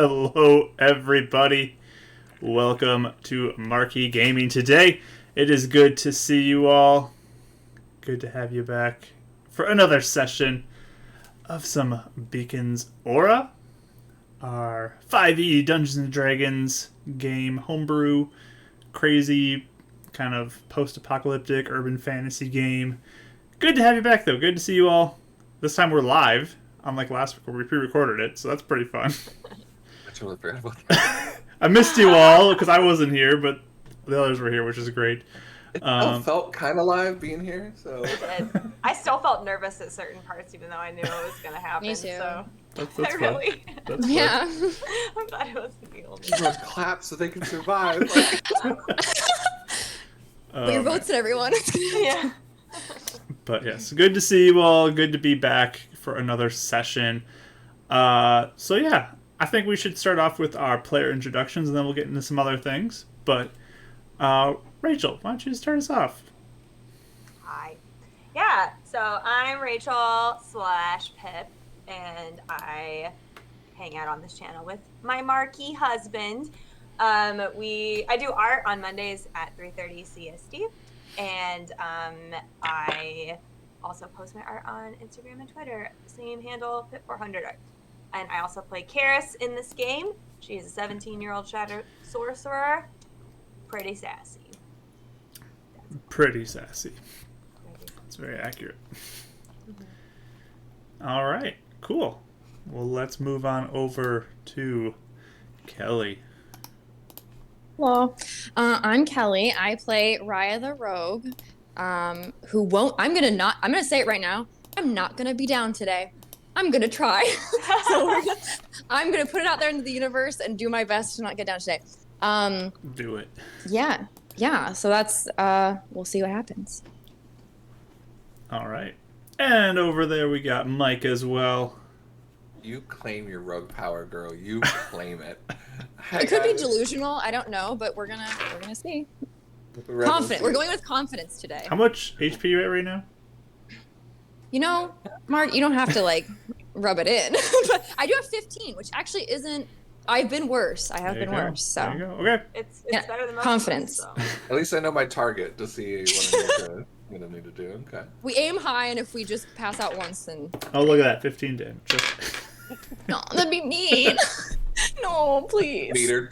Hello, everybody. Welcome to Marquee Gaming today. It is good to see you all. Good to have you back for another session of some Beacons Aura, our 5e Dungeons & Dragons game, homebrew, crazy, kind of post-apocalyptic urban fantasy game. Good to have you back, though. Good to see you all. This time we're live, unlike last week where we pre-recorded it, so that's pretty fun. I totally forgot about that. I missed you all because I wasn't here, but the others were here, which is great. It felt kind of live being here, so... I still felt nervous at certain parts, even though I knew it was going to happen. Me too. So That's I really... That's fun. Yeah. I'm glad it wasn't the only Everyone clap so they can survive. Put your votes in, everyone. Yeah. But yes, good to see you all. Good to be back for another session. So yeah, I think we should start off with our player introductions, and then we'll get into some other things. But Rachel, why don't you start us off? Hi. Yeah, so I'm Rachel/Pip, and I hang out on this channel with my marquee husband. I do art on Mondays at 3:30 CST, and I also post my art on Instagram and Twitter, same handle, Pip400art. And I also play Karis in this game. She's a 17-year-old shadow sorcerer. Pretty sassy. Pretty sassy. That's very accurate. All right, cool. Well, let's move on over to Kelly. Hello. I'm Kelly. I play Raya the Rogue, who won't... I'm gonna say it right now. I'm not gonna be down today. I'm gonna try. I'm gonna put it out there into the universe and do my best to not get down today. Do it. Yeah. So that's we'll see what happens. All right. And over there we got Mike as well. You claim your rogue power, girl. You claim it. It could be delusional. I don't know, but we're gonna see. Confident. We're going with confidence today. How much HP are you at right now? You know, Mark, you don't have to rub it in. But I do have 15, which actually isn't. I've been worse. I have been worse. So there you go. Okay. It's yeah, better than most confidence. of them, so. At least I know my target to see what I'm gonna need to do. Okay. We aim high, and if we just pass out once, then. Oh, look at that. 15 damage. No, that'd be mean. No, please. Metered.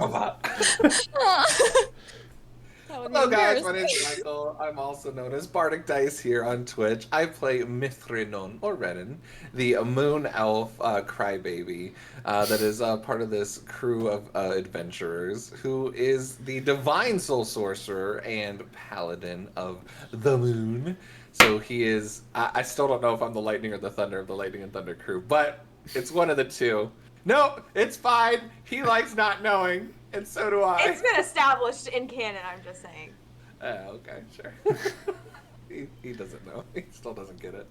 Hello guys, my name is Michael. I'm also known as Bardic Dice here on Twitch. I play Mithrinon, or Renan, the Moon Elf crybaby that is part of this crew of adventurers, who is the Divine Soul Sorcerer and Paladin of the Moon. So he is, I still don't know if I'm the Lightning or the Thunder of the Lightning and Thunder crew, but it's one of the two. No, it's fine. He likes not knowing. And so do I. It's been established in canon, I'm just saying. Okay, sure. he doesn't know. He still doesn't get it.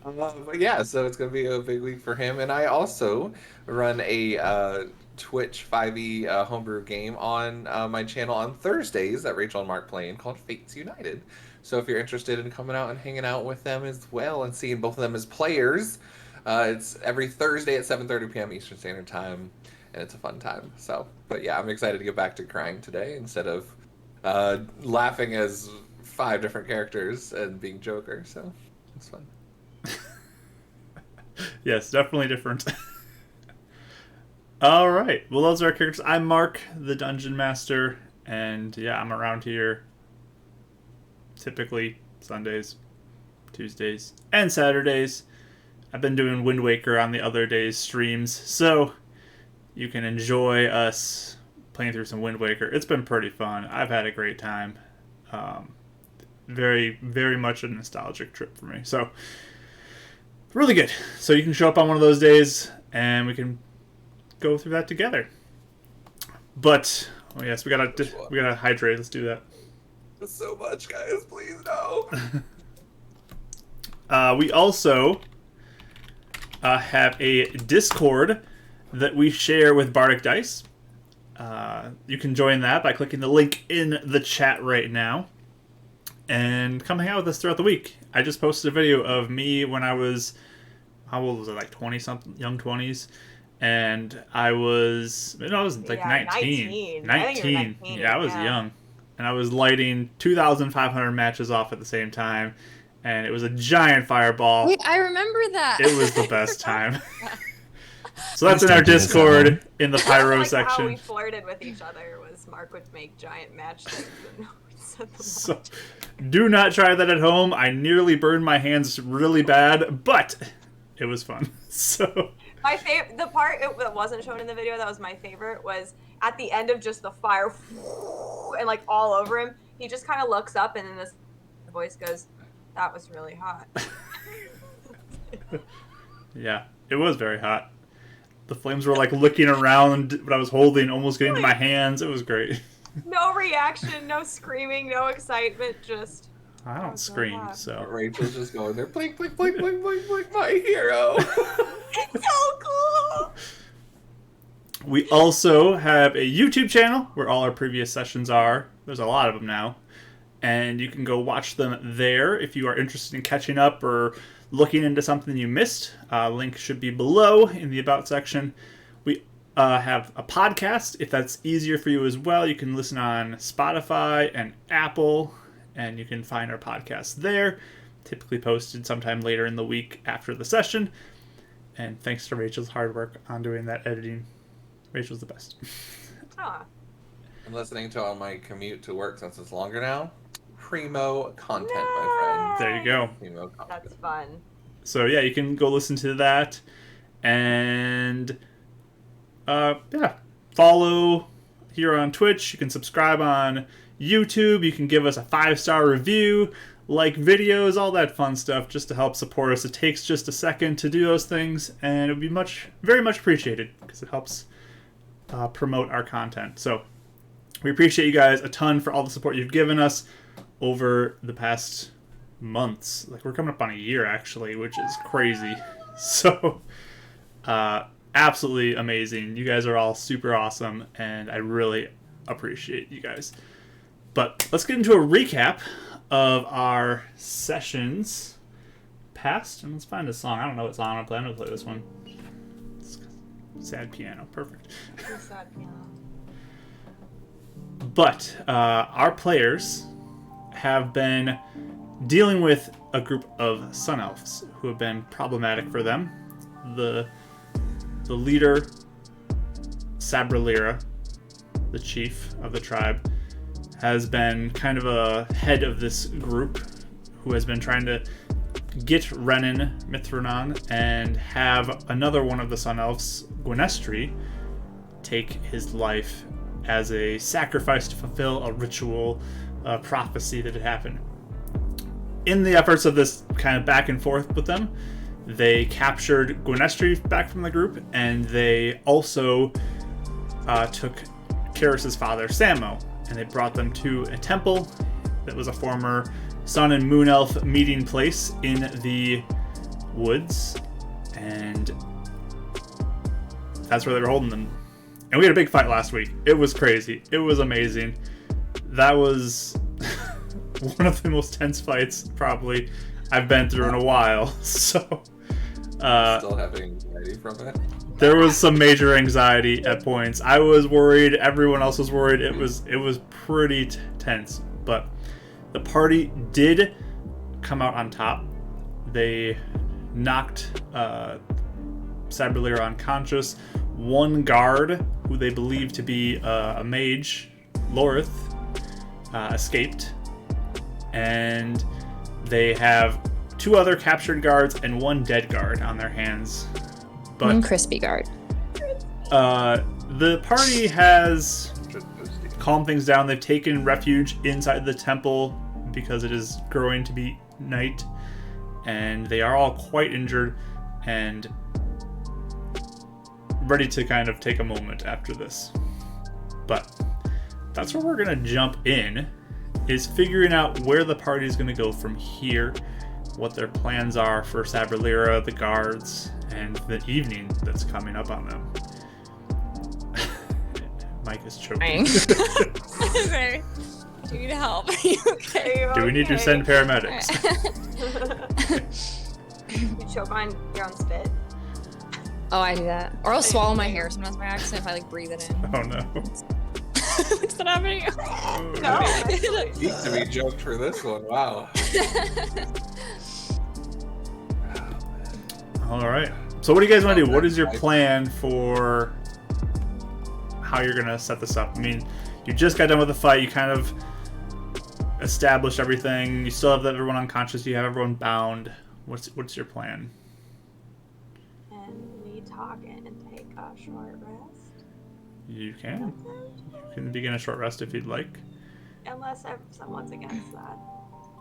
But yeah, so it's going to be a big week for him. And I also run a Twitch 5e homebrew game on my channel on Thursdays that Rachel and Mark play in called Fates United. So if you're interested in coming out and hanging out with them as well and seeing both of them as players, it's every Thursday at 7:30 p.m. Eastern Standard Time. And it's a fun time. So, but yeah, I'm excited to get back to crying today instead of laughing as 5 different characters and being Joker. So, it's fun. Yes, definitely different. All right. Well, those are our characters. I'm Mark, the Dungeon Master, and yeah, I'm around here typically Sundays, Tuesdays, and Saturdays. I've been doing Wind Waker on the other days' streams, so you can enjoy us playing through some Wind Waker. It's been pretty fun. I've had a great time. Very, very much a nostalgic trip for me. So, really good. So you can show up on one of those days, and we can go through that together. But, oh yes, we gotta hydrate. Let's do that. There's so much, guys. Please, no. We also have a Discord that we share with Bardic Dice. You can join that by clicking the link in the chat right now and come hang out with us throughout the week. I just posted a video of me when I was, how old was I, like 20 something, young 20s, and I was like 19. 19. I think you were 19, Yeah, I was young. And I was lighting 2,500 matches off at the same time, and it was a giant fireball. Wait, I remember that. It was the best time. So that's in our Discord in the pyro like section. How we flirted with each other was Mark would make giant matchsticks and we'd set them So, up. do not try that at home. I nearly burned my hands really bad, but it was fun. So My favorite, the part that wasn't shown in the video that was my favorite was at the end of just the fire and like all over him. He just kind of looks up and then this voice goes, "That was really hot." yeah, it was very hot. The flames were like licking around what I was holding, almost getting to my hands. It was great. No reaction, no screaming, no excitement, just. I don't scream, so. Rachel's just going there, blink, blink, blink, blink, blink, blink, my hero. It's so cool. We also have a YouTube channel where all our previous sessions are. There's a lot of them now. And you can go watch them there if you are interested in catching up or looking into something you missed. Link should be below in the About section. We have a podcast. If that's easier for you as well, you can listen on Spotify and Apple, and you can find our podcast there. Typically posted sometime later in the week after the session. And thanks to Rachel's hard work on doing that editing. Rachel's the best. Huh. I'm listening to on my commute to work since it's longer now. Primo content, my There you go. friend. Primo content. That's fun. So yeah, you can go listen to that, and yeah, follow here on Twitch. You can subscribe on YouTube. You can give us a 5-star review, like videos, all that fun stuff, just to help support us. It takes just a second to do those things, and it would be very much appreciated because it helps promote our content. So we appreciate you guys a ton for all the support you've given us over the past months. Like, we're coming up on a year, actually, which is crazy. So, absolutely amazing. You guys are all super awesome, and I really appreciate you guys. But let's get into a recap of our sessions past, and let's find a song. I don't know what song I'm going to play this one. Sad piano. Perfect. Sad piano. But our players have been dealing with a group of Sun Elves who have been problematic for them. The leader, Sabralira, the chief of the tribe, has been kind of a head of this group who has been trying to get Renan Mithranon and have another one of the Sun Elves, Gwynestri, take his life as a sacrifice to fulfill a ritual prophecy that had happened. In the efforts of this kind of back and forth with them, they captured Gwynestri back from the group, and they also took Karis's father, Samo, and they brought them to a temple that was a former Sun and Moon Elf meeting place in the woods, and that's where they were holding them. And we had a big fight last week. It was crazy. It was amazing. That was one of the most tense fights probably I've been through in a while. So Still having anxiety from it. there was some major anxiety at points. I was worried. Everyone else was worried. It was pretty tense. But the party did come out on top. They knocked Sabralira unconscious. One guard, who they believe to be a mage, Lorith, escaped. And they have 2 other captured guards and 1 dead guard on their hands. But One crispy guard. the party has Just toasty. calmed things down. They've taken refuge inside the temple because it is growing to be night. And they are all quite injured and ready to kind of take a moment after this. But that's where we're going to jump in, is figuring out where the party is going to go from here, what their plans are for Sabralira, the guards, and the evening that's coming up on them. Mike is choking. Okay. Do you need help? Are you okay? Do we need to send paramedics? You choke on your own spit. Oh, I do that. Or I'll swallow my hair sometimes by accident if I like breathe it in. Oh no. What's that happening? No. Needs to be joked for this one. Wow. All right. So what do you guys want to do? What is your plan for how you're gonna set this up? I mean, you just got done with the fight. You kind of established everything. You still have everyone unconscious. You have everyone bound. What's your plan? Can we talk and take a short rest? You can. You can begin a short rest if you'd like. Unless someone's against that.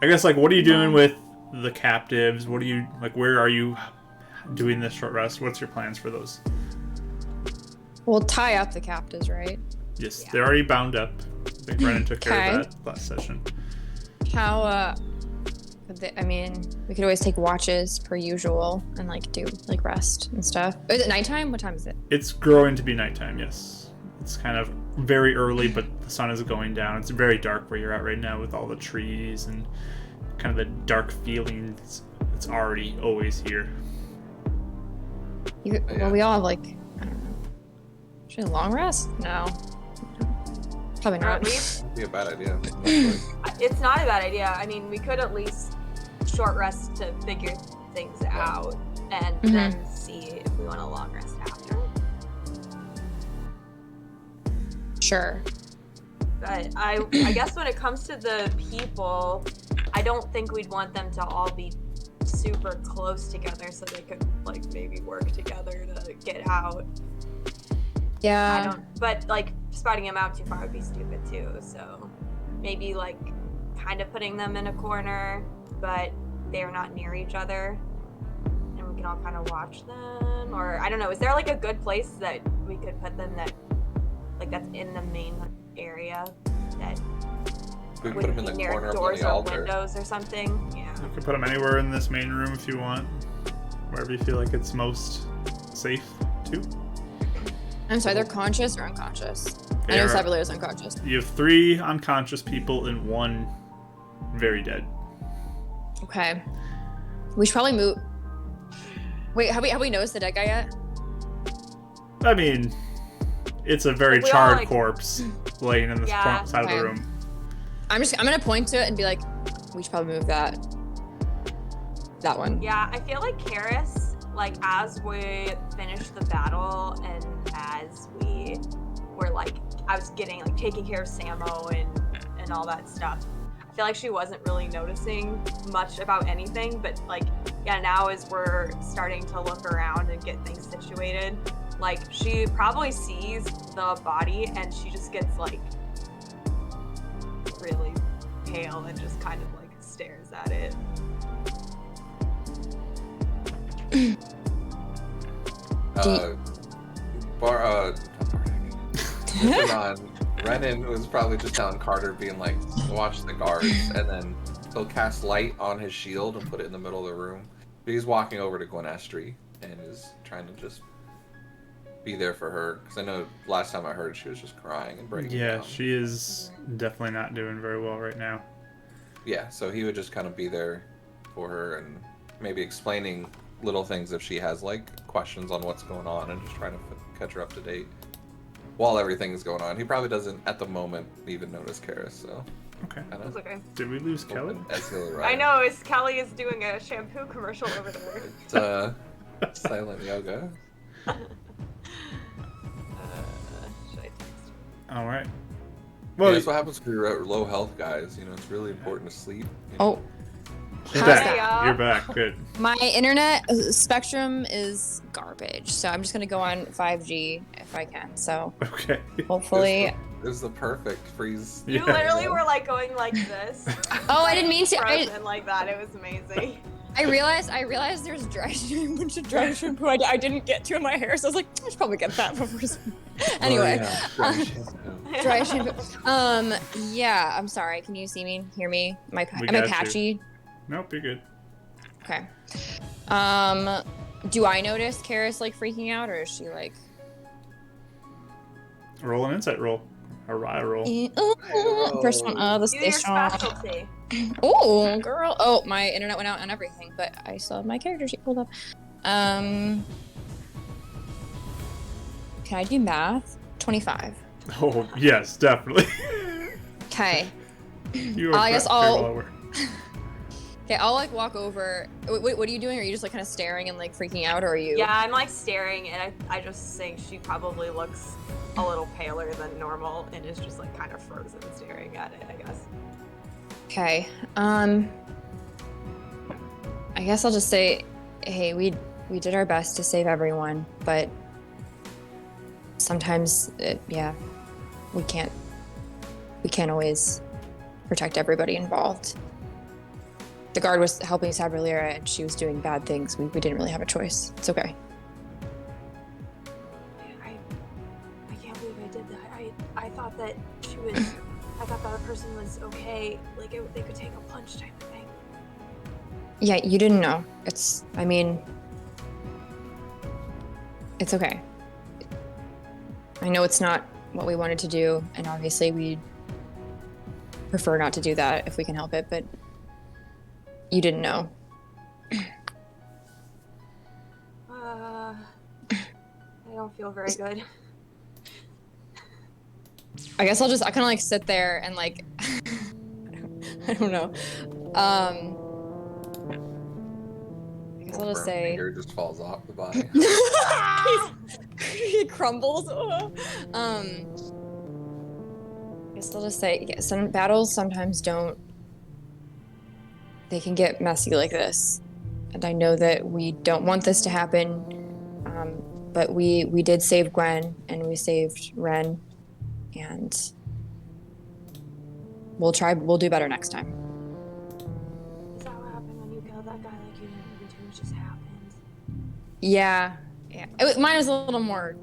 I guess, like, what are you doing with the captives? What are you, like, where are you doing this short rest? What's your plans for those? We'll tie up the captives, right? Yes, Yeah. they're already bound up. I think Brennan took care of Okay. that last session. How, I mean, we could always take watches per usual and, like, do, like, rest and stuff. Is it nighttime? What time is it? It's growing to be nighttime, yes. It's kind of very early, but the sun is going down. It's very dark where you're at right now with all the trees and kind of the dark feelings. It's already always here. Well, we all have, like, I don't know. Should a long rest? No. Probably Or at not. least, That'd be a bad idea. it's not a bad idea. I mean, we could at least short rest to figure things out and then see if we want a long rest after. Sure. But I guess when it comes to the people, I don't think we'd want them to all be super close together so they could like maybe work together to get out. Yeah. But like spotting them out too far would be stupid too. So maybe like kind of putting them in a corner, but they're not near each other, and we can all kind of watch them. Or I don't know. Is there like a good place that we could put them that like that's in the main area that We can put wouldn't him in be the near corner of doors the or altar. windows or something? Yeah. You can put them anywhere in this main room if you want. Wherever you feel like it's most safe to. I'm sorry, they're conscious or unconscious? I They know are- Cyberlayer is unconscious. You have 3 unconscious people and 1 very dead. Okay. We should probably move. Wait, have we noticed the dead guy yet? I mean, it's a very Like, we all, charred like- corpse laying in the Yeah, front side of okay. the room. I'm gonna point to it and be like, we should probably move that one. Yeah, I feel like Karis, like as we finished the battle and as we were like, I was getting like taking care of Samo and all that stuff. I feel like she wasn't really noticing much about anything, but like, yeah, now as we're starting to look around and get things situated, like she probably sees the body and she just gets like really pale and just kind of like stares at it. Renan was probably just telling Carter, being like, watch the guards, and then he'll cast light on his shield and put it in the middle of the room. But he's walking over to Gwenestry and is trying to just be there for her, because I know last time I heard she was just crying and breaking Yeah, down. she is definitely not doing very well right now. Yeah, so he would just kind of be there for her and maybe explaining little things if she has like questions on what's going on, and just trying to catch her up to date while everything is going on. He probably doesn't at the moment even notice Karis, so Okay. kind It's of okay. Did we lose Kelly? as he'll I arrive. know, Kelly is doing a shampoo commercial over there. It's silent yoga. Should I text her? All right. Well, Well, that's what happens when you're at low health, guys. You know, it's really important to sleep. You know? Oh, you're How's back. that? You're back. Good. my internet spectrum is garbage, so I'm just gonna go on 5G if I can. So Okay. hopefully. It was the perfect freeze. You Yeah. literally were like going like this. Oh, I didn't mean to. Frozen like that. It was amazing. I realized there's a bunch of dry shampoo I didn't get to in my hair, so I was like, I should probably get that before. Anyway, Oh, yeah. Dry shampoo. dry shampoo. Yeah, I'm sorry. Can you see me, hear me? Am I got you. patchy? Nope, you're good. Okay. Do I notice Karis like freaking out, or is she like? Roll an insight roll. A riot roll. First one, the Do your station. specialty. Oh, girl. Oh, my internet went out and everything, but I still have my character sheet pulled up. can I do math? 25. Oh, yes, definitely. Okay. You I guess I'll. well. Okay, I'll like walk over. Wait, what are you doing? Are you just like kind of staring and like freaking out, or are you? Yeah, I'm like staring, and I just think she probably looks a little paler than normal, and is just like kind of frozen staring at it, I guess. Okay. I guess I'll just say, hey, we did our best to save everyone, but sometimes, we can't always protect everybody involved. The guard was helping Sabralira, and she was doing bad things. We didn't really have a choice. It's okay. I can't believe I did that. I thought that she was. I thought that person was okay. Like they could take a punch type of thing. Yeah, you didn't know. It's okay. I know it's not what we wanted to do, and obviously we prefer not to do that if we can help it, but you didn't know. I don't feel very good. I guess I kind of like sit there and like, I don't know. I guess I'll just say. Finger just falls off the body. He crumbles. I guess I'll just say, yeah, some battles sometimes don't. They can get messy like this, and I know that we don't want this to happen. But we did save Gwen, and we saved Ren, and we'll do better next time. Is that what happened when you killed that guy? Like you didn't even do it, just happened. Yeah. Mine was a little more,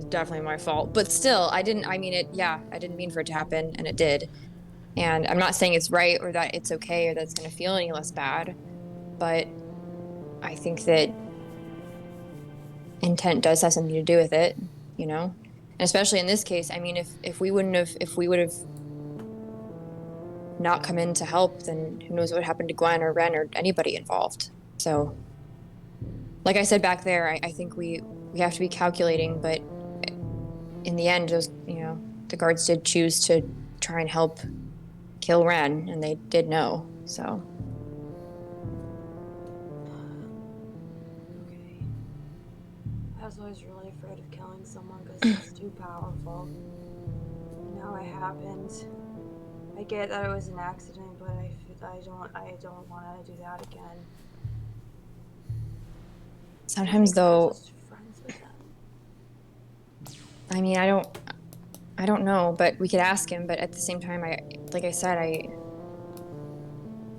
definitely my fault, but still, I didn't mean for it to happen, and it did. And I'm not saying it's right or that it's okay or that it's going to feel any less bad, but I think that intent does have something to do with it, you know? And especially in this case, I mean, if we would have not come in to help, then who knows what happened to Gwen or Ren or anybody involved. So, like I said back there, I think we have to be calculating, but in the end, the guards did choose to try and help kill Ren, and they did know, so. Okay. I was always really afraid of killing someone because it's too powerful. Now it happened. I get that it was an accident, but I don't want to do that again. Sometimes though, I mean, I don't know, but we could ask him, but at the same time, like I said, I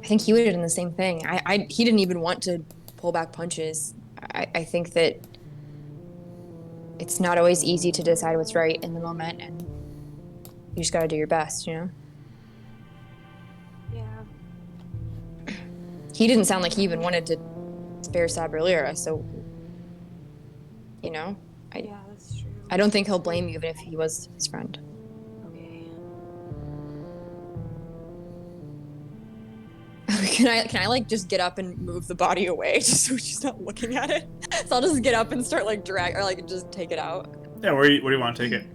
think he would have done the same thing. He didn't even want to pull back punches. I think that it's not always easy to decide what's right in the moment, and you just gotta do your best, you know? Yeah. He didn't sound like he even wanted to spare Sabralira, so, you know? Yeah, that's true. I don't think he'll blame you even if he was his friend. Okay. Can I like just get up and move the body away just so she's not looking at it? So I'll just get up and start like drag or like just take it out. Yeah, where do you want to take it?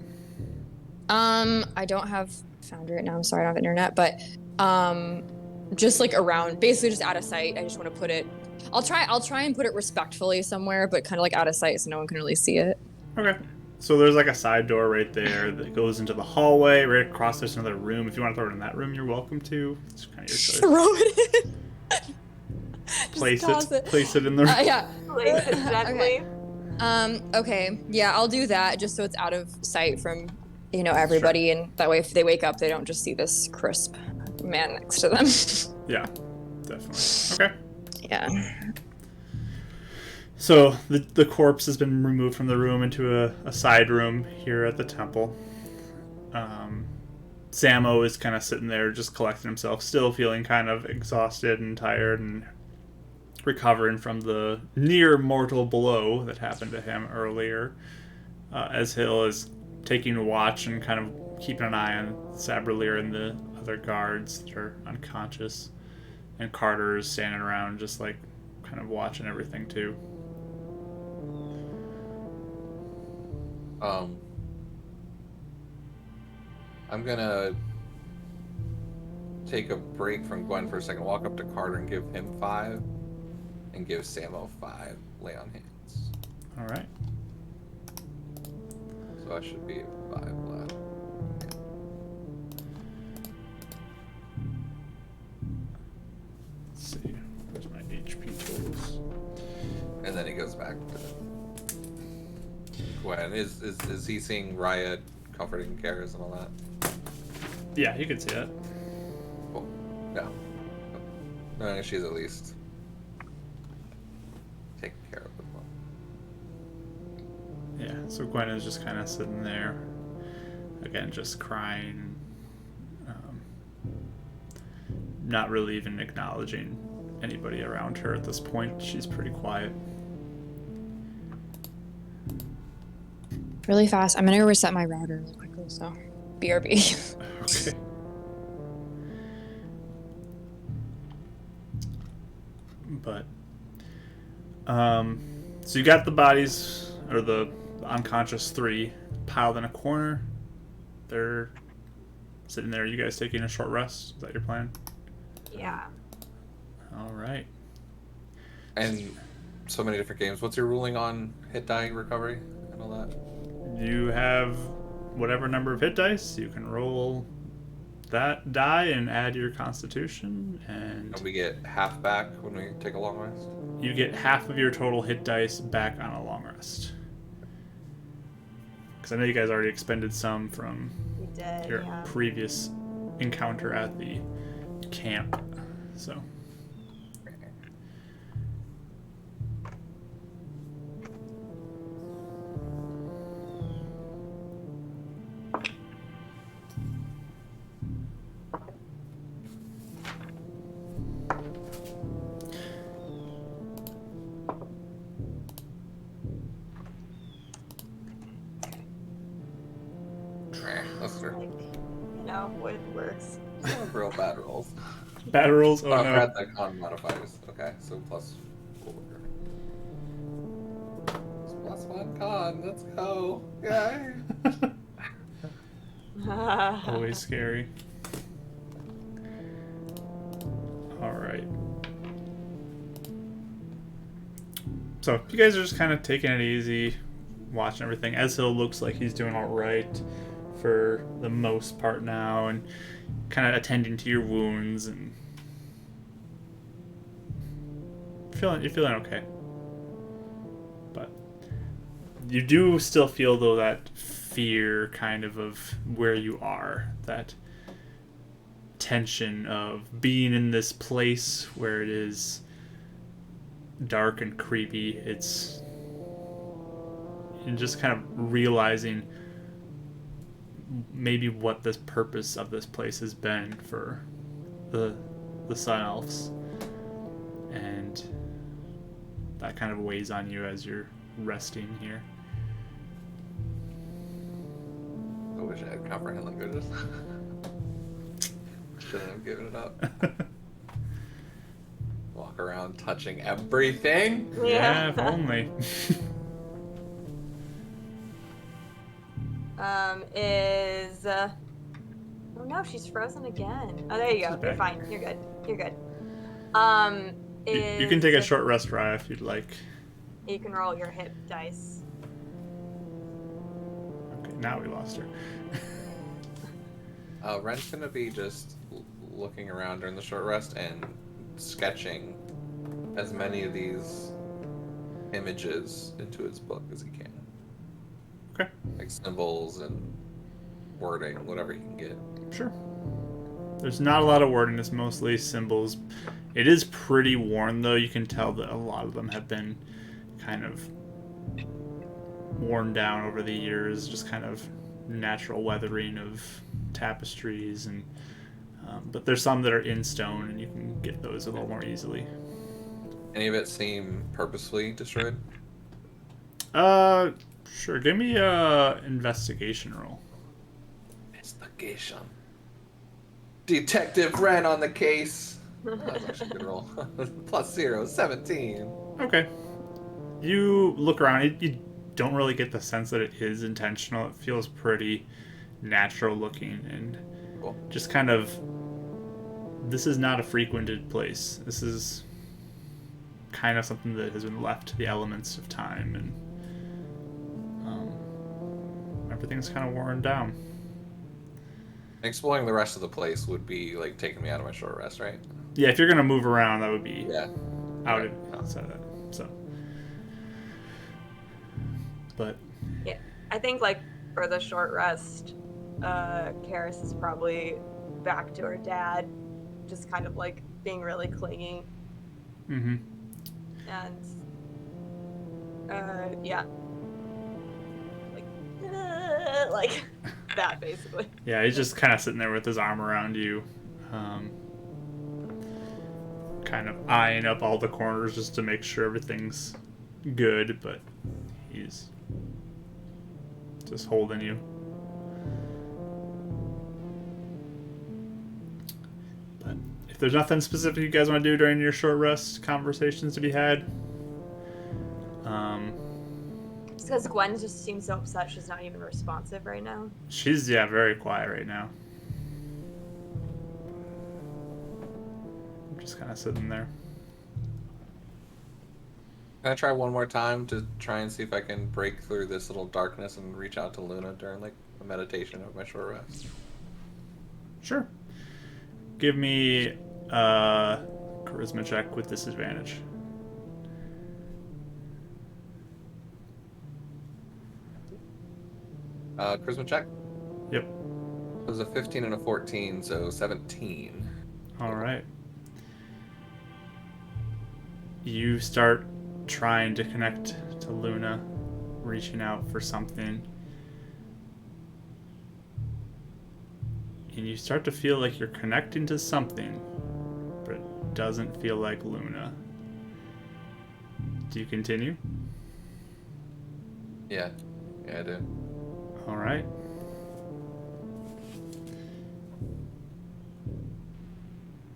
I don't have Foundry right now. I'm sorry, I don't have internet, but just like around, basically just out of sight. I just want to put it. I'll try and put it respectfully somewhere, but kind of like out of sight so no one can really see it. Okay. So there's like a side door right there that goes into the hallway. Right across there's another room. If you want to throw it in that room, you're welcome to. It's kind of your choice. Throw it in. Place it in the room. Yeah. Place it gently. Okay. Okay. Yeah, I'll do that just so it's out of sight from, everybody, sure. And that way if they wake up, they don't just see this crisp man next to them. Yeah, definitely. Okay. Yeah. So the corpse has been removed from the room into a side room here at the temple. Samo is kind of sitting there just collecting himself, still feeling kind of exhausted and tired and recovering from the near mortal blow that happened to him earlier. As Hill is taking watch and kind of keeping an eye on Sabralira and the other guards that are unconscious. And Carter is standing around just like kind of watching everything too. I'm gonna take a break from Gwen for a second, walk up to Carter and give him 5, and give Samo 5 lay on hands. All right. So I should be 5 left. Let's see. Where's my HP totals? And then he goes back to Gwen. Is he seeing Raya comforting Karis and all that? Yeah, you can see that. Cool. Yeah. No, she's at least taking care of it. Yeah, so Gwen is just kind of sitting there, again, just crying, not really even acknowledging anybody around her at this point. She's pretty quiet. Really fast. I'm gonna go reset my router really quickly, so BRB. Okay. But, so you got the bodies, or the unconscious 3, piled in a corner. They're sitting there. You guys taking a short rest? Is that your plan? Yeah. All right. And so many different games. What's your ruling on hit die recovery and all that? You have whatever number of hit dice. You can roll that die and add your constitution, and And we get half back when we take a long rest? you get half of your total hit dice back on a long rest. Because I know you guys already expended some from We did. your Yeah. previous encounter at the camp. So, That's fair. Like, what works. Real bad rolls. bad rolls. Oh I no. had the con modifiers. Okay, so +4. It's +1 con. Let's go. Yay. Always scary. All right. So you guys are just kind of taking it easy, watching everything. Ezhill looks like he's doing all right for the most part now, and kind of attending to your wounds and you're feeling okay. But you do still feel though that fear kind of where you are, that tension of being in this place where it is dark and creepy. It's and just kind of realizing maybe what this purpose of this place has been for the Sun Elves, and that kind of weighs on you as you're resting here. I wish I had comprehend languages. Shouldn't have given it up. Walk around touching everything. Yeah, if only. Oh no, she's frozen again. Oh, there you go. She's You're back. fine. You're good. You're good. You can take a short rest, Raya, if you'd like. You can roll your hit dice. Okay, now we lost her. Ren's gonna be just looking around during the short rest and sketching as many of these images into his book as he can. Okay. Like symbols and wording, whatever he can get. Sure. There's not a lot of wording. It's mostly symbols. It is pretty worn, though. You can tell that a lot of them have been kind of worn down over the years. Just kind of natural weathering of tapestries, and but there's some that are in stone, and you can get those a little more easily. Any of it seem purposefully destroyed? Sure. Give me a investigation roll. Investigation. Detective Ren on the case. Oh, that's actually a good roll. +0, 17. Okay. You look around. You don't really get the sense that it is intentional. It feels pretty natural looking and Cool. just kind of, this is not a frequented place. This is kind of something that has been left to the elements of time, and everything's kind of worn down. Exploring the rest of the place would be like taking me out of my short rest, right? Yeah, if you're gonna move around, that would be Yeah. out Okay. outside of that. So, but Yeah, I think like for the short rest, Karis is probably back to her dad, just kind of like being really clingy, mm-hmm. and yeah, like that basically. Yeah, he's just kind of sitting there with his arm around you, kind of eyeing up all the corners just to make sure everything's good, but he's just holding you. But if there's nothing specific you guys want to do during your short rest, conversations to be had. Just because Gwen just seems so upset, she's not even responsive right now. She's, yeah, very quiet right now. I'm just kind of sitting there. Can I try one more time to try and see if I can break through this little darkness and reach out to Luna during like a meditation of my short rest? Sure. Give me a charisma check with disadvantage. Charisma check. Yep. It was a 15 and a 14, so 17. All right. You start trying to connect to Luna, reaching out for something. And you start to feel like you're connecting to something, but it doesn't feel like Luna. Do you continue? Yeah. Yeah, I do. All right.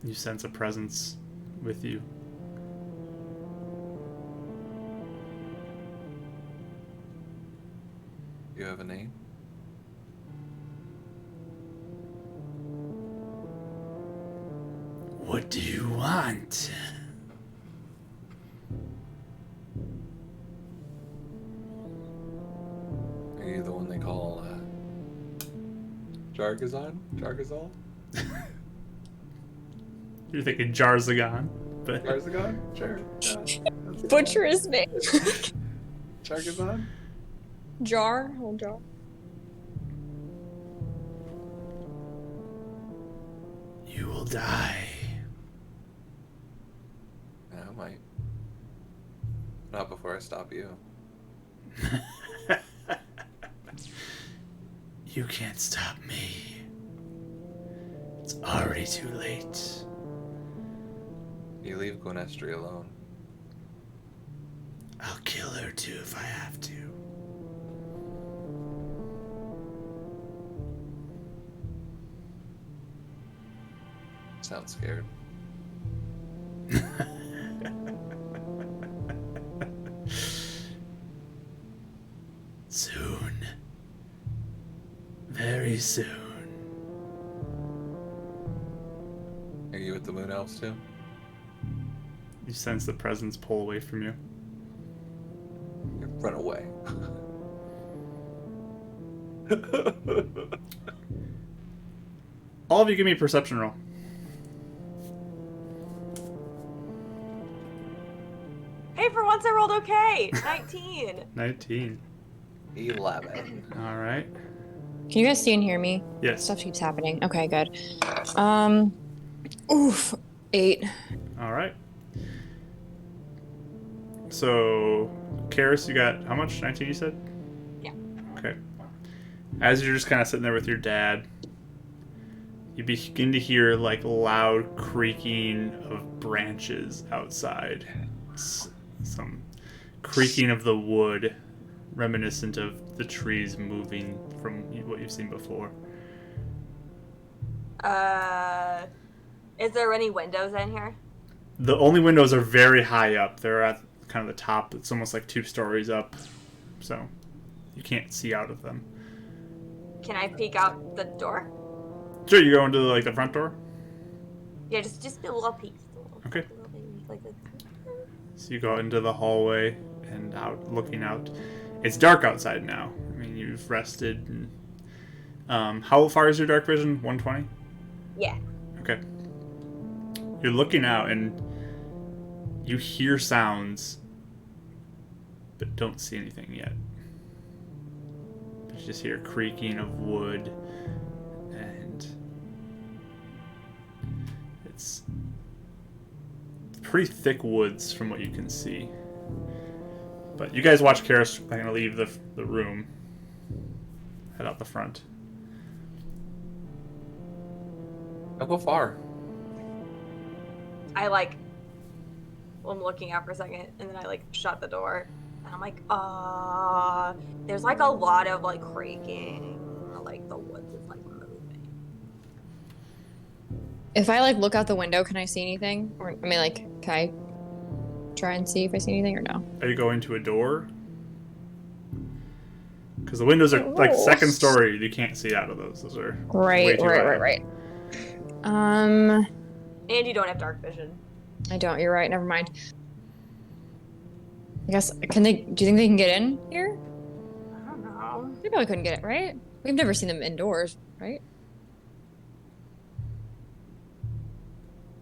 You sense a presence with you. You have a name? What do you want? Are you the one they call Jargazon? Jargazol? You're thinking Jarzagon, but Jarzagon? Sure. Yeah, Butcher his name. Jargazon? Jar, whole jar. you will die. Yeah, I might. Not before I stop you. You can't stop me. It's already too late. You leave Gwenestry alone. I'll kill her too if I have to. Sounds scared. Soon. Very soon. Are you with the Moon Elves too? You sense the presence pull away from you. You run away. All of you give me a perception roll. Hey, for once I rolled okay. 19. 19. 11. All right. Can you guys see and hear me? Yes. Stuff keeps happening. Okay, good. Oof. 8. All right. So, Karis, you got how much? 19, you said? Yeah. Okay. As you're just kind of sitting there with your dad, you begin to hear like loud creaking of branches outside. Some creaking of the wood, reminiscent of the trees moving from what you've seen before. Is there any windows in here? The only windows are very high up. They're at kind of the top. It's almost like 2 stories up. so you can't see out of them. Can I peek out the door? Sure, you go into like the front door. Yeah, just a little peek. Just a little, Okay. a little baby, like this. So you go out into the hallway and out, looking out. It's dark outside now. I mean, you've rested. And, how far is your dark vision? 120? Yeah. Okay. You're looking out and you hear sounds, but don't see anything yet. You just hear creaking of wood, and it's pretty thick woods from what you can see. But you guys watch Karis. I'm going to leave the room. Head out the front. Don't go far. I'm looking out for a second, and then I shut the door, and I'm like, there's like a lot of like creaking, like the woods is like moving. If I like look out the window, can I see anything? Or I mean, like, can I try and see if I see anything or no? Are you going to a door? Because the windows are like second story. You can't see out of those. Those are way too high. Right. And you don't have dark vision. I don't. You're right. Never mind. I guess do you think they can get in here? I don't know. They probably couldn't get it, right? We've never seen them indoors, right?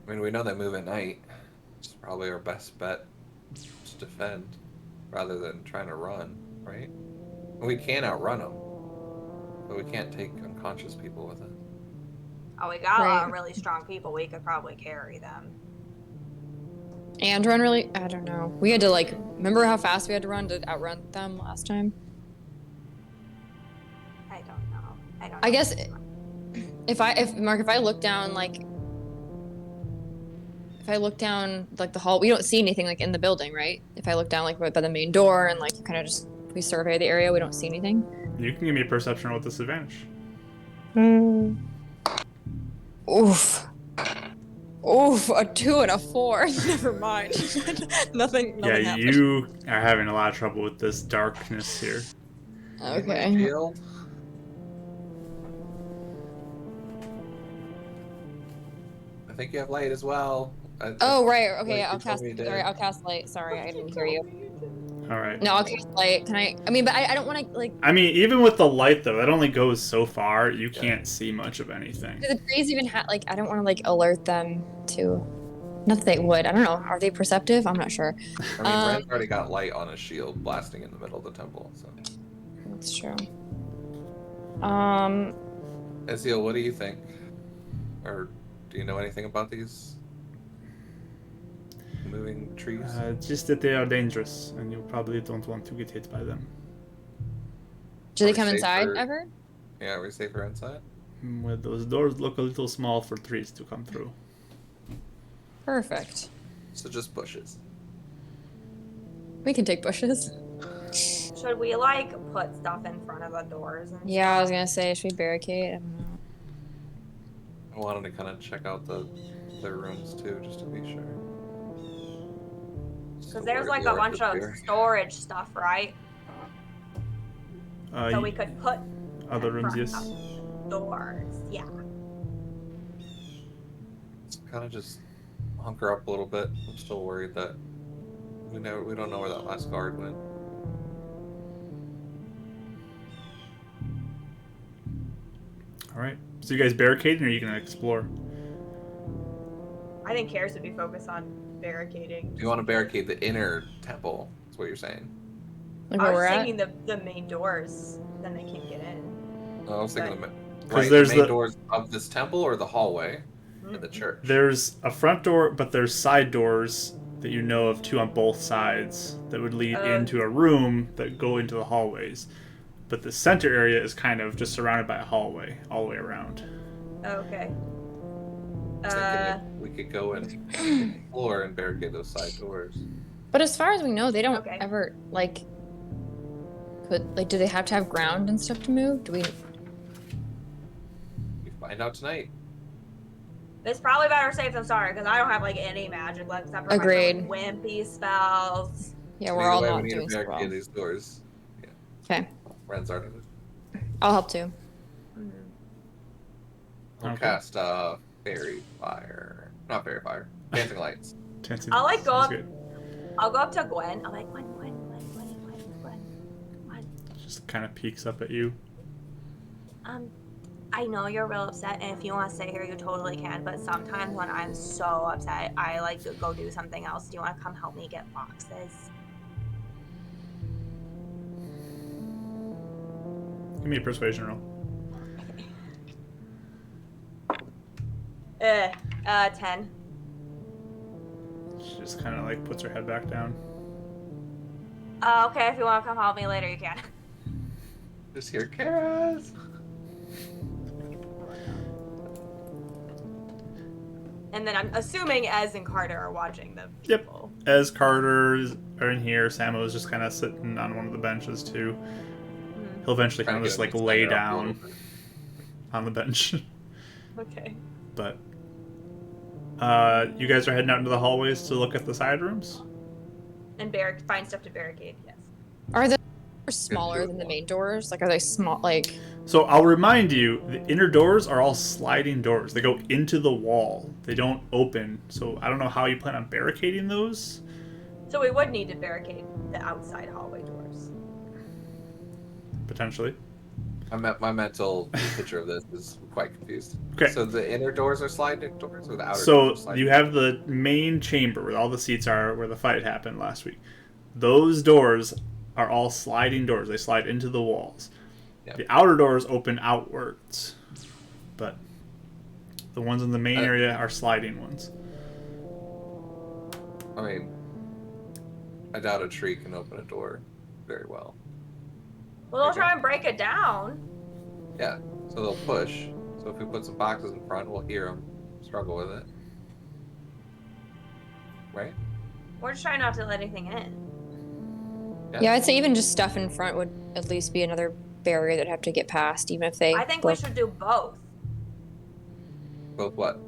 I mean, we know they move at night. It's probably our best bet to defend rather than trying to run, right? We can outrun them, but we can't take unconscious people with us. Oh, we got a lot Right. of really strong people. We could probably carry them. And run really? I don't know. We had to remember how fast we had to run to outrun them last time? I don't know. I guess if I look down the hall, we don't see anything in the building, right? If I look down right by the main door and kind of just we survey the area, we don't see anything. You can give me a perception roll with disadvantage. Oof, a 2 and a 4. Never mind. nothing Yeah, happened. you are having a lot of trouble with this darkness here. Okay. Shield. I think you have light as well. Oh right. Okay. Like Yeah, I'll you told cast. me you did. Sorry, I'll cast light. Sorry, I didn't hear you. All right. No, I'll cast light. Can I? I mean, but I don't want to I mean, even with the light though, that only goes so far. You can't see much of anything. Do the trees even have I don't want to alert them to. Not that they would. I don't know. Are they perceptive? I'm not sure. I mean, Ren's already got light on his shield blasting in the middle of the temple. So, That's true. Ezreal, what do you think? Or do you know anything about these moving trees? Just that they are dangerous, and you probably don't want to get hit by them. Do they Are we come safe inside for- ever? Yeah, are we safer inside? Well, those doors look a little small for trees to come through. Perfect. So just bushes. We can take bushes. Should we put stuff in front of the doors? And Yeah, I was gonna say, should we barricade? I don't know. I wanted to kind of check out their rooms too, just to be sure. Because there's a bunch of storage stuff, right? So we could put Other in rooms, front yes. of doors. Yeah. Kind of just hunker up a little bit. I'm still worried that we don't know where that last guard went. All right. So you guys barricading, or are you gonna explore? I think Karis would be focused on barricading. Do you want to barricade the inner temple? That's what you're saying. Like I where was we're at? thinking the main doors, then they can't get in. No, I was thinking Because the there's main the- doors of this temple or the hallway in the church. There's a front door, but there's side doors that you know of two on both sides that would lead into a room that go into the hallways. But the center area is kind of just surrounded by a hallway all the way around. Okay. I was thinking if we could go and explore and barricade those side doors. But as far as we know, they don't Okay. ever do they have to have ground and stuff to move? Do we? We find out tonight. It's probably better safe than sorry because I don't have any magic left except for Agreed. my wimpy spells. Yeah, So we're either all way, not we need doing to so barricade well. these doors. Yeah. Okay. Ren's already moved. I'll help too. I'll Okay. cast Fairy Fire. Not Fairy Fire. Dancing Lights. I'll like go Sounds up. good. I'll go up to Gwen. I'm like, Gwen. Just kind of peeks up at you. I know you're real upset, and if you want to stay here, you totally can. But sometimes when I'm so upset, I like to go do something else. Do you want to come help me get boxes? Give me a persuasion roll. 10. She just kind of like puts her head back down. Okay, if you want to come help me later, you can. Just hear Karas. And then I'm assuming Ez and Carter are watching the Yep. people. As Carter's are in here, Samo is just kind of sitting on one of the benches too. He'll eventually kind of just like lay down on the bench. Okay. But you guys are heading out into the hallways to look at the side rooms. And find stuff to barricade, yes. Are the doors smaller than the main doors? Like, are they small? Like, So I'll remind you, the inner doors are all sliding doors. They go into the wall. They don't open. So I don't know how you plan on barricading those. So we would need to barricade the outside hallway doors. Potentially. My mental picture of this is quite confused. Okay. So the inner doors are sliding doors, or the outer doors So are sliding? you have the main chamber where all the seats are, where the fight happened last week. Those doors are all sliding doors. They slide into the walls. Yep. The outer doors open outwards, but the ones in the main area are sliding ones. I mean, I doubt a tree can open a door very well. Well, they'll try and break it down. Yeah, so they'll push. So if we put some boxes in front, we'll hear them struggle with it. Right? We're just trying not to let anything in. yeah, I'd say even just stuff in front would at least be another barrier that'd have to get past, even if they. I think we should do both. Both what?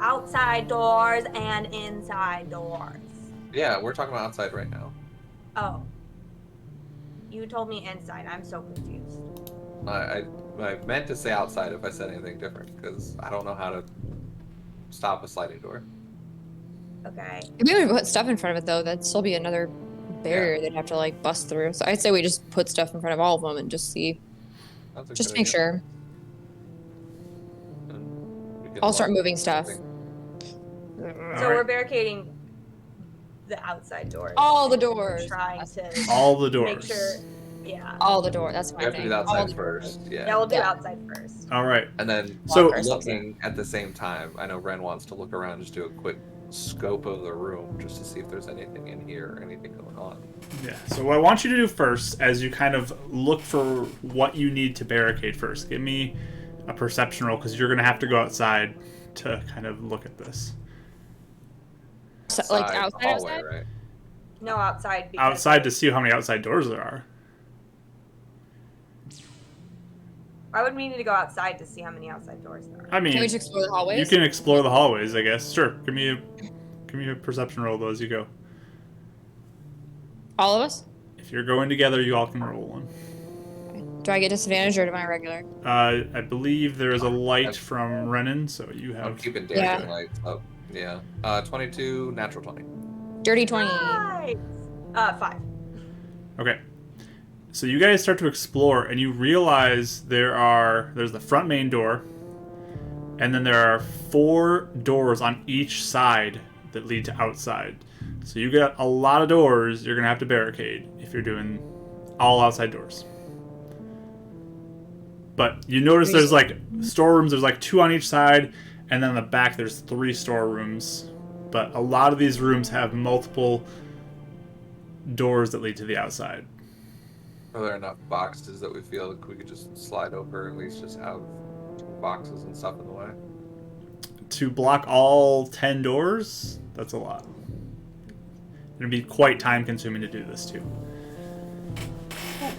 Outside doors and inside doors. Yeah, we're talking about outside right now. Oh. You told me inside. I'm so confused. I meant to say outside if I said anything different, because I don't know how to stop a sliding door. Okay. If we would put stuff in front of it, though, that'd still be another barrier they'd have to, like, bust through. So I'd say we just put stuff in front of all of them and just see. That's a Just good to make idea. sure. We can I'll start lock moving stuff. So Alright. we're barricading the outside doors. All the and doors. We're trying to All the doors. make sure. Yeah. All the door. That's We my have to thing. do the All outside the first. Yeah, Yeah. we'll do Yeah. outside first. All right. And then So- looking at the same time, I know Ren wants to look around, just do a quick scope of the room, just to see if there's anything in here or anything going on. Yeah. So what I want you to do first, as you kind of look for what you need to barricade first, give me a perception roll because you're going to have to go outside to kind of look at this. So, like Side, outside, hallway, outside? right? No, outside. because- Outside to see how many outside doors there are. Why would we need to go outside to see how many outside doors there are? I mean, Can we just explore the hallways? you can explore the hallways, I guess. Sure. Give me a perception roll though as you go. All of us? If you're going together, you all can roll one. Do I get disadvantage or am I regular? I believe there is a light from Renan, so you I'm have. keeping Yeah. dancing lights up. Yeah. 22, natural 20. Dirty 20. Nice. 5. Okay. So you guys start to explore, and you realize there's the front main door, and then there are 4 doors on each side that lead to outside. So you got a lot of doors you're gonna have to barricade if you're doing all outside doors. But you notice there's like storerooms. There's like 2 on each side, and then in the back there's 3 storerooms. But a lot of these rooms have multiple doors that lead to the outside. Are there enough boxes that we feel like we could just slide over, at least just have boxes and stuff in the way? To block all 10 doors, that's a lot. It'd be quite time consuming to do this too.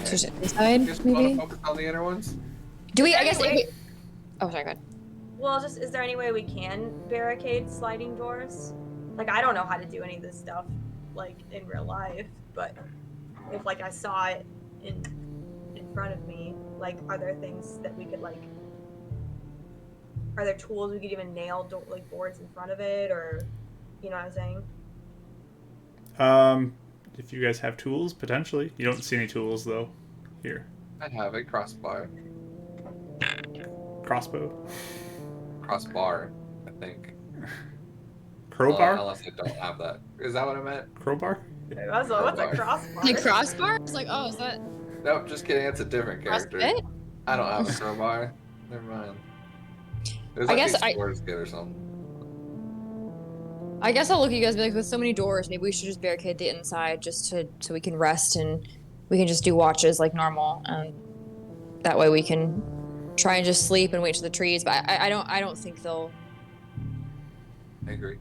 Just inside, Just want to maybe? focus on the inner ones? Do we, I guess. Anyway. Oh, sorry, go ahead. Well, just is there any way we can barricade sliding doors? Like, I don't know how to do any of this stuff, like in real life, but if like I saw it in front of me, like, are there things that we could, like, are there tools we could even nail, like, boards in front of it, or, you know what I'm saying? If you guys have tools, potentially. You don't see any tools, though, here. I have a crossbar. Crossbow. Crossbar, I think. Crowbar? Unless I don't have that. Is that what I meant? Crowbar? What's a crossbar? Like crossbar? It's like, oh, is that Nope, just kidding. It's a different character. CrossFit? I don't have a crowbar. Never mind. There's I like guess these I- swords kit or something. I guess I'll look at you guys and be like, with so many doors, maybe we should just barricade the inside so we can rest and we can just do watches like normal, and that way we can try and just sleep and wait to the trees. But I don't think they'll. I agree.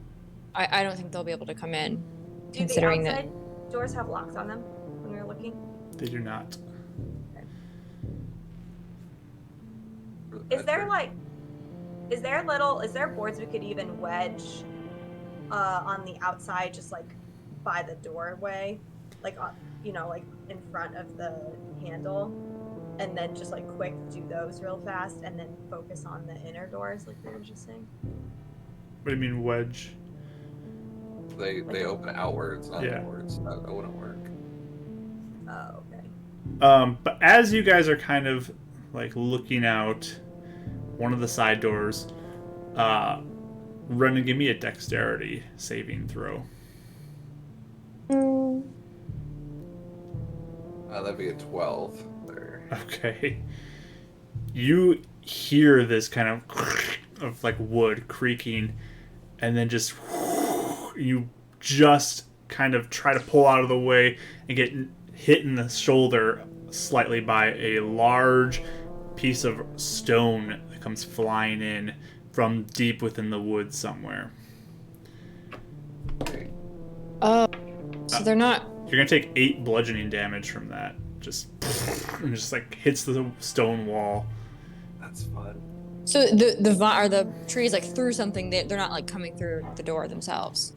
I don't think they'll be able to come in, Do considering the that. outside doors have locks on them when we were looking? They do not. Is there boards we could even wedge on the outside, just like by the doorway, like like in front of the handle, and then just like quick do those real fast, and then focus on the inner doors, like we were just saying? What do you mean wedge? They open outwards, not Yeah. inwards. That wouldn't work. Oh, okay. But as you guys are kind of like looking out one of the side doors, run and give me a dexterity saving throw. That'd be a 12 there. Okay. You hear this kind of like wood creaking, and then just you just kind of try to pull out of the way and get hit in the shoulder slightly by a large piece of stone that comes flying in from deep within the woods somewhere. Okay. Oh, so they're not. You're gonna take 8 bludgeoning damage from that. And just like hits the stone wall. That's fun. So the trees like through something. They're not like coming through the door themselves.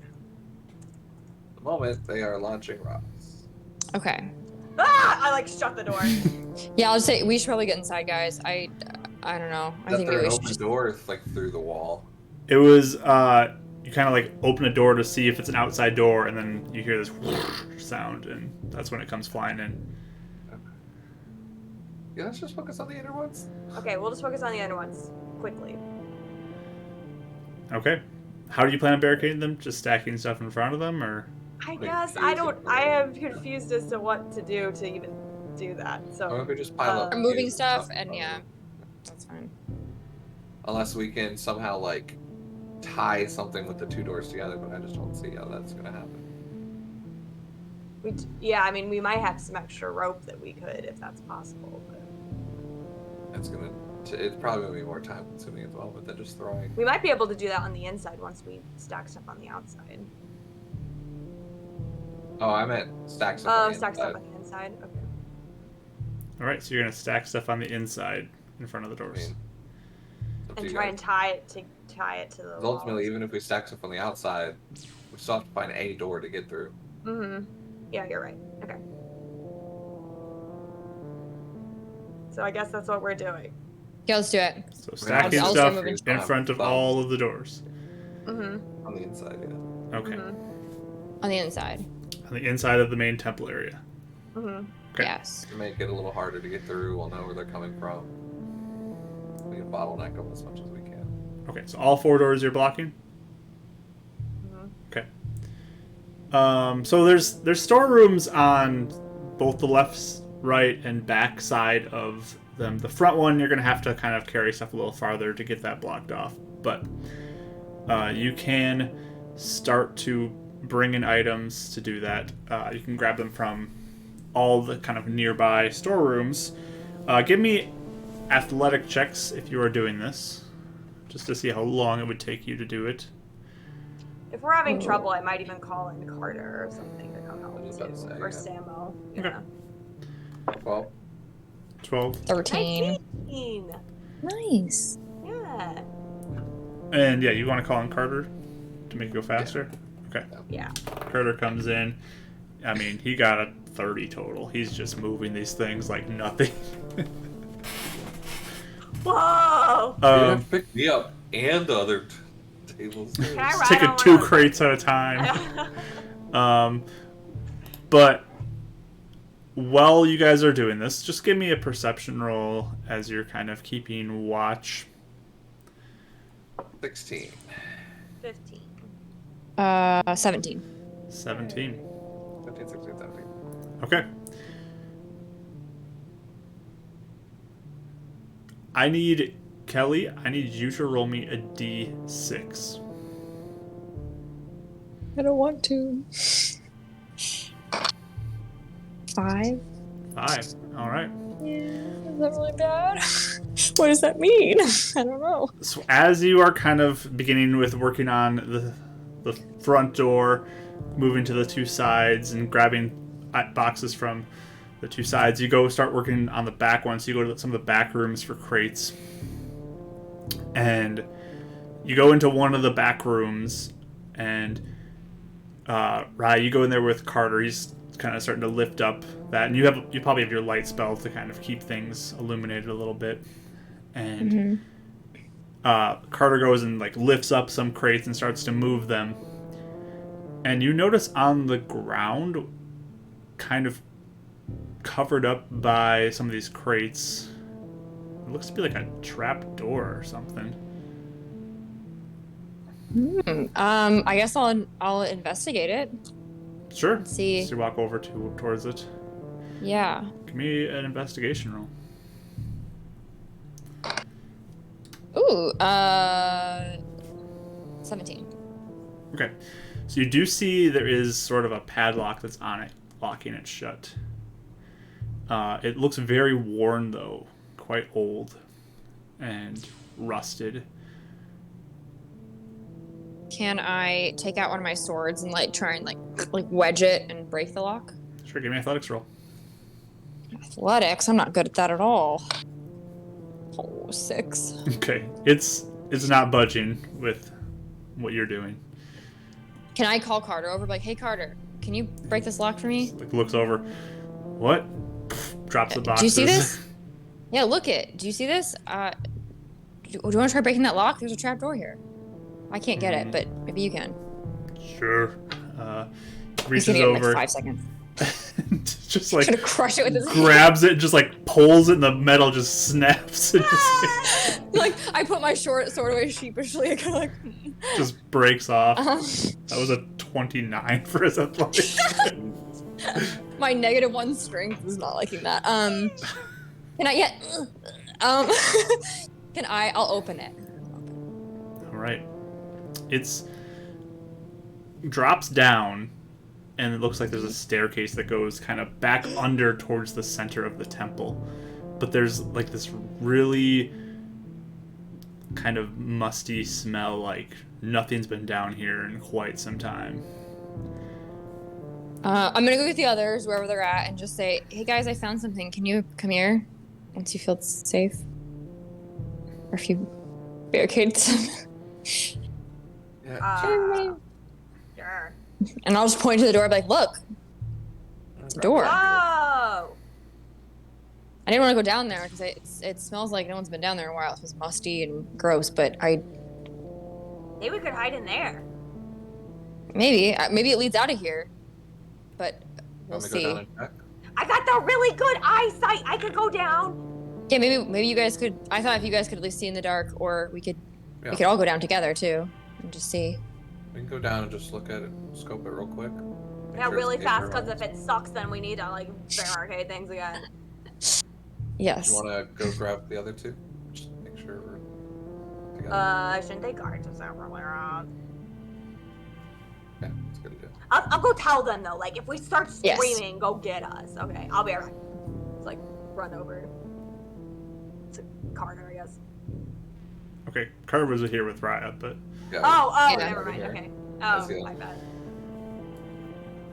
At the moment, they are launching rocks. Okay. I like shut the door. Yeah, I'll say we should probably get inside, guys. I don't know. I Is think there maybe an we should open just. door like through the wall? It was you kind of like open a door to see if it's an outside door, and then you hear this sound, and that's when it comes flying in. Yeah, let's just focus on the inner ones. Okay, we'll just focus on the inner ones quickly. Okay. How do you plan on barricading them? Just stacking stuff in front of them, or? I Like, guess I am confused as to what to do to even do that. Or So we could just pile up Removing keys stuff, in and front of yeah, them. that's fine. Unless we can somehow like tie something with the 2 doors together, but I just don't see how that's gonna happen. yeah, I mean, we might have some extra rope that we could, if that's possible. But It's probably gonna be more time consuming as well, but then just throwing. we might be able to do that on the inside once we stack stuff on the outside. Oh, I meant stack stuff. Oh, on the stack stuff inside. on the inside. Okay. All right, so you're gonna stack stuff on the inside in front of the I doors. mean, it's up to And you try guys. and tie it to the. 'Cause ultimately, even if we stack stuff on the outside, we still have to find a door to get through. Mm-hmm. Yeah, you're right. Okay. So I guess that's what we're doing. Yeah, let's do it. So I'll stacking start stuff moving in front of all of the doors. Mm-hmm. On the inside, yeah. Okay. Mm-hmm. On the inside. On the inside of the main temple area. Mm-hmm. Okay. Yes. To make it a little harder to get through, we'll know where they're coming from. We can bottleneck them as much as we can. Okay, so all 4 doors you're blocking? Mm-hmm. Okay. So there's storerooms on both the left, right, and back side of them. The front one you're gonna have to kind of carry stuff a little farther to get that blocked off, but you can start to bring in items to do that. You can grab them from all the kind of nearby storerooms. Give me athletic checks if you are doing this, just to see how long it would take you to do it. If we're having trouble, I might even call in Carter or something to come help I was too, about to say, or yeah. Samo. Okay. Yeah. Well, 12. 13. 19. Nice. Yeah. And yeah, you want to call in Carter to make it go faster? Okay. Yeah. Carter comes in, I mean, he got a 30 total. He's just moving these things like nothing. Whoa! You have to pick me up and the other tables. Can I Just ride taking on 2 one of crates at a time. But while you guys are doing this, just give me a perception roll as you're kind of keeping watch. 16. 15. 17. 17. 15, 16, 17. Okay. Kelly, I need you to roll me a d6. I don't want to. 5. 5. All right. Yeah, is that really bad? What does that mean? I don't know. So as you are kind of beginning with working on the front door, moving to the 2 sides and grabbing boxes from the 2 sides, you go start working on the back one. So you go to some of the back rooms for crates. And you go into one of the back rooms, and Rye, you go in there with Carter. He's kind of starting to lift up that, and you probably have your light spell to kind of keep things illuminated a little bit. And Carter goes and like lifts up some crates and starts to move them. And you notice on the ground, kind of covered up by some of these crates, it looks to be like a trap door or something. I guess I'll investigate it. Sure. Let's see. So you walk over towards it. Yeah. Give me an investigation roll. Ooh, 17. Okay. So you do see there is sort of a padlock that's on it, locking it shut. It looks very worn, though. Quite old and rusted. Can I take out one of my swords and like try and like wedge it and break the lock? Sure, give me an athletics roll. Athletics? I'm not good at that at all. Oh, 6. Okay. It's not budging with what you're doing. Can I call Carter over? Like, hey Carter, can you break this lock for me? Like looks over. What? Drops the boxes. Do you see this? Yeah, look it. Do you see this? Do you want to try breaking that lock? There's a trap door here. I can't get it, but maybe you can. Sure. He's Reaches gonna get it in over. like 5 seconds. Just like Gonna crush it with his grabs it and just like pulls it and the metal just snaps and just, like I put my short sword away sheepishly. I kind of like just breaks off. uh-huh. That was a 29 for his athletics. My -1 strength is not liking that. Can I yet? Can I? I'll open it. All right. It's drops down, and it looks like there's a staircase that goes kind of back under towards the center of the temple. But there's like this really kind of musty smell, like nothing's been down here in quite some time. I'm gonna go get the others wherever they're at and just say, "Hey guys, I found something. Can you come here once you feel safe?" Or if you barricade some. Yeah. Sure. And I'll just point to the door, and be like, "Look, it's a door." Whoa! I didn't want to go down there because it smells like no one's been down there in a while. It smells musty and gross, but Maybe we could hide in there. maybe it leads out of here, but we'll Want me to go down see. and check? I got the really good eyesight. I could go down. Yeah, maybe you guys could. I thought if you guys could at least see in the dark, or we could all go down together too and just see. We can go down and just look at it, scope it real quick. Make Yeah, sure really it's fast, paper. because if it sucks, then we need to like barricade things again. Yes. You want to go grab the other two? Just make sure we're together. Shouldn't they guard us out really wrong? Yeah, that's a good idea. I'll go tell them though. Like if we start Yes. screaming, go get us. Okay, I'll be alright. It's like run over to Carter, I guess. Okay, Carter was here with Raya, but Yeah. Oh, Yeah. never mind. Okay. That's Oh, the my bad.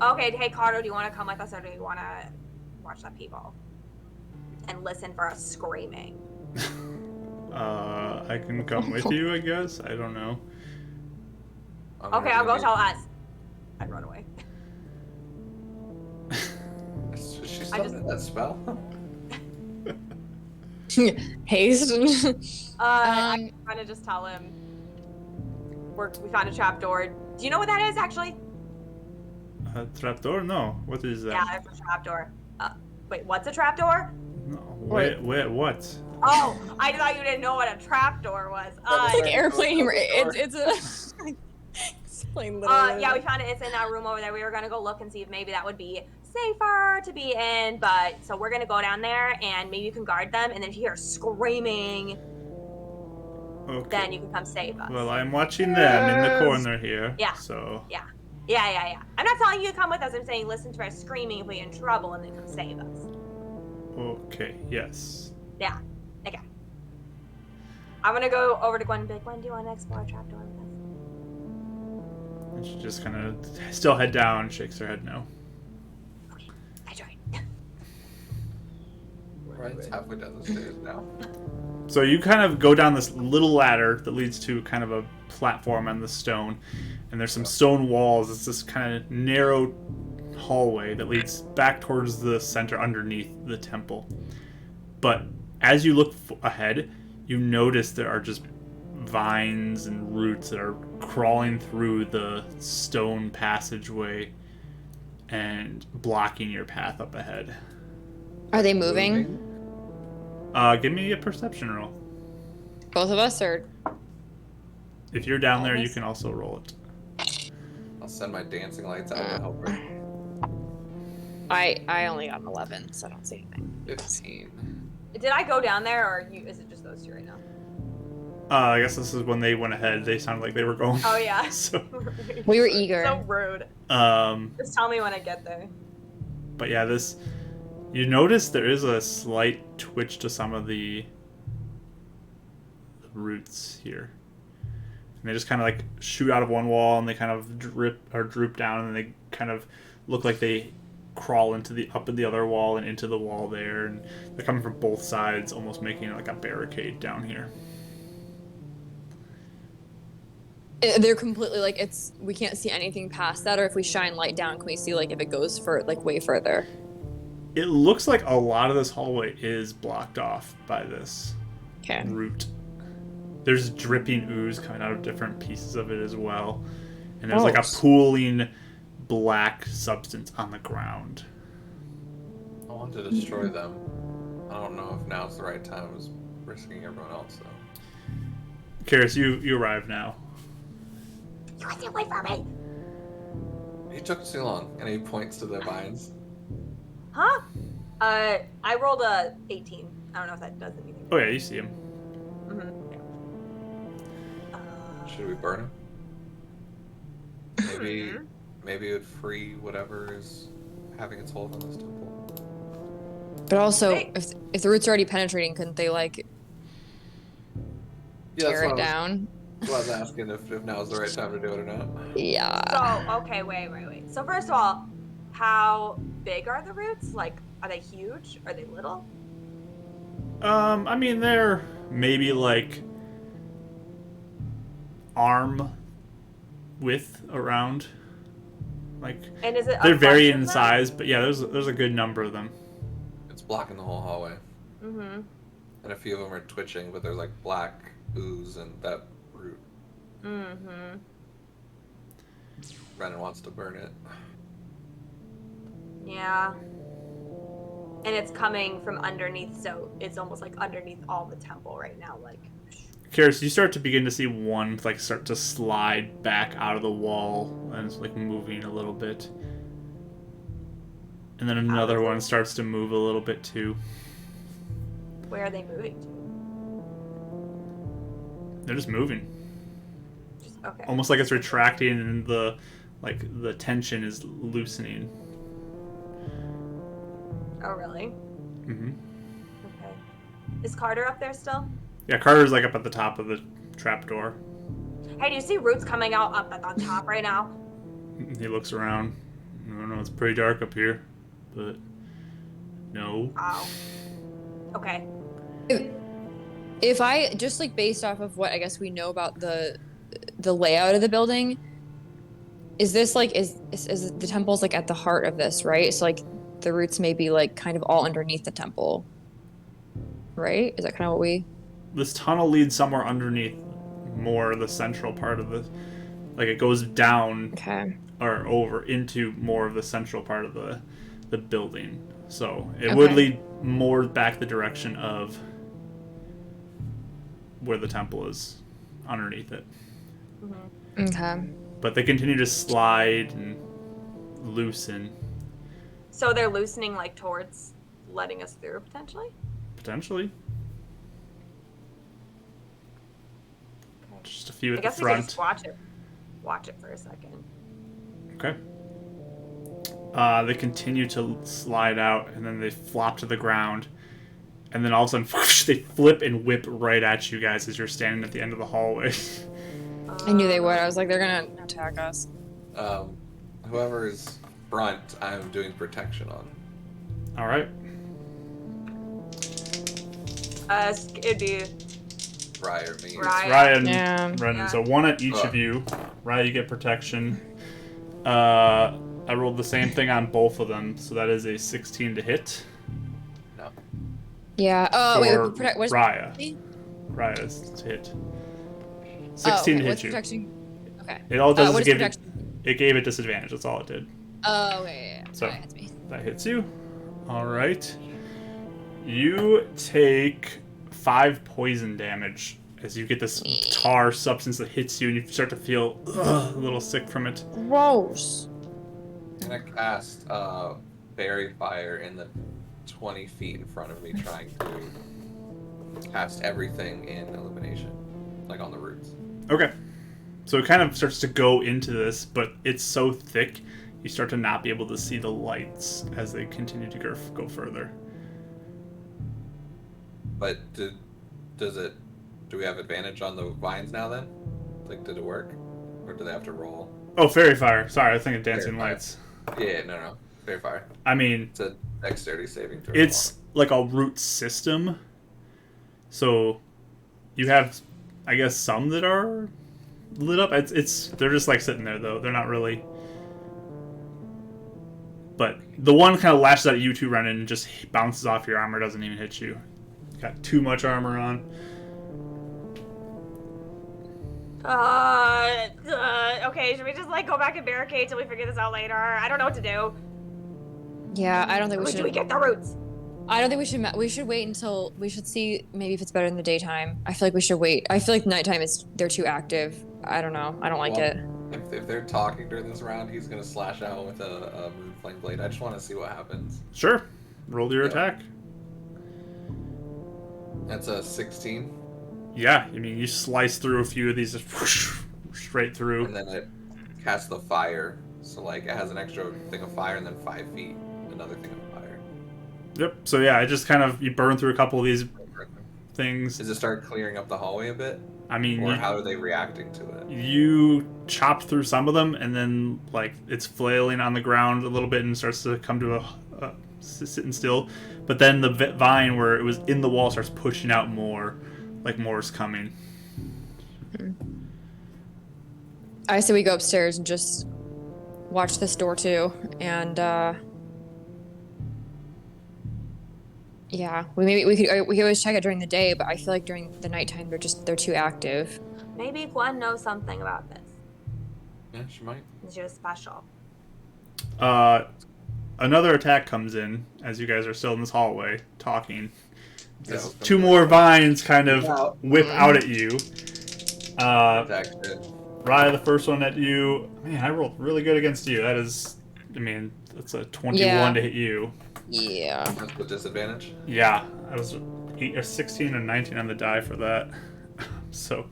Okay, hey Carter, do you want to come with us, or do you want to watch the people and listen for us screaming? I can come with you, I guess. I don't know. I'm Okay, I'll gonna go tell us. I'd run away. still know that spell? Haste. I'm trying to just tell him we found a trapdoor. Do you know what that is, actually? A trapdoor? No. What is that? Yeah, there's a trapdoor. Wait, what's a trapdoor? No. Wait, what? Oh, I thought you didn't know what a trapdoor was. It's like airplane humor. It's a. Explain literally. Yeah, we found it. It's in that room over there. We were gonna go look and see if maybe that would be safer to be in, but so we're gonna go down there and maybe you can guard them, and then if you hear screaming, Okay. then you can come save us. Well, I'm watching them in the corner here. Yeah. So. Yeah. I'm not telling you to come with us. I'm saying listen to our screaming if we get in trouble and then come save us. Okay. Yes. Yeah. Okay. I'm gonna go over to Gwen and be like, Gwen, do you want to explore a trapdoor with us? And she just kind of still head down, shakes her head no. Okay. I join. Right, it's halfway down the stairs now. So you kind of go down this little ladder that leads to kind of a platform on the stone, and there's some stone walls. It's this kind of narrow hallway that leads back towards the center underneath the temple. But as you look ahead, you notice there are just vines and roots that are crawling through the stone passageway and blocking your path up ahead. Are they moving? Give me a perception roll. Both of us, or? If you're down there, you Almost. can also roll it. I'll send my dancing lights out to help her. I only got an 11, so I don't see anything. 15. Did I go down there, or is it just those two right now? I guess this is when they went ahead. They sounded like they were going. Oh yeah. So, We were eager. So rude. Just tell me when I get there. but yeah, you notice there is a slight twitch to some of the roots here. And they just kind of like shoot out of one wall and they kind of droop down and they kind of look like they crawl up in the other wall and into the wall there, and they're coming from both sides, almost making it like a barricade down here. They're completely like we can't see anything past that, or if we shine light down, can we see like if it goes for like way further? It looks like a lot of this hallway is blocked off by this Okay. root. There's dripping ooze coming out of different pieces of it as well. And there's like a Gross. pooling black substance on the ground. I want to destroy them. I don't know if now's the right time. I was risking everyone else, though. Karis, you arrive now. You guys didn't wait for me. He took too long, and he points to the vines. Huh? I rolled a 18. I don't know if that does anything. Oh yeah, you see him. Mm-hmm. Should we burn him? Maybe it would free whatever is having its hold on this temple. But also, Hey. if the roots are already penetrating, couldn't they like tear it down? That's why I was asking if now's the right time to do it or not. Yeah. So, okay, wait. So first of all, how big are the roots? Like, are they huge? Are they little? I mean, they're maybe like arm width around. Like, And is it? they're varying in size, but yeah, there's a good number of them. It's blocking the whole hallway. Mm-hmm. And a few of them are twitching, but there's like black ooze and that root. Mm-hmm. Brennan wants to burn it. Yeah. And it's coming from underneath, so it's almost like underneath all the temple right now, like. Karis, you start to begin to see one like start to slide back out of the wall and it's like moving a little bit. And then another one starts to move a little bit too. Where are they moving to? They're just moving. Just okay. Almost like it's retracting and the tension is loosening. Oh really? Mm-hmm. Okay. Is Carter up there still? Yeah, Carter's like up at the top of the trapdoor. Hey, do you see roots coming out up at the top right now? He looks around. I don't know, it's pretty dark up here, but no. Wow. Okay. If I just like based off of what I guess we know about the layout of the building, is this like is the temple's like at the heart of this, right? So like the roots may be like kind of all underneath the temple. Right? Is that kind of what we? This tunnel leads somewhere underneath more the central part of the, like it goes down Okay. or over into more of the central part of the building. So it would lead more back the direction of where the temple is underneath it. Okay. But they continue to slide and loosen. So they're loosening like towards letting us through potentially? Potentially. Okay. Just a few I at guess the we could front. just watch it. Watch it for a second. Okay. They continue to slide out, and then they flop to the ground. And then all of a sudden, whoosh, they flip and whip right at you guys as you're standing at the end of the hallway. I knew they would. I was like, they're gonna attack us. Whoever's front, I'm doing protection on. All right. It'd be Rye or me. Rye. Ryan, Yeah. Brennan. Yeah. So one at each of you. Ryan, you get protection. I rolled the same thing on both of them, so that is a 16 to hit. No. Yeah. For Where's Raya. Raya's to hit. 16 to hit what's you. protection? Okay. It all does what is is give it. protection? It gave it disadvantage. That's all it did. Oh, yeah. So That hits me. that hits you. All right. You take 5 poison damage as you get this tar substance that hits you, and you start to feel a little sick from it. Gross. I'm gonna cast Fairy Fire in the 20 feet in front of me, trying to cast everything in illumination, like on the roots. Okay. So it kind of starts to go into this, but it's so thick, you start to not be able to see the lights as they continue to go further. But do we have advantage on the vines now then? Like, did it work? Or do they have to roll? Oh, Fairy Fire. Sorry, I was thinking Dancing Fairy Fire. Lights. Yeah, no. Fairy Fire. I mean, It's a dexterity saving throw. it's like a root system. So you have, I guess, some that are lit up. They're just like sitting there though. They're not really. But the one kind of lashes at you two, Renan, and just bounces off your armor. Doesn't even hit you. Got too much armor on. Okay, should we just like go back and barricade till we figure this out later? I don't know what to do. Yeah, I don't think we Where should. do we get the roots? I don't think we should. We should wait until we should see maybe if it's better in the daytime. I feel like we should wait. I feel like nighttime they're too active. I don't know. I don't like it. If they're talking during this round, he's gonna slash out with a Moonflame Blade. I just want to see what happens. Sure. Roll your attack. That's a 16. Yeah, I mean, you slice through a few of these, just whoosh, straight through. And then it casts the fire. So, like, it has an extra thing of fire and then 5 feet, another thing of fire. Yep. So yeah, it just kind of, you burn through a couple of these things. Does it start clearing up the hallway a bit? I mean, Or how are they reacting to it? you chop through some of them, and then like it's flailing on the ground a little bit and starts to come to a sitting still. But then the vine where it was in the wall starts pushing out more, like more's coming. I say we go upstairs and just watch this door too, and yeah, we could always check it during the day, but I feel like during the nighttime they're too active. Maybe Gwen knows something about this. Yeah, she might. She was special. Another attack comes in as you guys are still in this hallway talking. Yeah, Two more vines kind of whip out at you. Protection. Raya, the first one at you. Man, I rolled really good against you. That is, I mean, that's a 21 to hit you. Yeah. That's with disadvantage. Yeah, I was 16 and 19 on the die for that. So,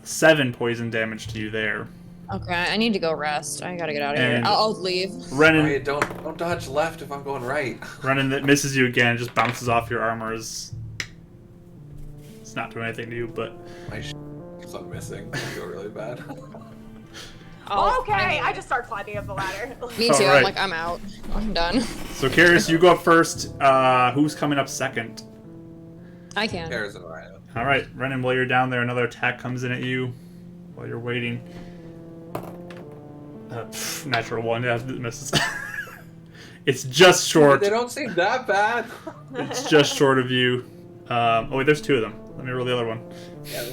7 poison damage to you there. Okay, I need to go rest. I gotta get out of here. And- I'll leave. Renan, Right, don't dodge left if I'm going right. Renan that misses you again, just bounces off your armor. It's not doing anything to you, but My keeps on missing. I feel really bad. Okay, I just start climbing up the ladder. Me too. Alright. I'm like, I'm out. I'm done. so Carius, you go up first. Who's coming up second? I can. Kara's and Ryan. All right, Renan, while you're down there, another attack comes in at you while you're waiting. Natural 1, yeah, it misses. It's just short. They don't seem that bad. It's just short of you. Oh wait, there's two of them. Let me roll the other one. Yeah,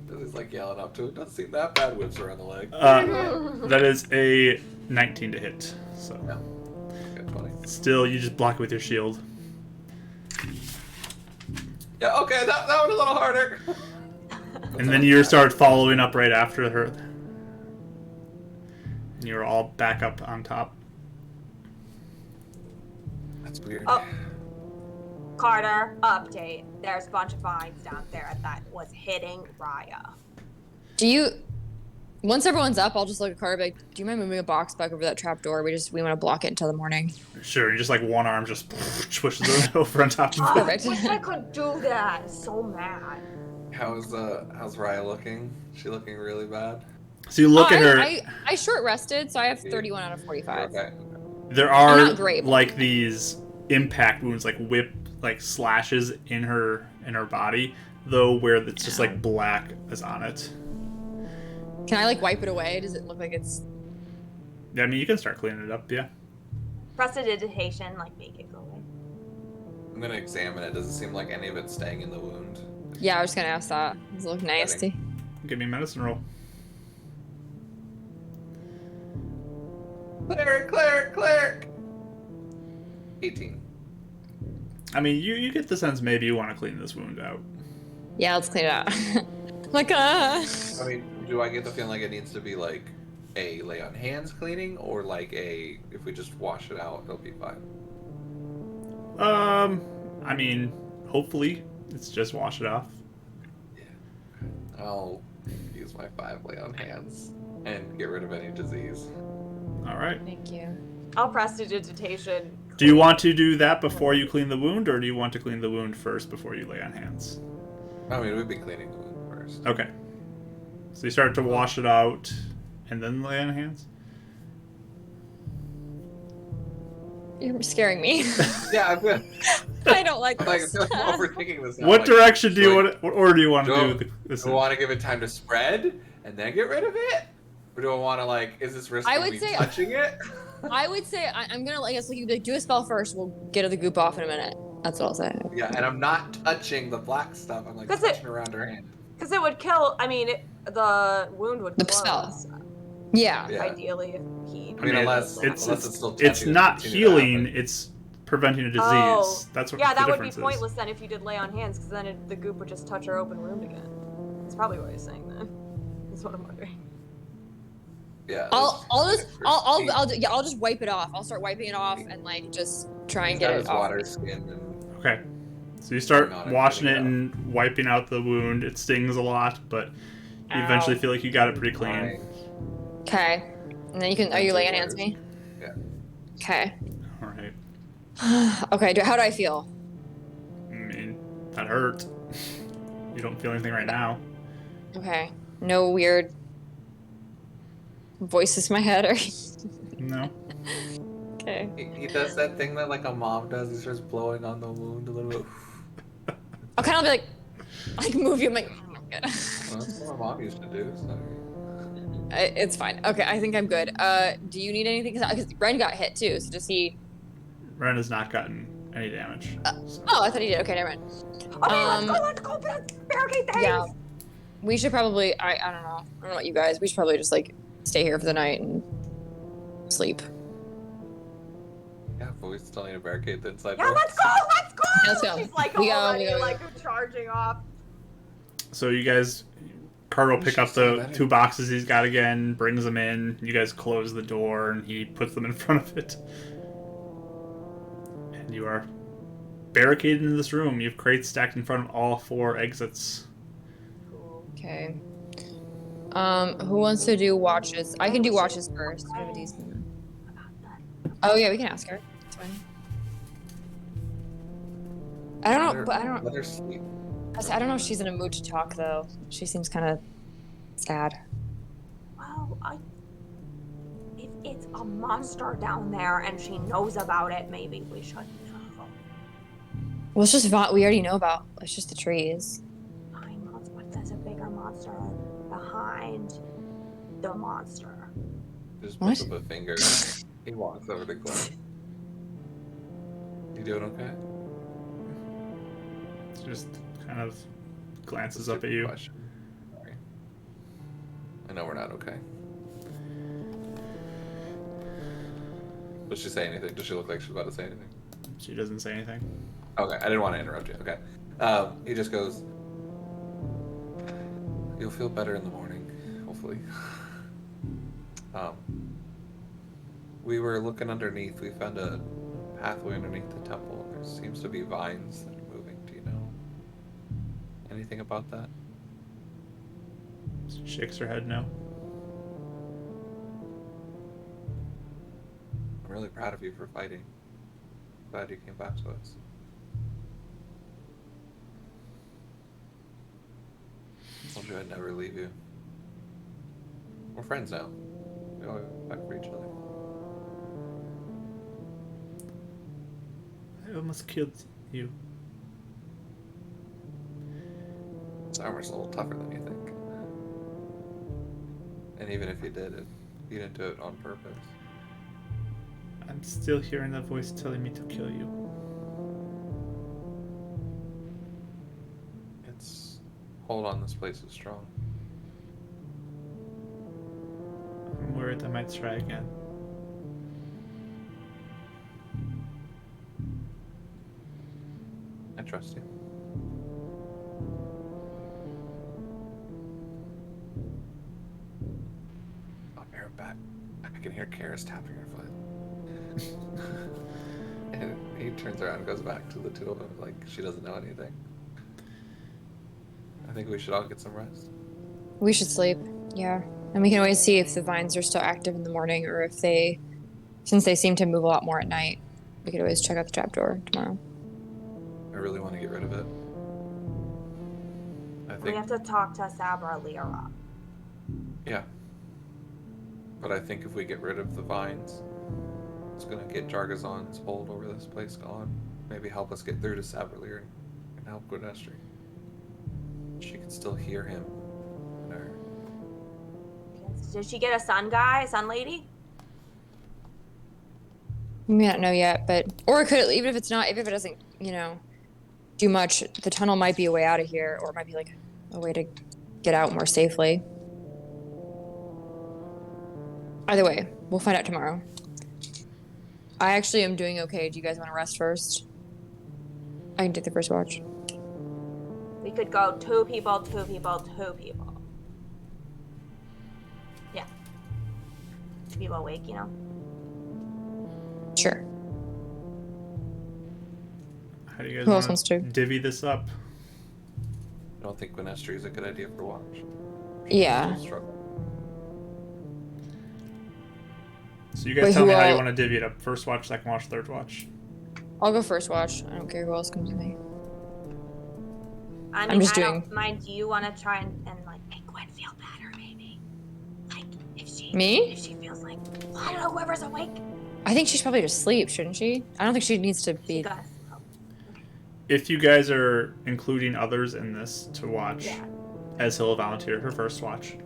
this is like yelling up to it. Doesn't seem that bad. Whips around the leg. That is a 19 to hit. So Yeah. Good, 20. still, you just block it with your shield. Yeah, okay, that was a little harder. And then you start following up right after her. And you're all back up on top. That's weird. Oh, Carter, update. There's a bunch of vines down there that was hitting Raya. Do you? Once everyone's up, I'll just look at Carter. Be like, do you mind moving a box back over that trap door? We want to block it until the morning. Sure, you just like one arm just pushes it over on top of Oh, it. I Perfect. wish I could do that. So mad. How's Raya looking? She looking really bad? So you look at her. I short rested, so I have 31 out of 45. Okay. There are not great, but- like these impact wounds, like whip, like slashes in her body, though, where it's just like black is on it. Can I like wipe it away? Does it look like it's? Yeah, I mean, you can start cleaning it up. Yeah. Prestidigitation, like make it go away. I'm gonna examine it. Does it seem like any of it's staying in the wound? Yeah, I was gonna ask that. Does it look nasty? Give me a medicine roll. Cleric! 18. I mean, you get the sense maybe you want to clean this wound out. Yeah, let's clean it out. Like I mean, do I get the feeling like it needs to be like a lay on hands cleaning, or like a if we just wash it out, it'll be fine? I mean, hopefully it's just wash it off. I'll use my 5 lay on hands and get rid of any disease. All right. Thank you. I'll prestidigitation. Do you want to do that before you clean the wound, or do you want to clean the wound first before you lay on hands? I mean, we'd be cleaning the wound first. Okay. So you start to wash it out and then lay on hands? You're scaring me. Yeah, I'm good. I don't like I'm like, this. I'm overthinking this now. What Like, direction do you do I- want? What order do you want to do I- do with this? Do I want to give it time to spread and then get rid of it? Or do I want to, like, is this risk I of would me say- touching it? I would say I'm gonna like you like, do a spell first. We'll get the goop off in a minute. That's what I'll say. Yeah, and I'm not touching the black stuff. I'm, like, 'Cause it- touching around her hand. Because it would kill. I mean, the wound would The close. spell. Yeah. Yeah. Ideally, if he. I mean, unless it's still it's touching, not continue to healing. happen. It's preventing a disease. Oh. That's what Yeah, the that would be difference is. pointless then if you did lay on hands, because then the goop would just touch her open wound again. That's probably what he's saying then. That's what I'm wondering. Yeah. I'll just wipe it off. I'll start wiping it off and like just try and get it off. water skin and Okay. So you start Not a washing it cleaning and wiping out the wound. It stings a lot, but you eventually Ow. feel like you got it pretty clean. fine. Okay. And then you can. Are you laying hands on me? Yeah. Okay. All right. Okay. How do I feel? I mean, that hurt. You don't feel anything right now. Okay. No weird voices in my head or. No. Okay. He does that thing that like a mom does. He starts blowing on the wound a little bit. I'll kind of be like move you. I'm like, good. Well, that's what my mom used to do. So. It's fine. Okay, I think I'm good. Do you need anything? Because Ren got hit too. So does he? Ren has not gotten any damage. So- Oh, I thought he did. Okay, never mind. Okay, let's go barricade the Yeah. haze. We should probably. I don't know. I don't know about you guys. We should probably just like stay here for the night and sleep. Yeah, but we still need to barricade the inside Yeah, door. let's go. Let's go. He's like We go, already we go. like charging off. So you guys, Carter will pick up the 2 boxes he's got again, brings them in. You guys close the door, and he puts them in front of it. And you are barricaded in this room. You have crates stacked in front of all 4 exits. Okay. Who wants to do watches? I can do watches first. I have a decent. Oh yeah, we can ask her. It's fine. I don't know, but I don't. Let her sleep. I don't know if she's in a mood to talk though. She seems kind of sad. Well, if it's a monster down there and she knows about it, maybe we shouldn't have. Well, it's just we already know about. It's just the trees. I know, but there's a bigger monster behind the monster. Just What? puts up a finger. He walks over to Glenn. You doing okay? Just kind of glances up at you. Question. Sorry. I know we're not okay. Does she say anything? Does she look like she's about to say anything? She doesn't say anything. Okay, I didn't want to interrupt you. Okay. He just goes, you'll feel better in the morning, hopefully. We were looking underneath. We found a pathway underneath the temple. There seems to be vines that are moving. Do you know anything about that? She shakes her head no. I'm really proud of you for fighting. Glad you came back to us. Told you I'd never leave you. We're friends now. We always back for each other. I almost killed you. This armor's a little tougher than you think. And even if you did it, you didn't do it on purpose. I'm still hearing that voice telling me to kill you. It's... Hold on, this place is strong. I'm worried I might try again. I trust you. I'll be right back. I can hear Karis tapping her foot. And he turns around and goes back to the two of them like she doesn't know anything. I think we should all get some rest. We should sleep. Yeah. And we can always see if the vines are still active in the morning or if they, since they seem to move a lot more at night, we could always check out the trapdoor tomorrow. I really want to get rid of it. I We think, have to talk to Sabra Lyra. yeah. But I think if we get rid of the vines, it's gonna get Jargazon's hold over this place gone. Maybe help us get through to Saberlir and help Gwynestri. She can still hear him. in her- Did she get a sun guy, a sun lady? We may not know yet, but or it could, even if it's not, even if it doesn't, do much, the tunnel might be a way out of here, or it might be like a way to get out more safely. Either way, we'll find out tomorrow. I actually am doing okay. Do you guys want to rest first? I can take the first watch. We could go 2 people, 2 people, 2 people. Yeah. 2 people awake, Sure. How do you guys Who else want wants to? divvy this up? I don't think Gwynestri is a good idea for watch. Yeah. She'll struggle. So you guys Wait, tell who me how you all- want to divvy it up. First watch, second watch, third watch. I'll go first watch. I don't care who else comes with me. I mean, just I don't doing- mind. Do you want to try and like make Gwen feel better, maybe? Like, if she feels like, well, I don't know, whoever's awake. I think she's probably just asleep, shouldn't she? I don't think she needs to She be. does. If you guys are including others in this to watch, Yeah. Ezhil volunteered her first watch.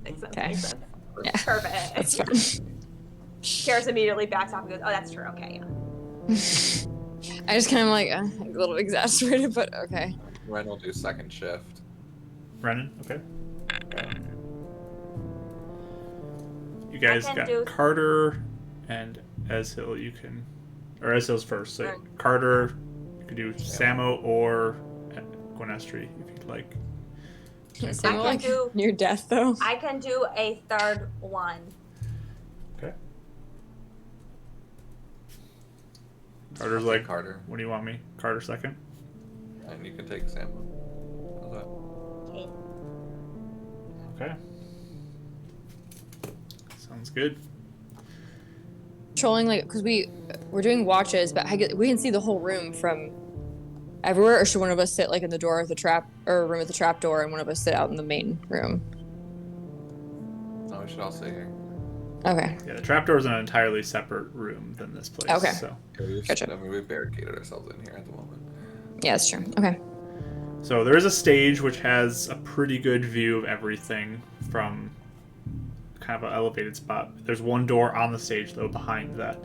Makes sense. Okay. Makes sense. Yeah. Perfect. That's fine. Karis immediately backs off and goes, oh, that's true. Okay, yeah. I just kind of like a little exasperated, but okay. Ren will do second shift. Brennan, okay. You guys can got do- Carter and Ezhil. You can, or Ezhil's first. So Right. Carter, you could do Samo or Gwynestri if you'd like. Sam, can like do- near death though. I can do a third one. Okay. Carter's like, Carter, what do you want me? Carter second. and you can take Sam. How's that? Okay. Okay. Sounds good. Trolling like because we're doing watches, but we can see the whole room from everywhere. Or should one of us sit like in the door of the trap or room at the trap door, and one of us sit out in the main room? No, we should all stay here. Okay. Yeah, the trapdoor is an entirely separate room than this place. Okay. So, Gotcha. I mean, we've barricaded ourselves in here at the moment. Yeah, that's true. Okay. so there is a stage which has a pretty good view of everything from kind of an elevated spot. There's one door on the stage though behind that.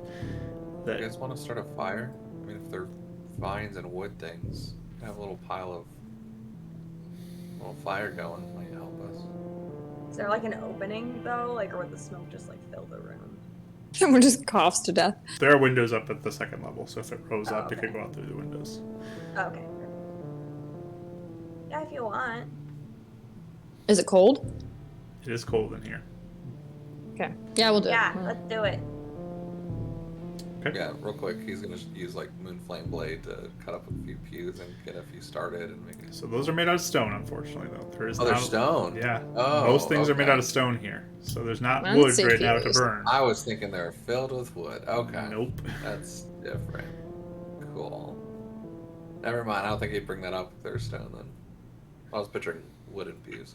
You guys want to start a fire? I mean, if they're vines and wood things, you can have a little fire going. Might help us. Is there like an opening though, like, or would the smoke just like fill the room? Someone just coughs to death. There are windows up at the second level, so if it rose up, it okay. could go out through the windows. Okay. Yeah, if you want. Is it cold? It is cold in here. Okay. Yeah, we'll do Yeah, it. let's do it. Okay. Yeah, real quick, he's gonna use like Moonflame Blade to cut up a few pews and get a few started and make it. So those are made out of stone, unfortunately, though. There is Oh, they're not- stone. Yeah. Oh, Most things are made okay. out of stone here, so there's not Well, wood safe right now to use. burn. I was thinking they're filled with wood. Okay. Nope. That's different. Cool. Never mind. I don't think he'd bring that up if they're stone then. I was picturing wooden pews.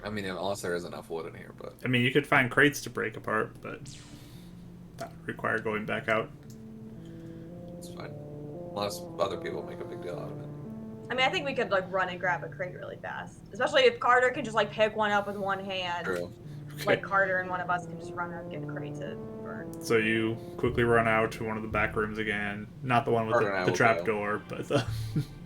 I mean, unless there is enough wood in here, but I mean, you could find crates to break apart, but that would require going back out. it's fine. Unless other people make a big deal out of it. I mean, I think we could like run and grab a crate really fast, especially if Carter can just like pick one up with one hand. True. Like Carter and one of us can just run out and get a crate to burn. So you quickly run out to one of the back rooms again. Not the one with Carter and I the will trap go. door, but the...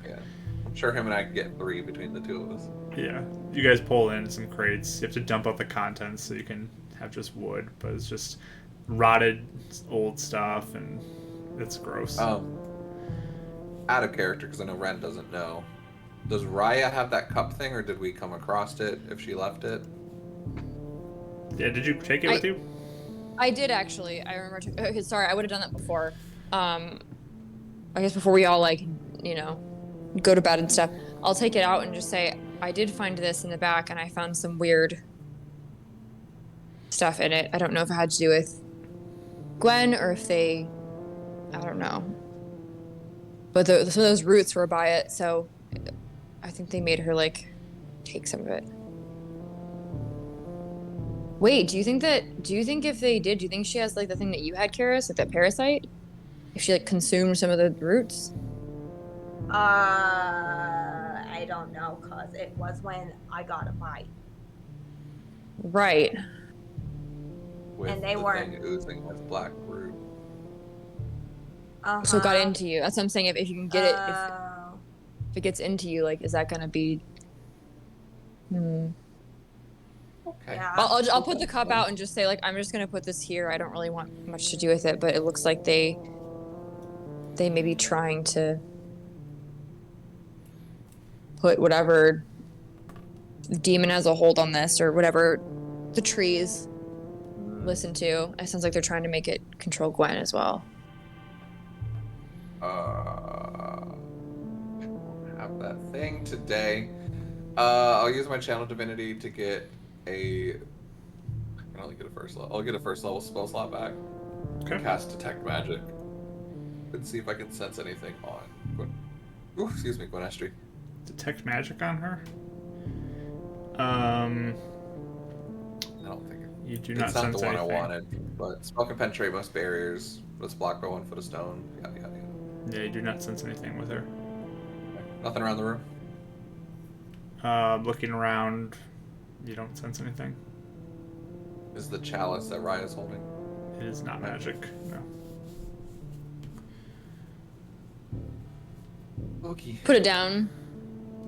Yeah. I'm sure him and I can get 3 between the two of us. Yeah. You guys pull in some crates. You have to dump out the contents so you can have just wood, but it's just rotted old stuff, and it's gross. Out of character, because I know Ren doesn't know. Does Raya have that cup thing, or did we come across it if she left it? Yeah, did you take it with you? I did actually. I remember. Okay, sorry, I would have done that before. I guess before we all like, you know, go to bed and stuff. I'll take it out and just say I did find this in the back, and I found some weird stuff in it. I don't know if it had to do with Gwen or if they, I don't know. But some of those roots were by it, so I think they made her like take some of it. Wait, do you think if they did, do you think she has like the thing that you had, Karis, like that parasite? If she like consumed some of the roots? I don't know, cause it was when I got a bite. Right. With And they the weren't- thing oozing with black root. Uh-huh. So it got into you. That's what I'm saying. If you can get it, Oh. if it gets into you, like, is that gonna be? Okay. Yeah. I'll put the cup out and just say like I'm just gonna put this here. I don't really want much to do with it, but it looks like they may be trying to put whatever demon has a hold on this or whatever the trees listen to. It sounds like they're trying to make it control Gwen as well. I don't have that thing today. I'll use my channel divinity to get I can only get a first level. I'll get a first level spell slot back. Okay. Cast detect magic. And see if I can sense anything on Gwen. Ooh, excuse me, Gwen Estrie. Detect magic on her? I don't think You do it's not not sense the one anything. I wanted. But spell can penetrate most barriers. Let's block by 1 foot of stone. Yada yada yada. Yeah, you do not sense anything with her. Nothing around the room. Looking around, you don't sense anything. Is the chalice that Raya's holding? It is not magic, no. Okay. Put it down,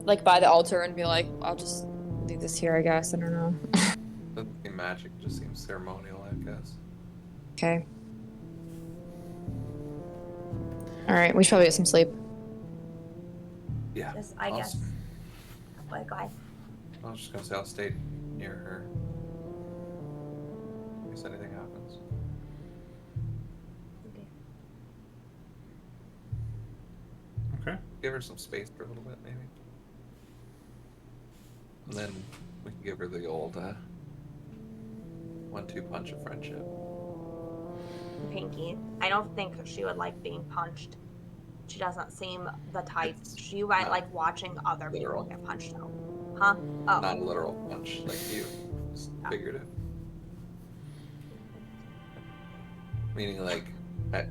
like by the altar, and be like, I'll just leave this here. I guess I don't know. Doesn't seem magic, just seems ceremonial, I guess. Okay. All right, we should probably get some sleep. Yeah. Just, I I'll guess. s- Like, I was just gonna say I'll stay near her. In case anything happens. Okay. Give her some space for a little bit, maybe. And then we can give her the old 1-2 punch of friendship. Pinky. I don't think she would like being punched. She doesn't seem the type. She might not like watching other literal. people get punched out. Huh? Oh. Not a literal punch like you. Just Oh. figurative. Meaning like, okay.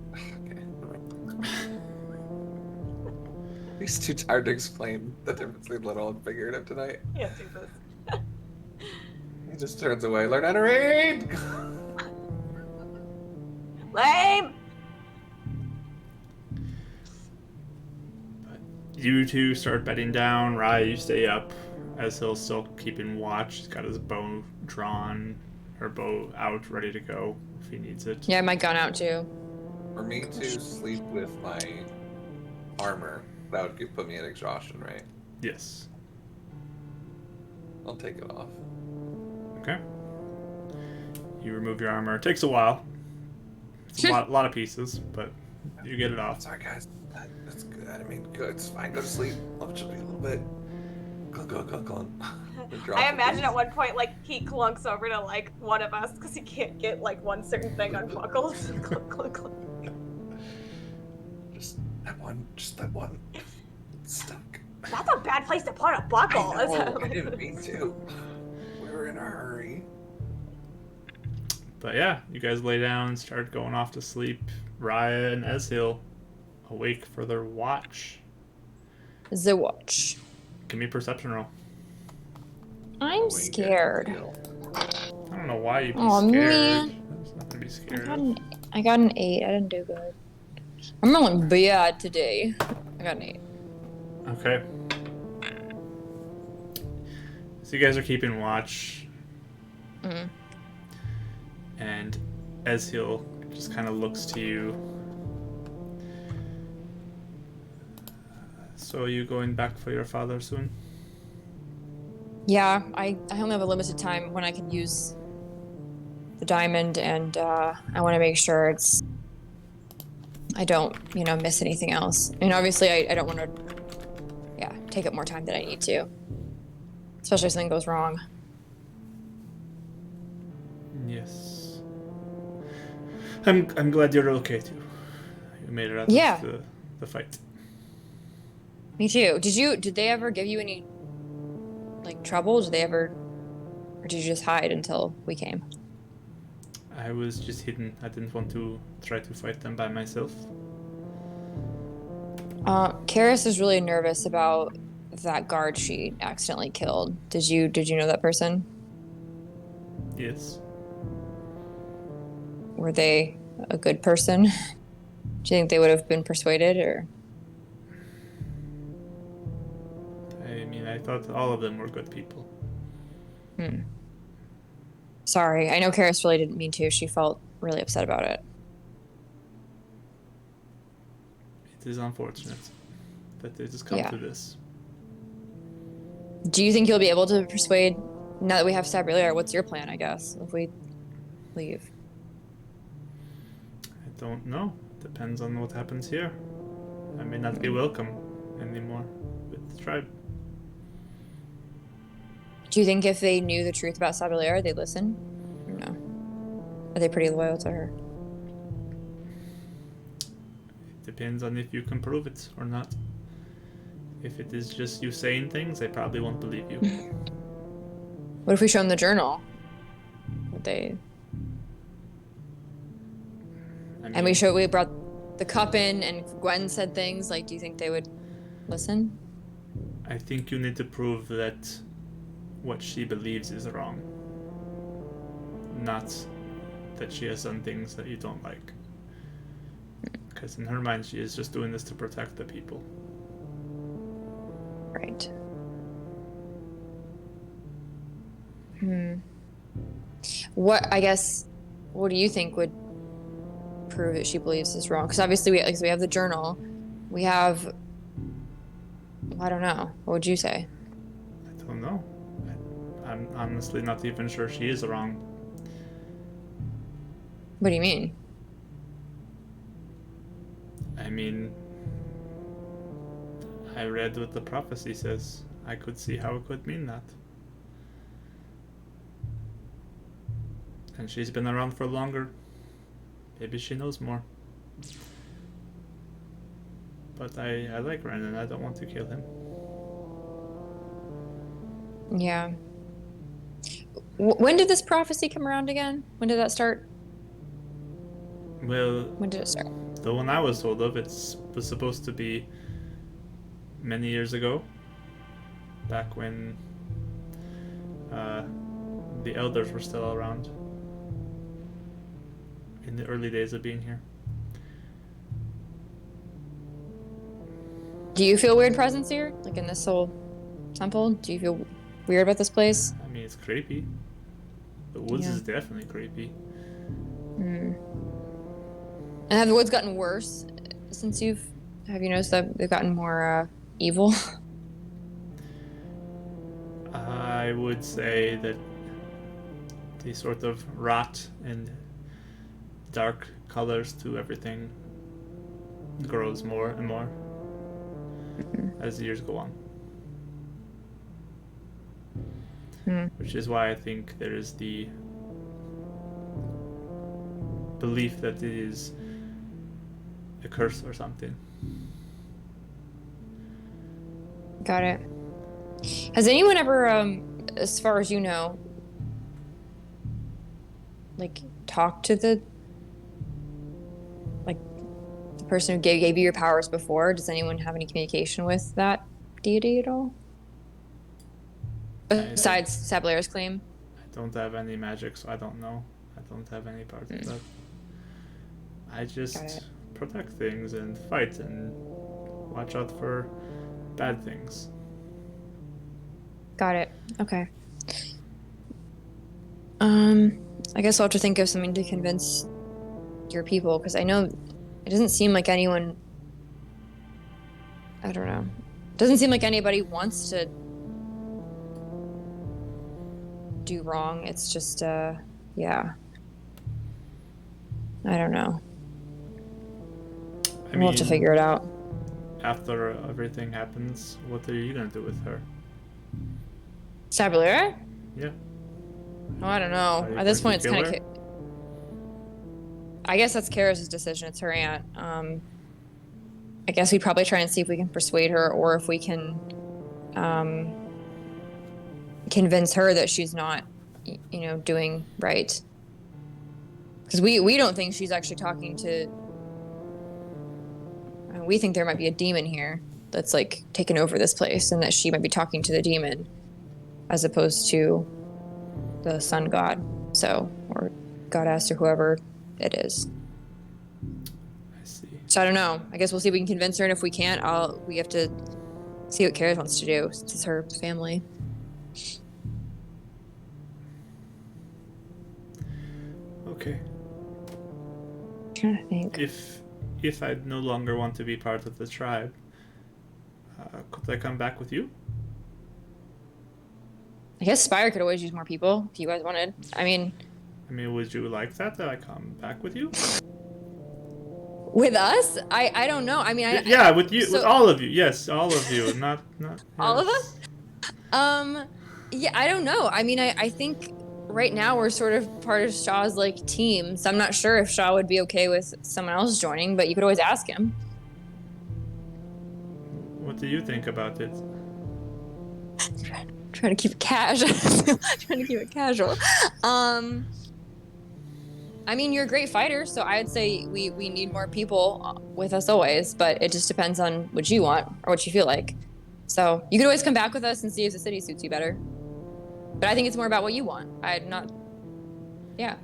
He's too tired to explain the difference between literal and figurative tonight. Can't do this. He just turns away. Learn how to read. Lame. You two start bedding down. Rye, you stay up as he'll still keeping watch. He's got his bow drawn, or bow out, ready to go if he needs it. Yeah, my gun out too. For me to sleep with my armor, that would put me at exhaustion, right? Yes. I'll take it off. Okay. You remove your armor. It takes a while. It's a lot of pieces, but you get it off. Sorry, guys. That's good. I mean, good. It's fine. Go to sleep. I'll just be a little bit. Go. I imagine at one point, like, he clunks over to, like, one of us because he can't get, like, one certain thing unbuckled. Clunk. Just that one. It's stuck. That's a bad place to put a buckle. I know, I didn't mean to. We were in a hurry. But yeah, you guys lay down, start going off to sleep. Raya and Ezhil awake for their watch. The watch. Give me a perception roll. I'm scared. I don't know why you'd be Aw, scared. man. There's nothing to be scared I of. got an 8. I didn't do good. I'm rolling bad today. I got an 8. Okay. So you guys are keeping watch, Mm. and Ezhil just kind of looks to you. So are you going back for your father soon? Yeah, I only have a limited time when I can use the diamond, and I want to make sure I don't, miss anything else. And obviously, I don't want to, take up more time than I need to, especially if something goes wrong. Yes. I'm glad you're okay too. You made it out Yeah. of the fight. Me too. Did they ever give you any, like, trouble? Or did you just hide until we came? I was just hidden. I didn't want to try to fight them by myself. Karis is really nervous about that guard she accidentally killed. Did you know that person? Yes. Were they a good person? Do you think they would have been persuaded, or? I mean, I thought all of them were good people. Sorry, I know Karis really didn't mean to. She felt really upset about it. It is unfortunate that it has come to this. Do you think you'll be able to persuade, now that we have Sabrilia? What's your plan, I guess, if we leave? I don't know. Depends on what happens here. I may not be welcome anymore with the tribe. Do you think if they knew the truth about Sabrilia, they'd listen? Or no? Are they pretty loyal to her? It depends on if you can prove it or not. If it is just you saying things, they probably won't believe you. What if we show them the journal? Would they? I mean, And we brought the cup in, and Gwen said things. Like, do you think they would listen? I think you need to prove that what she believes is wrong. Not that she has done things that you don't like. Because in her mind, she is just doing this to protect the people. Right. What do you think would prove that she believes is wrong? Because obviously we have the journal. We have, I don't know. What would you say? I don't know. I'm honestly not even sure she is wrong. What do you mean? I mean, I read what the prophecy says. I could see how it could mean that. And she's been around for longer. Maybe she knows more. But I like Ren, and I don't want to kill him. Yeah. When did this prophecy come around again? When did that start? Well, When did it start? the one I was told of, was supposed to be many years ago. Back when the elders were still around in the early days of being here. Do you feel weird presence here? Like in this whole temple? Do you feel weird about this place? I mean, it's creepy. The woods Yeah. is definitely creepy. And have the woods gotten worse since have you noticed that they've gotten more evil? I would say that the sort of rot and dark colors to everything grows more and more as the years go on. Which is why I think there is the belief that it is a curse or something. Got it. Has anyone ever, as far as you know, like talked to the person who gave you your powers before? Does anyone have any communication with that deity at all? Besides Sabalera's claim? I don't have any magic, so I don't know. I don't have any part of that. I just protect things and fight and watch out for bad things. Got it. Okay. I guess I'll have to think of something to convince your people, because I know it doesn't seem like anyone... I don't know. It doesn't seem like anybody wants to do wrong. It's just, yeah. I don't know. We'll have to figure it out. After everything happens, what are you gonna do with her? Sabalera? Yeah. Oh, I don't know. At this point, it's kind of... I guess that's Kara's decision. It's her aunt. I guess we'd probably try and see if we can persuade her, or if we can convince her that she's not, doing right. Because we don't think she's actually talking to... we think there might be a demon here that's, like, taken over this place, and that she might be talking to the demon as opposed to the sun god. So, or goddess, or whoever it is. I see. So I don't know. I guess we'll see if we can convince her, and if we can't, we have to see what Kara wants to do, since it's her family. Okay. I'm trying to think. If I no longer want to be part of the tribe, could I come back with you? I guess Spire could always use more people if you guys wanted. I mean, would you like that I come back with you? with us? I don't know. I mean, yeah, with you, with all of you. Yes, all of you. Not all of yes. us. Yeah, I don't know. I mean, I think right now we're sort of part of Shaw's like team, so I'm not sure if Shaw would be okay with someone else joining, but you could always ask him. What do you think about it? Trying to keep it casual. Trying to keep it casual. I mean, you're a great fighter, so I'd say we need more people with us always, but it just depends on what you want or what you feel like. So you could always come back with us and see if the city suits you better. But I think it's more about what you want. Yeah.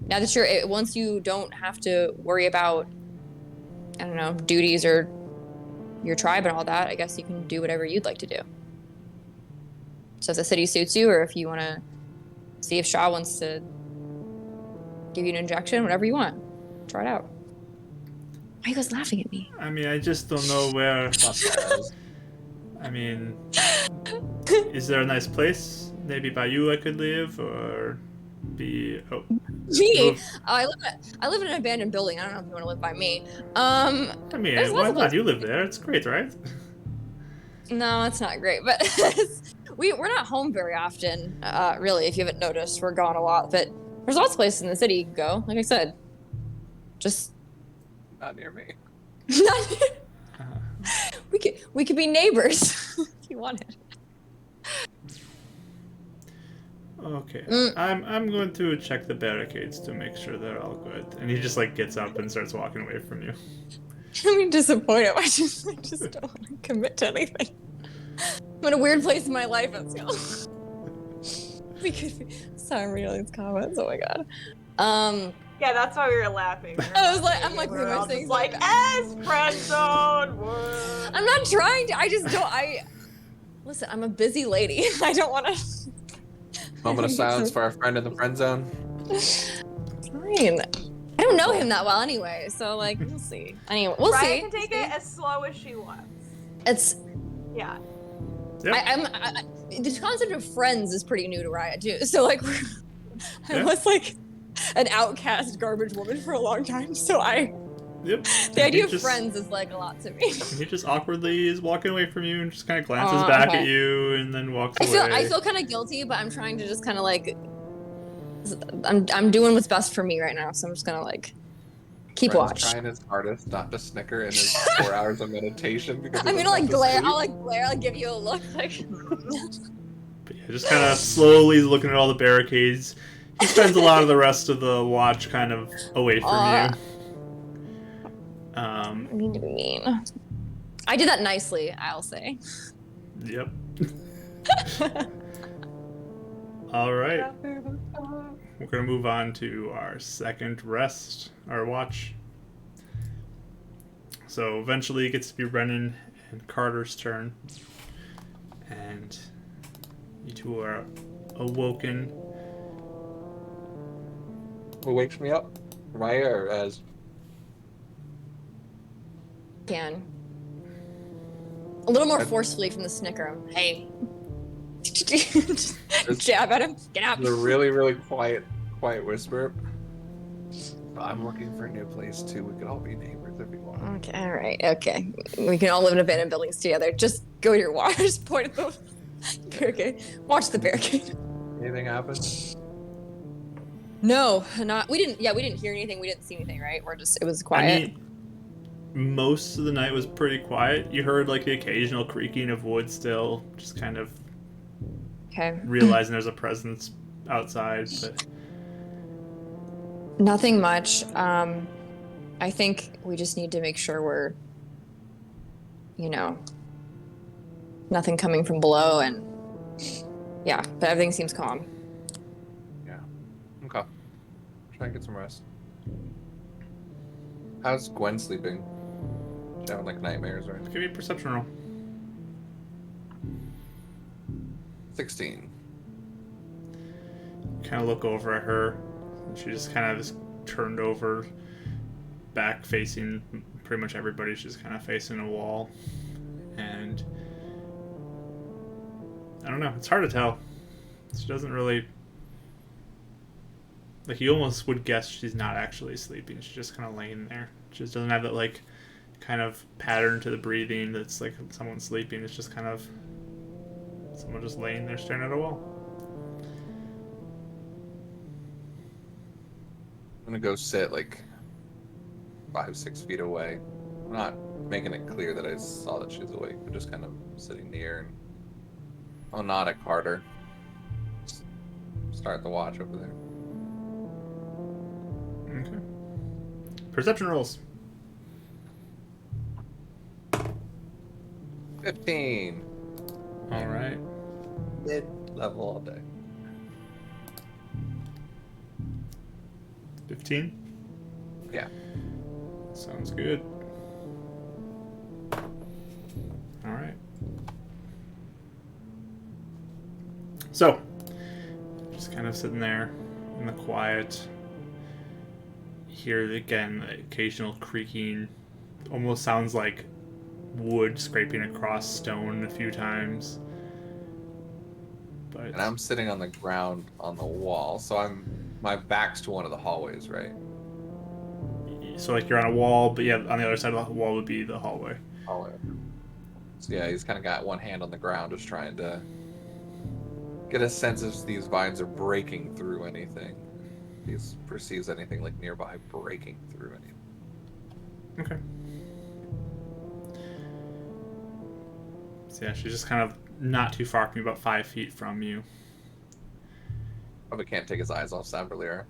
Now that once you don't have to worry about, I don't know, duties or your tribe and all that, I guess you can do whatever you'd like to do. So if the city suits you, or if you want to see if Shaw wants to give you an injection, whatever you want, try it out. Why are you guys laughing at me? I mean, I just don't know where. I mean, is there a nice place maybe by you I could live, or be? Oh, me? I live in an abandoned building. I don't know if you want to live by me. I mean, why not? You live there. It's great, right? No, it's not great, but we're not home very often. Really, if you haven't noticed, we're gone a lot. But there's lots of places in the city you can go. Like I said, just Not near me. not. We could be neighbors if you wanted. Okay. I'm going to check the barricades to make sure they're all good. And he just like gets up and starts walking away from you. I'm disappointed. I just don't want to commit to anything. I'm in a weird place in my life. Let's go. We could be. Sorry, I'm reading all these comments. Oh my god. Yeah, that's why we were laughing. We were I was like, laughing I'm like, and who we am were I all saying just like, something S friend zone. What? I'm not trying to. I just don't. Listen. I'm a busy lady. I don't want to. Moment of silence for our friend in the friend zone. Fine. I don't know him that well anyway, so like we'll see. Anyway, we'll Raya see. can take it as slow as she wants. It's. Yeah. Yep. The concept of friends is pretty new to Raya too. So like, I Yeah. was like an outcast garbage woman for a long time. So Yep. the idea of friends is like a lot to me. He just awkwardly is walking away from you and just kind of glances back Okay. at you and then walks I away. feel kind of guilty, but I'm trying to just kind of like. I'm doing what's best for me right now, so I'm just gonna like keep Friend's watch. trying his hardest not to snicker in his 4 hours of meditation because I'm he gonna like doesn't have to glare. I'll sleep. like glare. I'll give you a look like. But yeah, just kind of slowly looking at all the barricades. He spends a lot of the rest of the watch kind of away from you. I mean to be mean. I did that nicely, I'll say. Yep. All right. We're going to move on to our second rest, our watch. So eventually it gets to be Brennan and Carter's turn. And you two are awoken. Who wakes me up? Raya or as? Can. A little more forcefully from the snicker. Hey. Jab at him. Get out. The really, really quiet whisper. I'm looking for a new place too. We could all be neighbors if we want. Okay, all right, okay. We can all live in abandoned buildings together. Just go to your watch. Just point at the barricade. Watch the barricade. Anything happens? No, not. We didn't hear anything. We didn't see anything, right? It was quiet. I mean, most of the night was pretty quiet. You heard like the occasional creaking of wood still, just kind of Okay. realizing there's a presence outside, but Nothing much. I think we just need to make sure we're, nothing coming from below, and yeah, but everything seems calm. Yeah. Okay. Try and get some rest. How's Gwen sleeping? She having like nightmares or anything? give me a perception roll. 16. Kind of look over at her, and she just kind of is turned over, back facing pretty much everybody. She's kind of facing a wall, and I don't know. It's hard to tell. She doesn't really. Like, you almost would guess she's not actually sleeping. She's just kind of laying there. She just doesn't have that, like, kind of pattern to the breathing that's like someone sleeping. It's just kind of someone just laying there staring at a wall. I'm gonna go sit like 5-6 feet away. I'm not making it clear that I saw that she's awake, but just kind of sitting near, and I'll nod at Carter. Start the watch over there. Okay. Perception rolls. 15. All right. Mid level all day. 15? Yeah. Sounds good. All right. So, just kind of sitting there in the quiet. Hear again the occasional creaking. Almost sounds like wood scraping across stone a few times. But And I'm sitting on the ground on the wall, so my back's to one of the hallways, right? so like you're on a wall, but yeah, on the other side of the wall would be the hallway. Hallway. So yeah, he's kind of got one hand on the ground, just trying to get a sense if these vines are breaking through anything. If he perceives anything like nearby breaking through anything. Okay. So yeah, she's just kind of not too far from you, about 5 feet from you. Probably can't take his eyes off Sabrelier.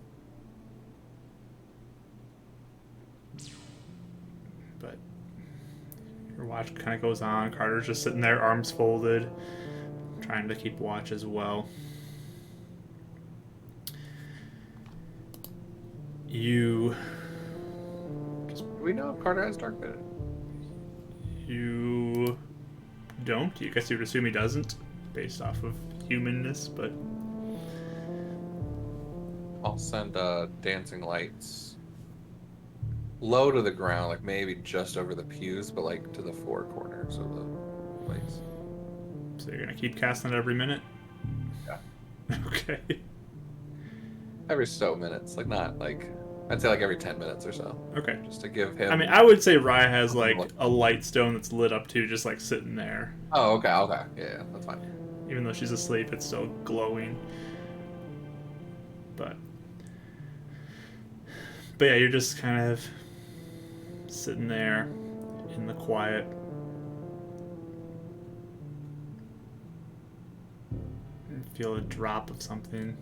But your watch kind of goes on. Carter's just sitting there, arms folded, trying to keep watch as well. You. Do we know if Carter has dark vision? You don't. I guess you would assume he doesn't, based off of humanness, but. I'll send dancing lights low to the ground, like maybe just over the pews, but like to the four corners of the place. So you're gonna keep casting it every minute? Yeah. Okay. Every so minutes, like not like I'd say like every 10 minutes or so. Okay. Just to give him. I mean, I would say Raya has like a light stone that's lit up too, just like sitting there. Oh, okay, okay, yeah, that's fine. Even though she's asleep, it's still glowing. But yeah, you're just kind of sitting there in the quiet. And feel a drop of something.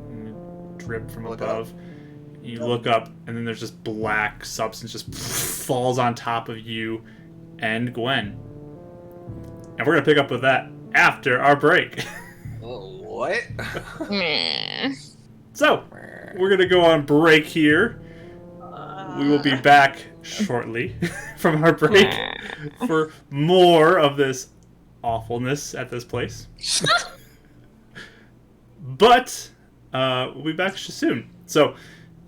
And a drip from above. You look up, and then there's this black substance just falls on top of you and Gwen. And we're going to pick up with that after our break. What? So, we're going to go on break here. We will be back shortly from our break for more of this awfulness at this place. But we'll be back soon. So,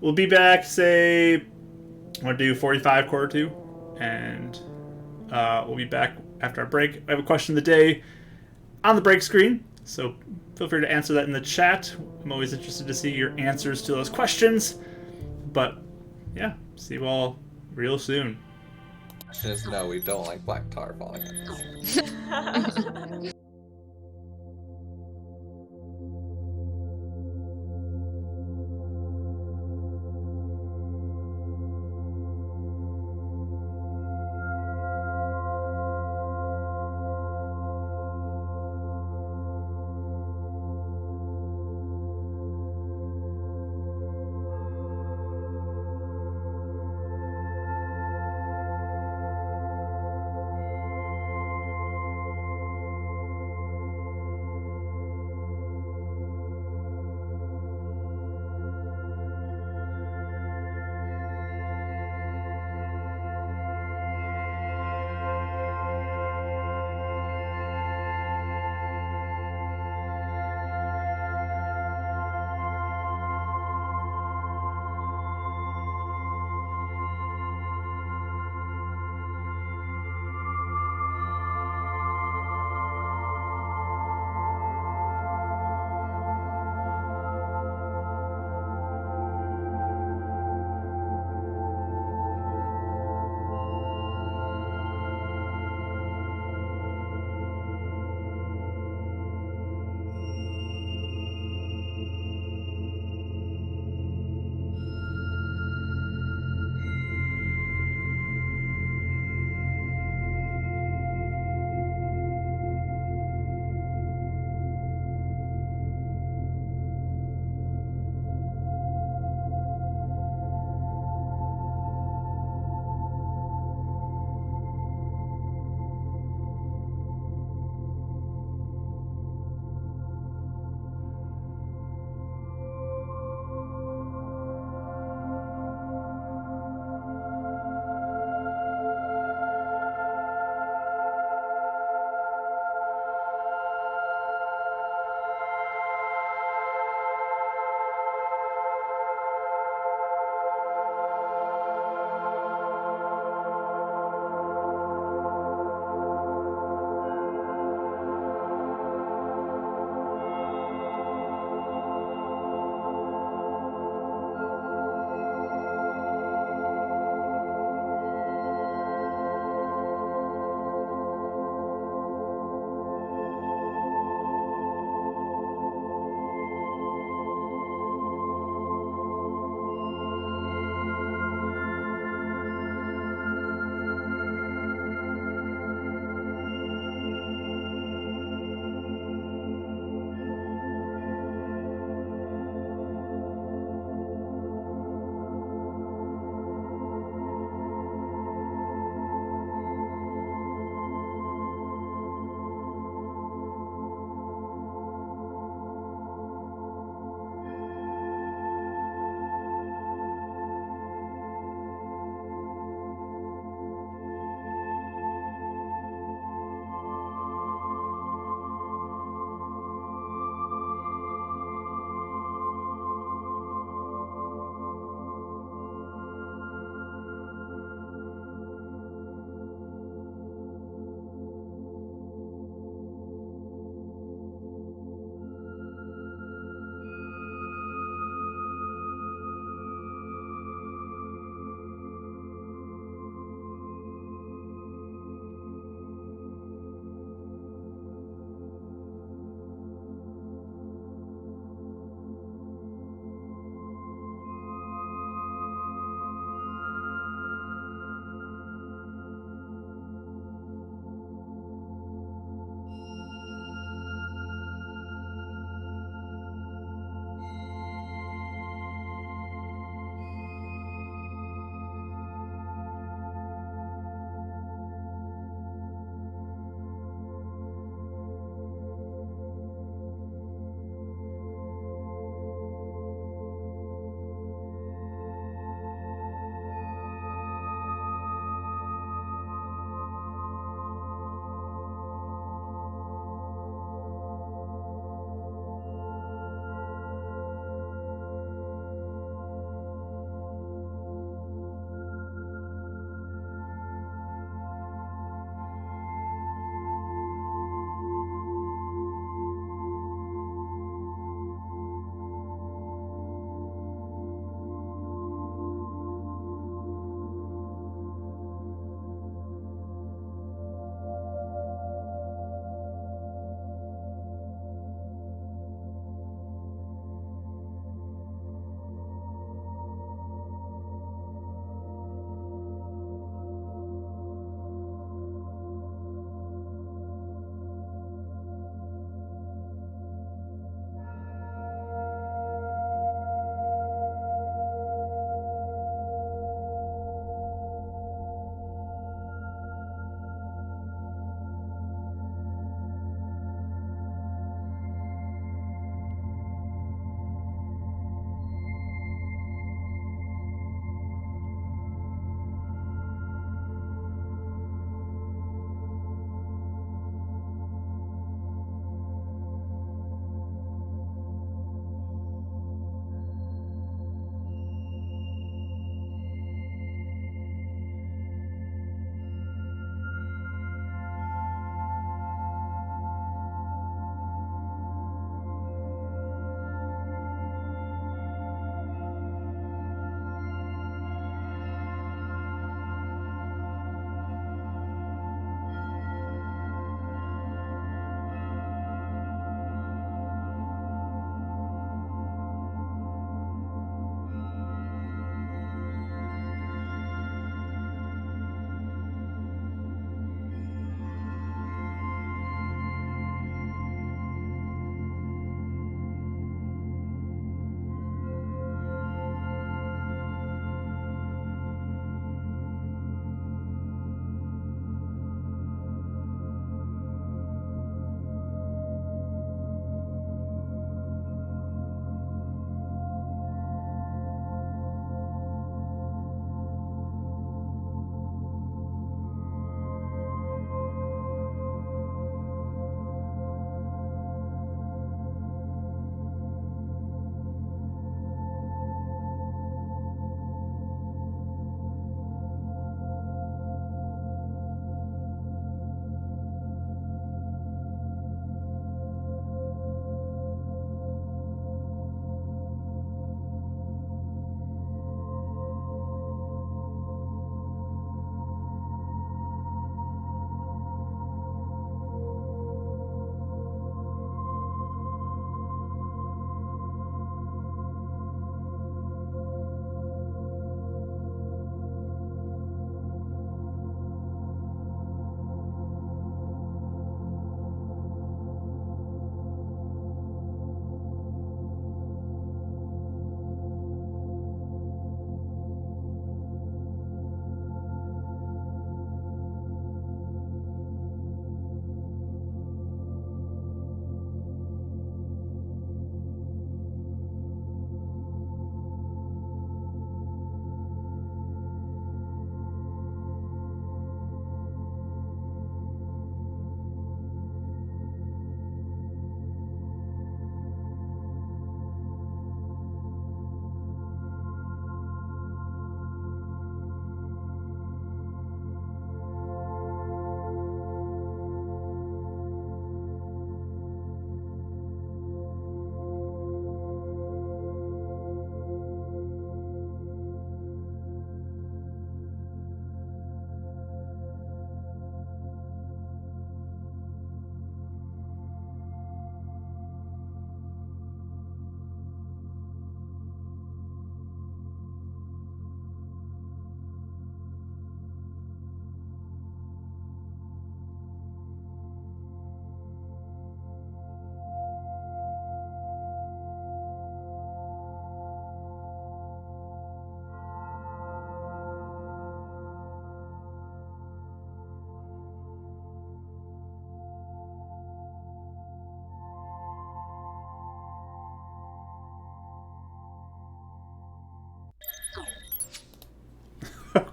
we'll be back, say, I want to do 45, quarter to, and we'll be back after our break. I have a question of the day on the break screen, so feel free to answer that in the chat. I'm always interested to see your answers to those questions. But, yeah, see you all real soon. Just no, we don't like black tar falling on us.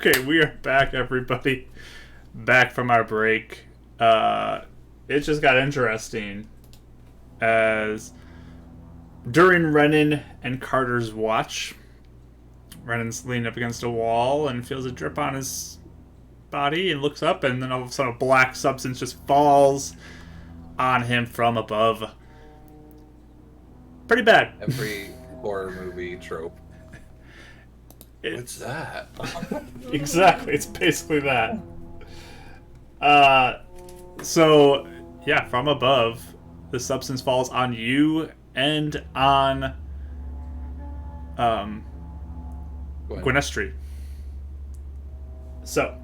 Okay, we are back, everybody. Back from our break. It just got interesting as during Renan and Carter's watch, Renan's leaning up against a wall and feels a drip on his body and looks up, and then all of a sudden a black substance just falls on him from above. Pretty bad. Every horror movie trope. What's that? Exactly, it's basically that. So, yeah, from above, the substance falls on you and on Gwynestri. So,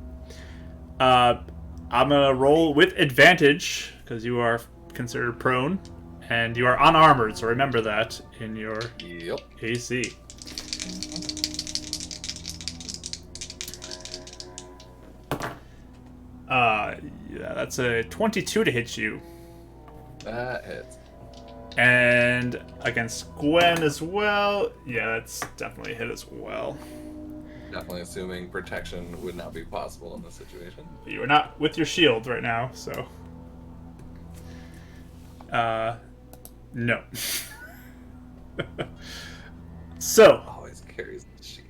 I'm gonna roll with advantage because you are considered prone and you are unarmored. So remember that in your AC. Yeah, that's a 22 to hit you. That hits. And against Gwen as well. Yeah, that's definitely a hit as well. Definitely assuming protection would not be possible in this situation. You are not with your shield right now, so. No. So. Always carries the shield.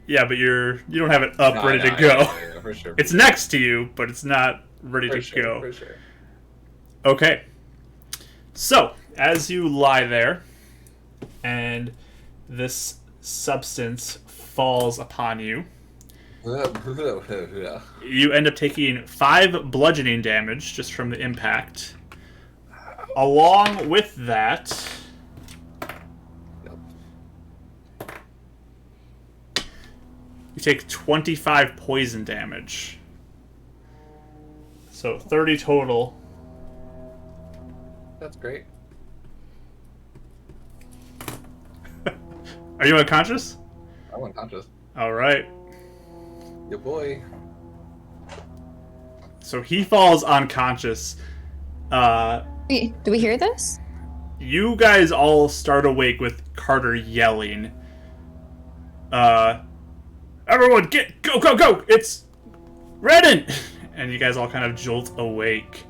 Yeah, but you don't have it up ready to go. Yeah, for sure. It's next to you, but it's not ready to go. For sure. Okay. So, as you lie there, and this substance falls upon you, you end up taking 5 bludgeoning damage just from the impact. Along with that, you take 25 poison damage. So 30 total. That's great. Are you unconscious? I'm unconscious. All right. Your boy. So he falls unconscious. Wait, do we hear this? You guys all start awake with Carter yelling. Everyone, go, go, go! It's Renan! And you guys all kind of jolt awake.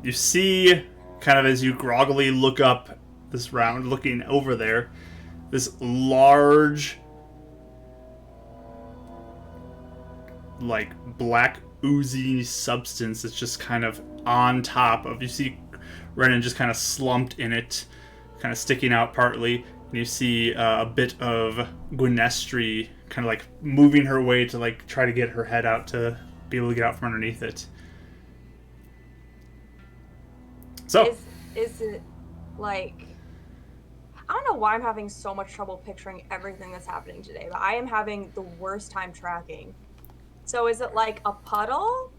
You see, kind of as you groggily look up this round, looking over there, this large, like, black oozy substance that's just kind of on top of, you see Renan just kind of slumped in it, kind of sticking out partly, and you see a bit of Gwynestri kind of like moving her way to like try to get her head out to be able to get out from underneath it. So is it like, I don't know why I'm having so much trouble picturing everything that's happening today, but I am having the worst time tracking. So is it like a puddle?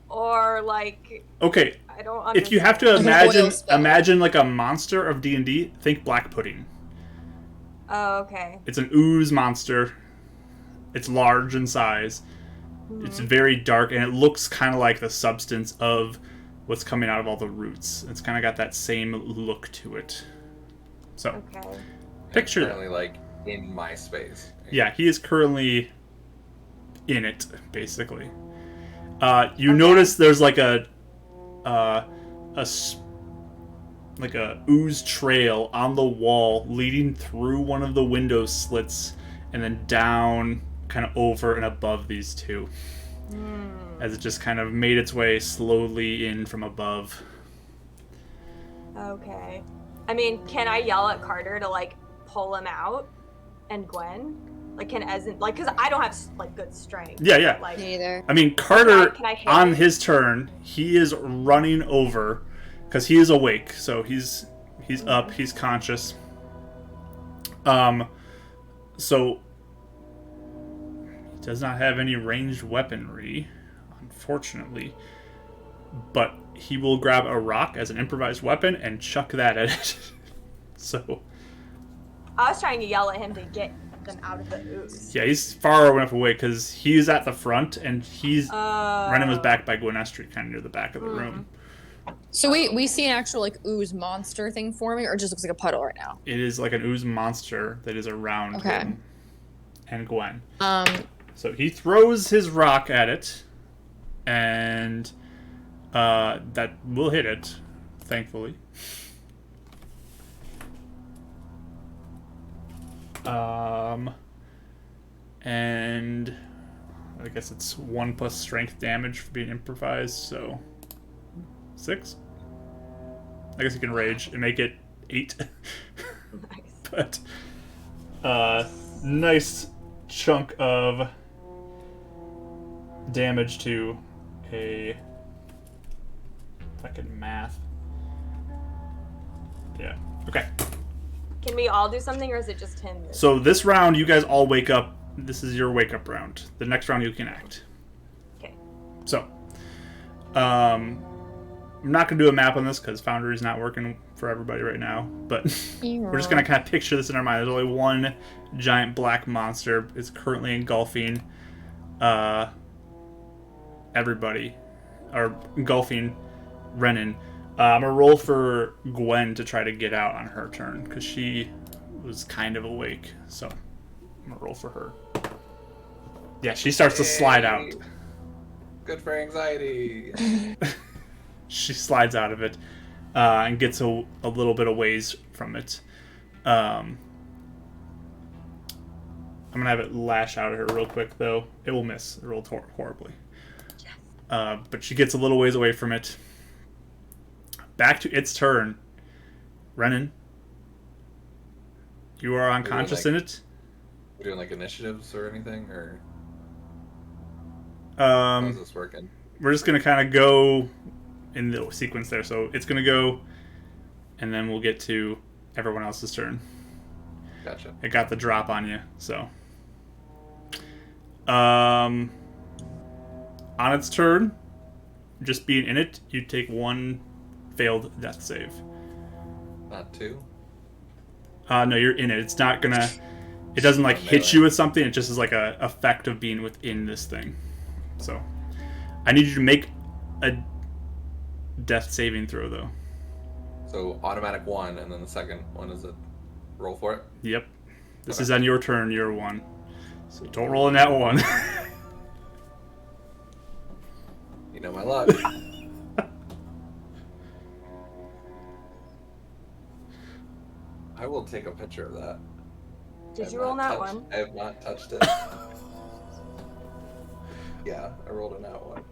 Or like, okay, I don't understand. If you have to imagine like a monster of D&D, think black pudding. Oh, okay. It's an ooze monster. It's large in size. Mm-hmm. It's very dark, and it looks kind of like the substance of what's coming out of all the roots. It's kind of got that same look to it. So, okay. Picture that. Currently, like, in my space. Yeah, he is currently in it, basically. You notice there's like a ooze trail on the wall leading through one of the window slits and then down kind of over and above these two. As it just kind of made its way slowly in from above. Okay. I mean, can I yell at Carter to like pull him out? And Gwen? Like, because I don't have like good strength. Yeah. Like, Me either. I mean, Carter, can I hit on him? his turn, he is running over because he is awake. So he's up, he's conscious. So he does not have any ranged weaponry, unfortunately. But he will grab a rock as an improvised weapon and chuck that at it. So I was trying to yell at him to get them out of the ooze. yeah, he's far enough away because he's at the front and Renan was back by Gwynestri, kind of near the back of the room. So we see an actual like ooze monster thing forming, or it just looks like a puddle right now? It is like an ooze monster that is around Okay. him and Gwen. Um, So he throws his rock at it, and that will hit it, thankfully. And I guess it's 1 plus strength damage for being improvised, so 6. I guess you can rage and make it 8. Nice. But nice chunk of damage to a fucking math. Yeah. Okay. Can we all do something, or is it just him? So this round, you guys all wake up. This is your wake up round. The next round, you can act. Okay. So, I'm not gonna do a map on this because Foundry's not working for everybody right now. But we're just gonna kind of picture this in our mind. There's only one giant black monster. It's currently engulfing everybody, or engulfing Renan. I'm gonna roll for Gwen to try to get out on her turn because she was kind of awake. So I'm gonna roll for her. Yeah, she starts to slide out. Good for anxiety. She slides out of it and gets a little bit of ways from it. I'm gonna have it lash out at her real quick though. It will miss. It rolled horribly. But she gets a little ways away from it. Back to its turn. Renan, you are unconscious in it. We're doing like initiatives or anything, or how's this working? We're just gonna kind of go in the sequence there. So it's gonna go, and then we'll get to everyone else's turn. Gotcha. It got the drop on you, so. On its turn, just being in it, you take 1 failed death save. Not 2? No, you're in it. It's not gonna. It doesn't like hit you with something. It just is like a effect of being within this thing. So, I need you to make a death saving throw though. So automatic 1, and then the second one is a roll for it. Yep. This is on your turn. You're 1. So don't roll in that 1. You know my luck. I will take a picture of that. Did you roll that one? I have not touched it. Yeah, I rolled a nat 1.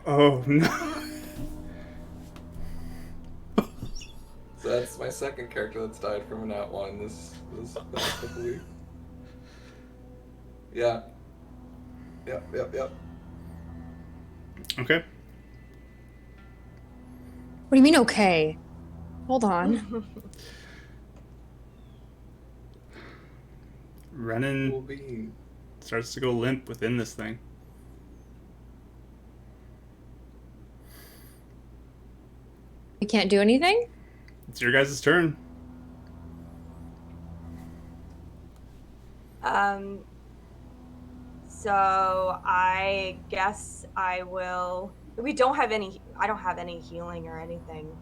Oh no. So that's my second character that's died from a nat 1 this week. Yeah. Yep. Okay. what do you mean, okay? Hold on. Renan Will be. starts to go limp within this thing. We can't do anything? It's your guys' turn. So I guess I will. We don't have any. I don't have any healing or anything.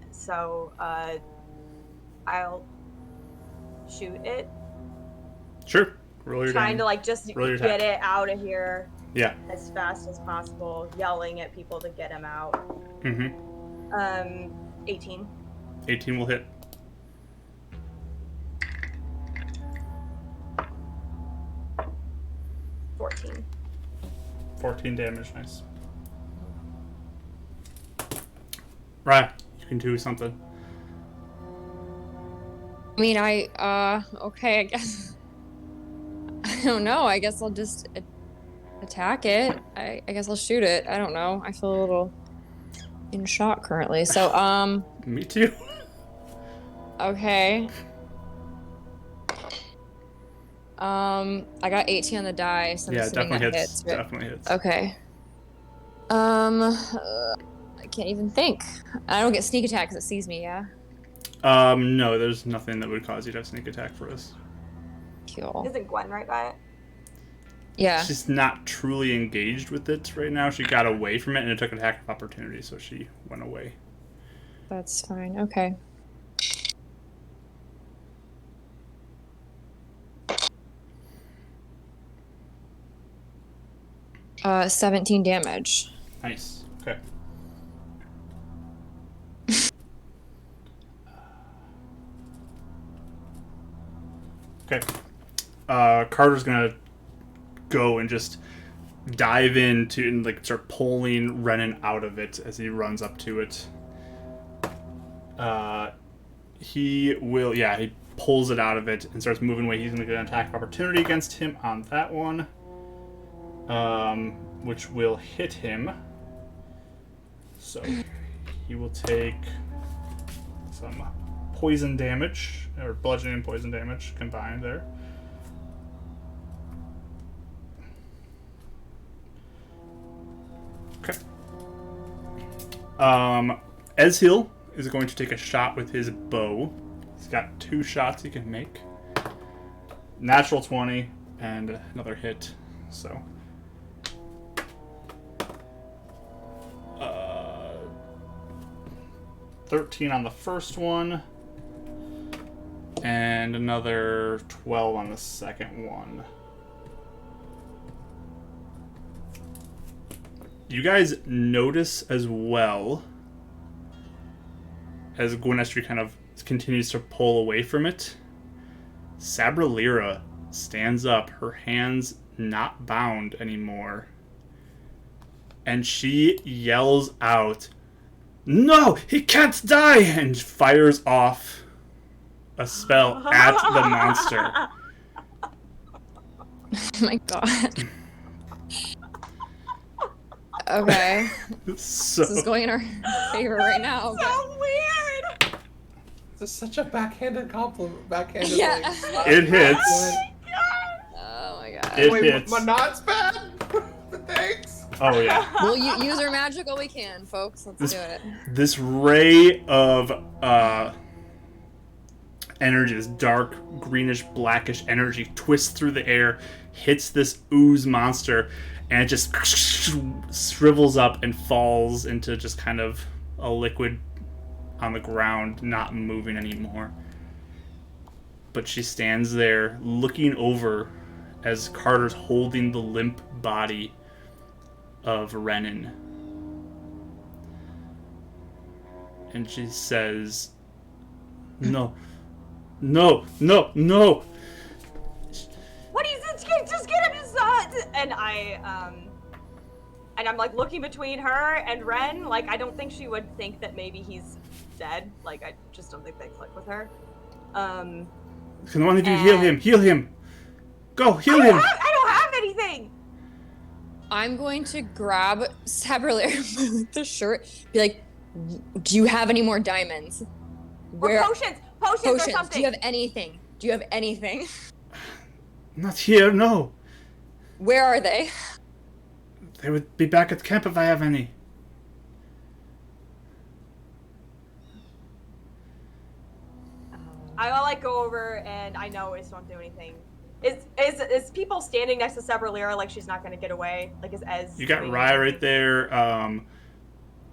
So I'll shoot it. Sure. Roll your Trying damage. to like just Roll your get attack. it out of here Yeah. as fast as possible, yelling at people to get him out. Mm-hmm. 18. 18 will hit. $14. 14 damage. Nice. Right. You can do something. I mean, okay, I guess. I don't know. I guess I'll just attack it. I guess I'll shoot it. I don't know. I feel a little in shock currently. So, Me too. okay. I got 18 on the die, so I'm Yeah, assuming definitely that hits. hits. Right? Definitely hits. Okay. I can't even think. I don't get sneak attack because it sees me, yeah? No, there's nothing that would cause you to have sneak attack for us. Cool. Isn't Gwen right by it? Yeah. She's not truly engaged with it right now. She got away from it, and it took an attack of opportunity, so she went away. That's fine. Okay. Uh, 17 damage. Nice. Okay. Okay. Carter's gonna go and just dive into and like start pulling Renan out of it as he runs up to it. He pulls it out of it and starts moving away. He's gonna get an attack of opportunity against him on that one, which will hit him. So he will take some poison damage, or bludgeoning and poison damage combined there. Okay. Ezhil is going to take a shot with his bow. He's got 2 shots he can make. Natural 20 and another hit. So 13 on the first one, and another 12 on the second one. You guys notice as well, as Gwynestri kind of continues to pull away from it, Sabralira stands up, her hands not bound anymore, and she yells out, "No, he can't die!" and fires off a spell at the monster. Oh my god. Okay. So, This is going in our favor right now. So weird. This is such a backhanded compliment. Backhanded. Yeah. Like, it hits. Oh my god. It wait, hits. my knot's bad. Thanks. Oh yeah. We'll use our magic while we can, folks. Let's do it. This ray of energy, this dark greenish blackish energy, twists through the air, hits this ooze monster, and it just shrivels up and falls into just kind of a liquid on the ground, not moving anymore. But she stands there looking over as Carter's holding the limp body of Renan. And she says, "No, no, no, no." What is it? Just get him to and I'm like looking between her and Ren. Like, I don't think she would think that maybe he's dead. Like, I just don't think they click with her. Can one of you heal him? Heal him. Go, heal him. I don't have anything. I'm going to grab Sabralair by the shirt, be like, "Do you have any more diamonds? Or potions or something. Do you have anything? Do you have anything? Not here, no. Where are they?" They would be back at camp if I have any. I will like go over and I know Ez won't do anything. Is people standing next to Sabralira like she's not gonna get away? Like is Ez? You got Raya right there.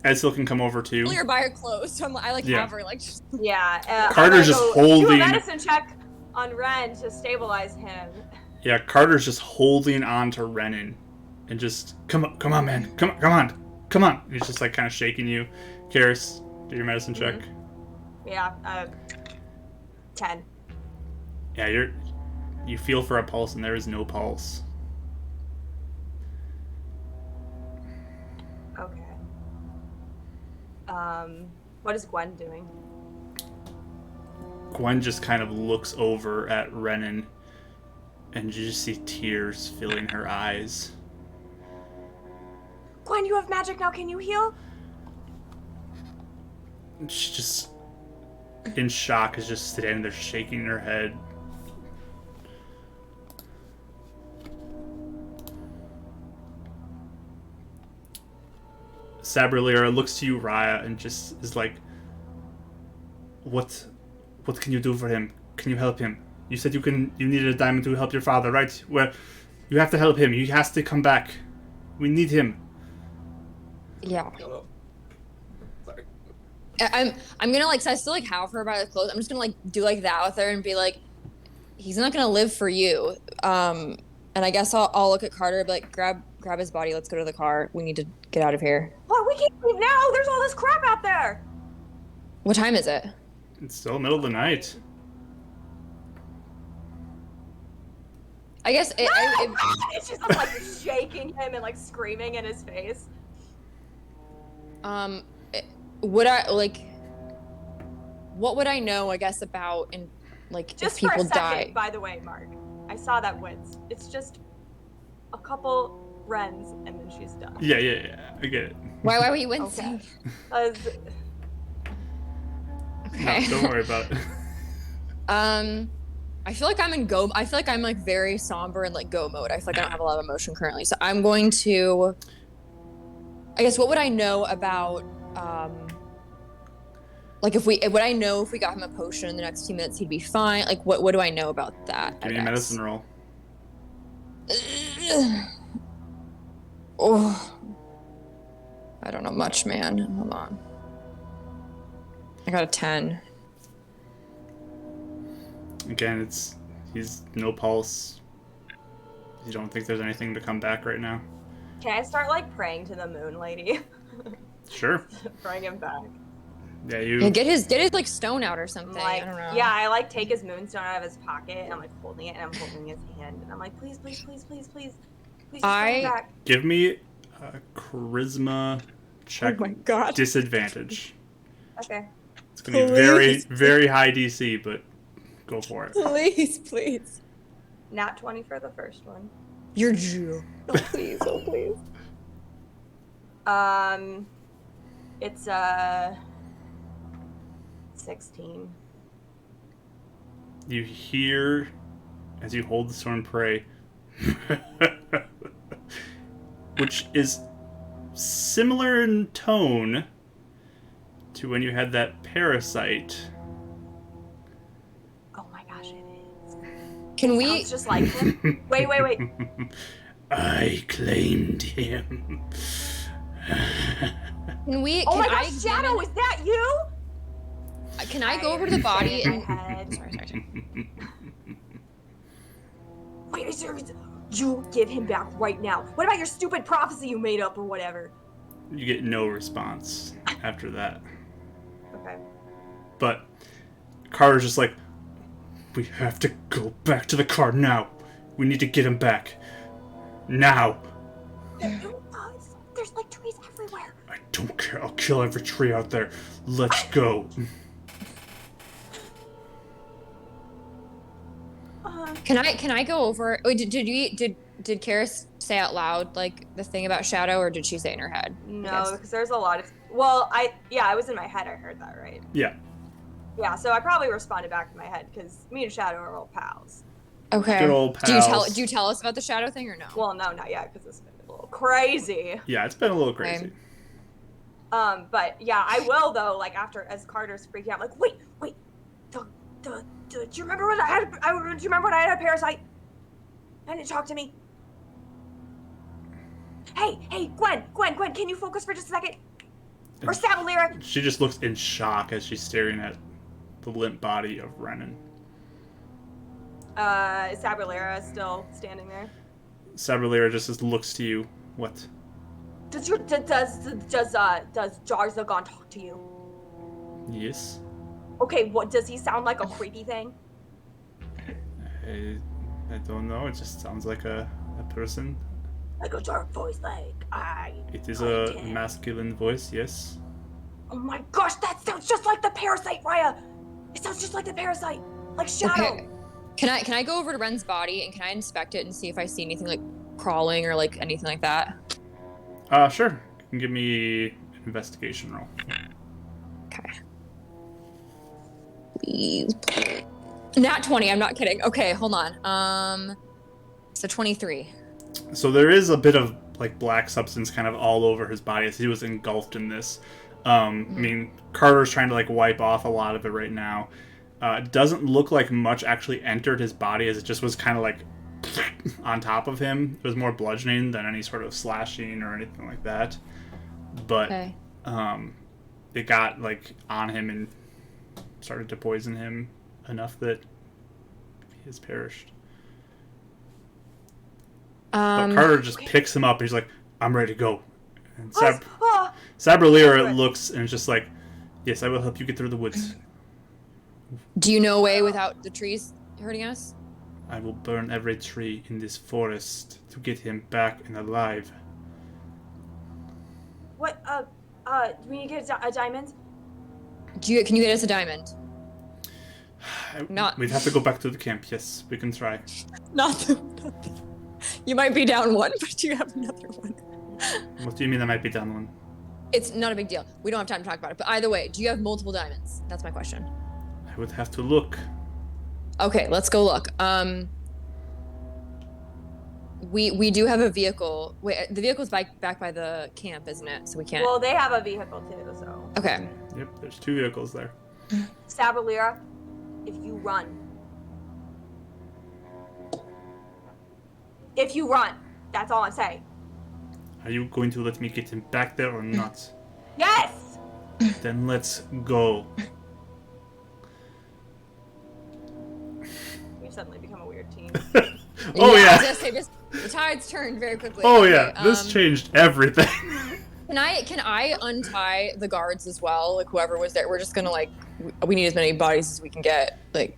Ezil can come over too. You're by her clothes, so I like Yeah. have her like. Just... Yeah. Carter's just holding. Do a medicine check on Ren to stabilize him. Yeah, Carter's just holding on to Renan, and just come on, man, come on. He's just like kind of shaking you. Karis, do your medicine check. Yeah. 10. Yeah, you feel for a pulse, and there is no pulse. Okay. What is Gwen doing? Gwen just kind of looks over at Renan, and you just see tears filling her eyes. Gwen, you have magic now. Can you heal? She just, in shock, is just standing there shaking her head. Sabralira looks to you, Raya, and just is like, What can you do for him? Can you help him? You said you needed a diamond to help your father, right? You have to help him. He has to come back. We need him. Yeah. Oh. Sorry. I'm gonna like, so I still like have her by the clothes. I'm just gonna like do like that with her and be like, he's not gonna live for you. And I guess I'll look at Carter and be like, grab his body. Let's go to the car. We need to get out of here. What? We can't leave now. There's all this crap out there. What time is it? It's still middle of the night. I guess It's just I'm like shaking him and like screaming in his face. would I like? What would I know? I guess about in like Just if people for a second, die. by the way, Mark. I saw that wince. It's just a couple wrens and then she's done. Yeah. I get it. Why were you wincing? Okay. Okay. No, don't worry about it. I feel like I'm in go. I feel like I'm like very somber and like go mode. I feel like I don't have a lot of emotion currently. So I'm going to. I guess what would I know about like if would I know if we got him a potion in the next few minutes he'd be fine? Like what do I know about that? Give me a medicine roll. Oh, I don't know much, man. Hold on. I got a 10. Again, he's no pulse. You don't think there's anything to come back right now? Can I start like praying to the moon lady? Sure. Bring him back. Yeah, Yeah, get his like stone out or something. Like, I don't know. yeah, I like take his moonstone out of his pocket and I'm like holding it and I'm holding his hand and I'm like, please, please, please, please, please, please just bring him back. Give me a charisma check. Oh my god. Disadvantage. Okay. It's gonna be very, very high DC, but go for it. Please. Nat 20 for the first one. You're Jew. No, please, oh please. It's 16. You hear as you hold the sword and pray, which is similar in tone to when you had that parasite. Oh my gosh, it is. Can we Sounds just like him. Wait. I claimed him. can we Oh my can I gosh, Shadow, is that you? Can I go over to the body in my and head. sorry. Wait, is there, you give him back right now. What about your stupid prophecy you made up or whatever? You get no response after that. Okay. But Carter's just like, we have to go back to the car now. We need to get him back. Now. There's like trees everywhere. I don't care. I'll kill every tree out there. Let's go. Can I go over? Wait, did Karis say out loud like the thing about Shadow, or did she say it in her head? No, because there's a lot of. Well, I was in my head. I heard that, right? Yeah. Yeah, so I probably responded back in my head because me and Shadow are old pals. Okay. Good old pals. Do you tell us about the Shadow thing or no? Well, no, not yet because it's been a little crazy. Yeah, it's been a little crazy. But yeah, I will though. Like after as Carter's freaking out, like wait, do you remember when I had? Do you remember when I had a parasite? And it talked to me. Hey, Gwen, can you focus for just a second? Or Savalera? She just looks in shock as she's staring at the limp body of Renan. Is Savalera still standing there? Sabralera just looks to you. What? Does Jarzagon talk to you? Yes. Okay, what does he sound like? A creepy thing? I don't know. It just sounds like a person. Like a dark voice, It is a masculine voice, yes. Oh my gosh, that sounds just like the parasite, Raya! It sounds just like the parasite! Like Shadow! Okay. Can I go over to Ren's body and can I inspect it and see if I see anything like crawling or like anything like that? Sure. You can give me an investigation roll. Okay. Please. Nat 20, I'm not kidding. Okay, hold on. So 23. So there is a bit of like black substance kind of all over his body as he was engulfed in this. I mean, Carter's trying to like wipe off a lot of it right now. It doesn't look like much actually entered his body as it just was kind of like on top of him. It was more bludgeoning than any sort of slashing or anything like that. But Okay. it got like on him and started to poison him enough that he has perished. But Carter just picks him up. He's like, "I'm ready to go." And Sabralira looks and is just like, "Yes, I will help you get through the woods. Do you know a way without the trees hurting us? I will burn every tree in this forest to get him back and alive." What? Do we need to get a diamond? Can you get us a diamond? Not- We'd have to go back to the camp. Yes, we can try. You might be down one, but you have another one. What do you mean I might be down one? It's not a big deal. We don't have time to talk about it. But either way, do you have multiple diamonds? That's my question. I would have to look. Okay, let's go look. We do have a vehicle. Wait, the vehicle's back by the camp, isn't it? So we can't. Well, they have a vehicle too, so. Okay. Yep, there's 2 vehicles there. Sabralira, if you run. If you run, that's all I'm saying. Are you going to let me get him back there or not? Yes! Then let's go. We've suddenly become a weird team. Oh I yeah. was gonna say this. The tides turned very quickly. Oh Okay, yeah. This changed everything. Can I untie the guards as well? Like whoever was there. We're just gonna like we need as many bodies as we can get. Like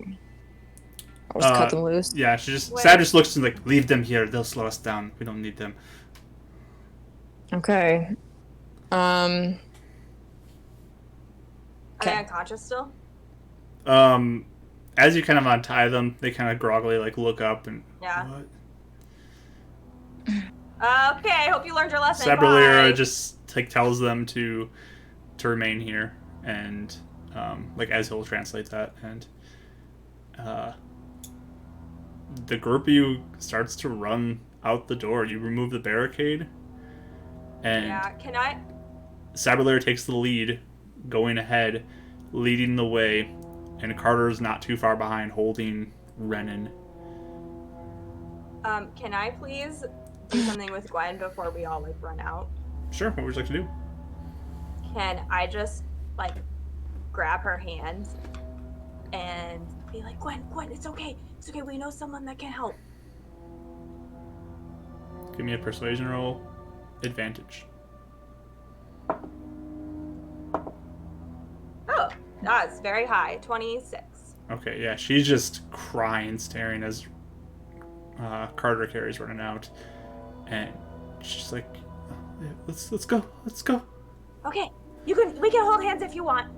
I'll just cut them loose. Yeah, Sad just looks and like, leave them here. They'll slow us down. We don't need them. Okay. Are they Okay. unconscious still? As you kind of untie them, they kind of groggily like look up and Yeah. what? Okay, I hope you learned your lesson. Sabralira Bye. just like tells them to remain here, and like as he'll translate that, and the group of you starts to run out the door. You remove the barricade, and Yeah, can I? Sabralira takes the lead, going ahead, leading the way, and Carter's not too far behind, holding Renan. Can I please do something with Gwen before we all like run out? Sure, what would you like to do? Can I just like grab her hand and be like, Gwen, it's okay. It's okay. We know someone that can help. Give me a persuasion roll, advantage. Oh, that's very high. 26. Okay, yeah, she's just crying, staring as Carter carries running out, and she's like, oh, yeah, "Let's go." Okay, we can hold hands if you want.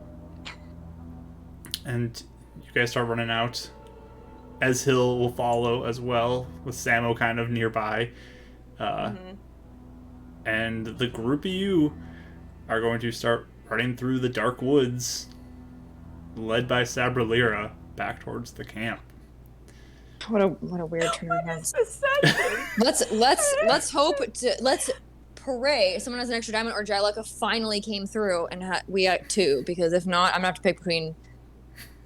And you guys start running out. As Hill will follow as well, with Samo kind of nearby. And the group of you are going to start running through the dark woods, led by Sabralira, back towards the camp. What a weird turn of events. Let's Let's pray someone has an extra diamond or Jyleka finally came through and we got 2, because if not, I'm gonna have to pick between.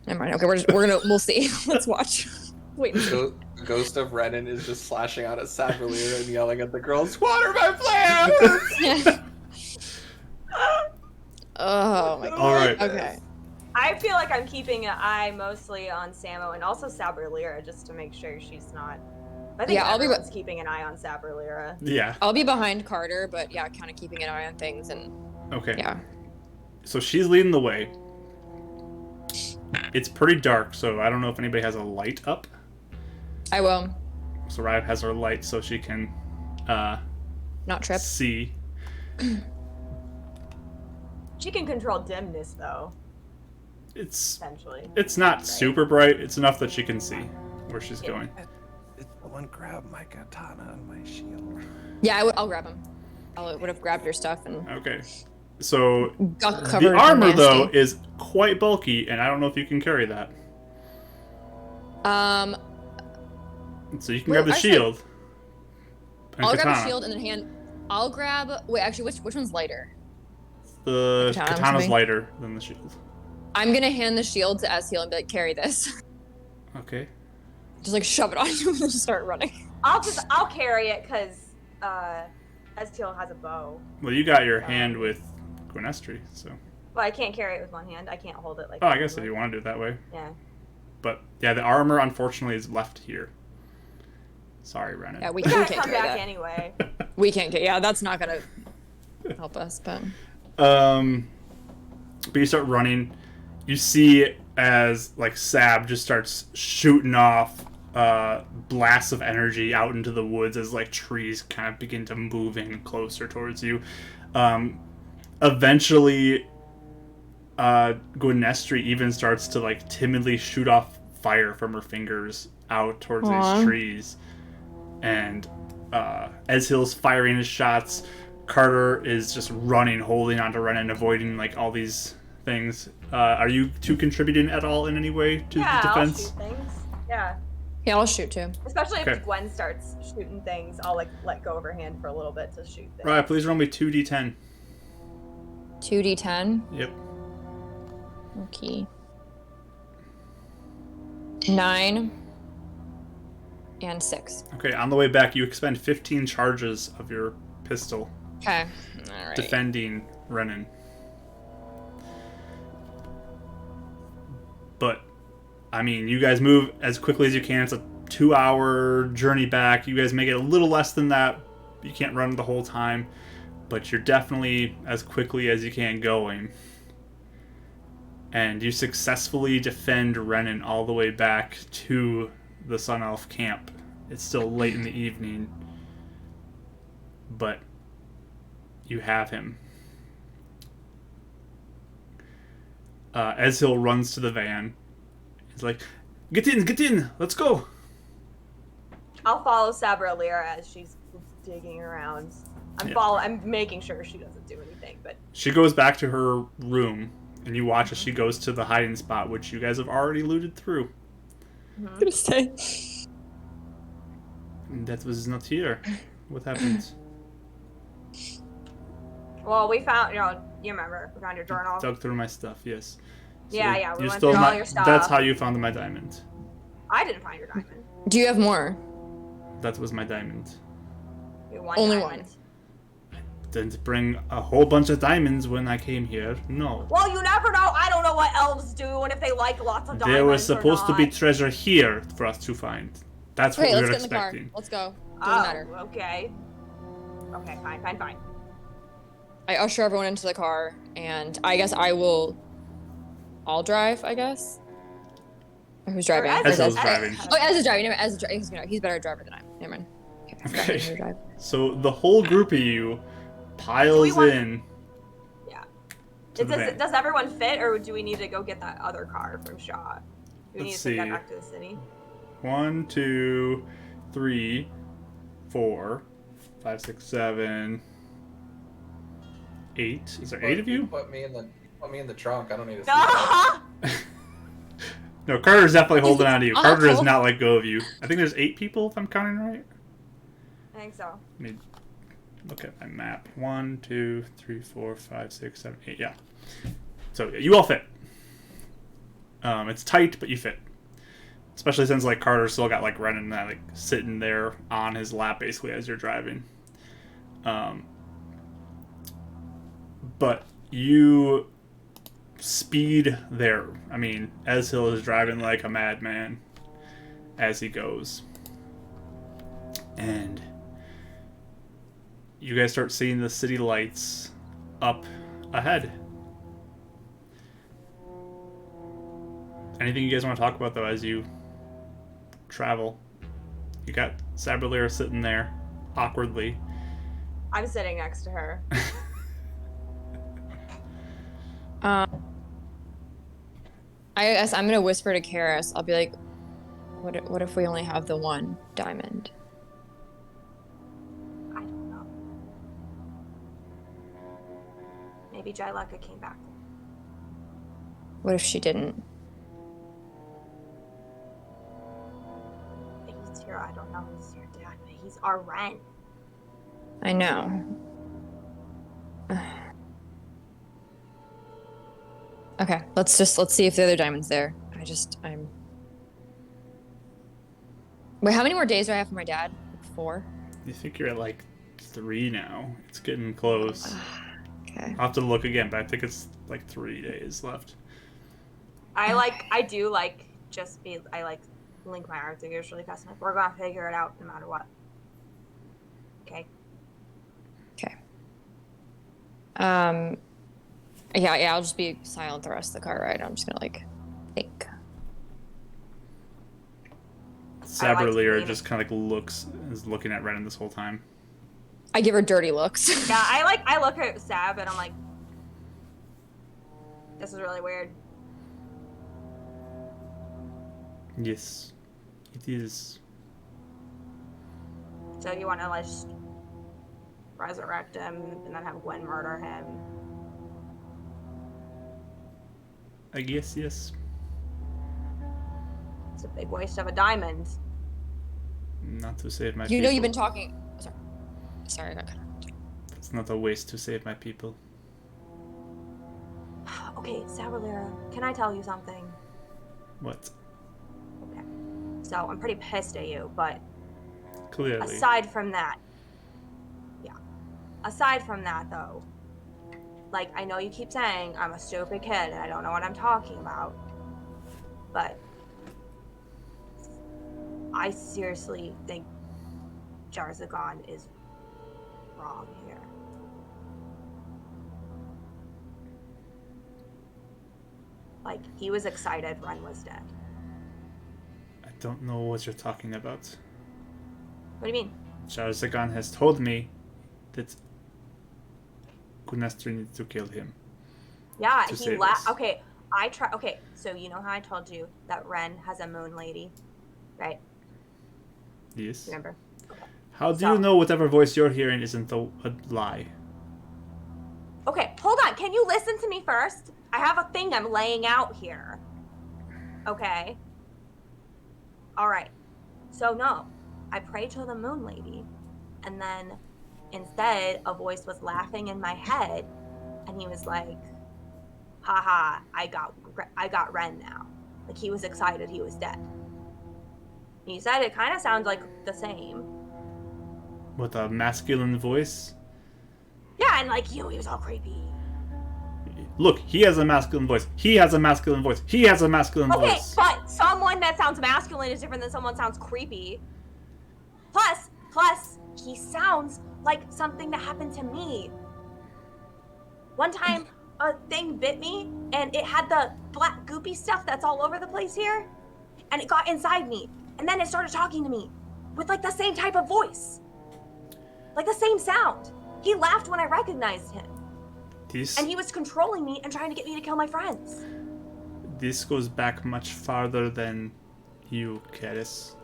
Never mind. Okay, we'll see. Let's watch. Wait. Ghost of Renan is just slashing out at Sabralira and yelling at the girls, "Water my plants!" Oh my god. All right. Okay. I feel like I'm keeping an eye mostly on Samo and also Sabralira just to make sure she's not. I think Yeah, everyone's keeping an eye on Sabralira. Yeah. I'll be behind Carter, but yeah, kind of keeping an eye on things and Okay. yeah. So she's leading the way. It's pretty dark, so I don't know if anybody has a light up. I will. So Riot has her light so she can Not trip. see. She can control dimness though, It's essentially. not super bright. It's enough that she can see where she's going. Someone grab my katana and my shield. Yeah, I'll grab him. I would have grabbed your stuff and Okay. So got covered. the armor nasty. though is quite bulky, and I don't know if you can carry that. So you can Well, grab the actually, shield. And I'll grab a katana. shield and then hand. I'll grab. Wait, actually, which one's lighter? The Katana, I'm katana's assuming. lighter than the shield. I'm gonna hand the shield to Eshiel and be like, carry this. Okay. Just like shove it on you and just start running. I'll carry it because Estiel has a bow. Well, you got your hand with Gwynestri, so. Well, I can't carry it with one hand. I can't hold it like. Oh, I guess if you want to do it that way. Yeah. But yeah, the armor unfortunately is left here. Sorry, Renan. Yeah, we We gotta can't come carry back that. anyway. We can't get. Yeah, that's not gonna help us. But you start running. You see as like Sab just starts shooting off blasts of energy out into the woods as like trees kind of begin to move in closer towards you. Eventually, Gwynestri even starts to like timidly shoot off fire from her fingers out towards these trees. And Eshil's firing his shots. Carter is just running, holding onto Renan, avoiding like all these things. Are you two contributing at all in any way to the defense? I'll shoot things. Yeah. yeah, I'll shoot too. Especially Okay. if Gwen starts shooting things, I'll like let go of her hand for a little bit to shoot things. Right, please roll me 2d10. 2d10. Yep. Okay. 9 and 6. Okay, on the way back, you expend 15 charges of your pistol Okay. All right. defending Renan. But, I mean, you guys move as quickly as you can. It's a 2-hour journey back. You guys make it a little less than that. You can't run the whole time, but you're definitely as quickly as you can going. And you successfully defend Renan all the way back to the Sun Elf camp. It's still late in the evening, but you have him. Eshil runs to the van. He's like, get in, let's go. I'll follow Sabra Lyra as she's digging around. I'm making sure she doesn't do anything, but She goes back to her room, and you watch as she goes to the hiding spot, which you guys have already looted through. I'm gonna stay. And that was not here. What happened? well, we found you remember we found your journal. Dug through my stuff, yes. So Yeah, we you went stole through my, all your stuff. That's how you found my diamond. I didn't find your diamond. Do you have more? That was my diamond. You one Only diamond. Didn't bring a whole bunch of diamonds when I came here. No. Well, you never know. I don't know what elves do and if they like lots of diamonds. There was supposed or to not. be treasure here for us to find. That's what Okay, we let's were get in the car. expecting. Let's go. Doesn't Oh, matter. okay. Okay, fine. I usher everyone into the car, and I guess I'll drive, I guess. Or who's driving? Or Or is Eshil's Ez- driving. Oh, Ez is driving. Never mind, Ez is driving. He's a better driver than I am. Never mind. Okay. He'll drive. So the whole group of you piles want- in. Yeah. To the van. Does everyone fit, or do we need to go get that other car from Shaw? Do we need Let's to take that see. back to the city? 1, 2, 3, 4, 5, 6, 7, 8. Is there 8 of you? Put me in the trunk. I don't need to see No! that. No, Carter's definitely holding on to you. Oh, Carter does cool. not let go of you. I think there's 8 people if I'm counting right. I think so. Let me look at my map. 1, 2, 3, 4, 5, 6, 7, 8. Yeah. So you all fit. It's tight, but you fit. Especially since like Carter still got like Renan like sitting there on his lap basically as you're driving. But you speed there. I mean, Eshil is driving like a madman as he goes. And you guys start seeing the city lights up ahead. Anything you guys want to talk about though as you travel? You got Sabralier sitting there awkwardly. I'm sitting next to her. I guess I'm gonna whisper to Karis. I'll be like, "What if we only have the one diamond?" I don't know. Maybe Jailaka came back. What if she didn't? He's here. I don't know. He's your dad, but he's our rent. I know. Okay, let's see if the other diamond's there. Wait, how many more days do I have for my dad? 4. You think you're at like 3 now. It's getting close. Okay. I'll have to look again, but I think it's like 3 days left. I link my arms together really fast. Like, we're gonna figure it out no matter what. Okay. Okay. Yeah, I'll just be silent the rest of the car ride. I'm just gonna like think. Saberlier just kind of like is looking at Renan this whole time. I give her dirty looks. Yeah, I look at Sab and I'm like, this is really weird. Yes, it is. So you want to like just resurrect him and then have Gwen murder him? I guess yes. It's a big waste of a diamond. Not to save my You people. know you've been talking. Sorry, I got cut off. It's not a waste to save my people. Okay, Saberlira, can I tell you something? What? Okay. So I'm pretty pissed at you, but Clearly. aside from that, though, like, I know you keep saying I'm a stupid kid and I don't know what I'm talking about, but I seriously think Jarzagon is wrong here. Like, he was excited Ren was dead. I don't know what you're talking about. What do you mean? Jarzagan has told me that Gunastri needs to kill him. Yeah, To he save left. us. Okay, Okay, so you know how I told you that Ren has a moon lady, right? Yes. Remember? Okay. How do So- you know whatever voice you're hearing isn't a lie? Okay, hold on. Can you listen to me first? I have a thing I'm laying out here. Okay. All right. So no, I prayed to the moon lady, and then instead a voice was laughing in my head, and he was like, "Haha, I got Ren now." Like, he was excited he was dead. He said it kind of sounds like the same. With a masculine voice? Yeah, and like he was all creepy. Look, he has a masculine voice. He has a masculine voice. He has a masculine Okay, voice. but someone that sounds masculine is different than someone sounds creepy. Plus, he sounds like something that happened to me. One time, a thing bit me, and it had the black goopy stuff that's all over the place here, and it got inside me, and then it started talking to me with like the same type of voice, like the same sound. He laughed when I recognized him, and he was controlling me and trying to get me to kill my friends. This goes back much farther than you, Karis.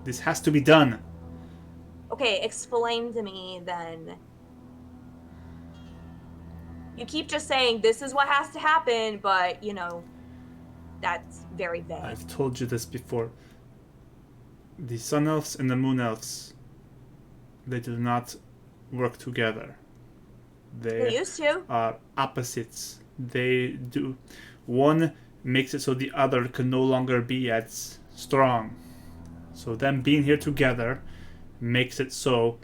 This has to be done. Okay, explain to me then. You keep just saying this is what has to happen, but you know, that's very vague. I've told you this before. The Sun Elves and the Moon Elves, they do not work together. They used to. Are opposites. They do. One makes it so the other can no longer be as strong. So them being here together makes it so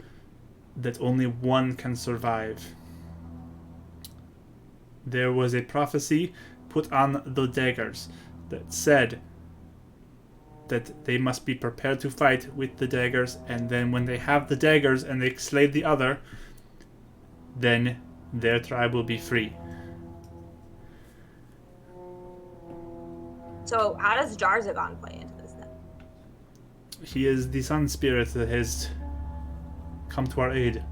that only one can survive. There was a prophecy put on the daggers that said that they must be prepared to fight with the daggers, and then when they have the daggers and they slay the other, then their tribe will be free. So how does Jarzagon play into this then? He is the sun spirit that has come to our aid.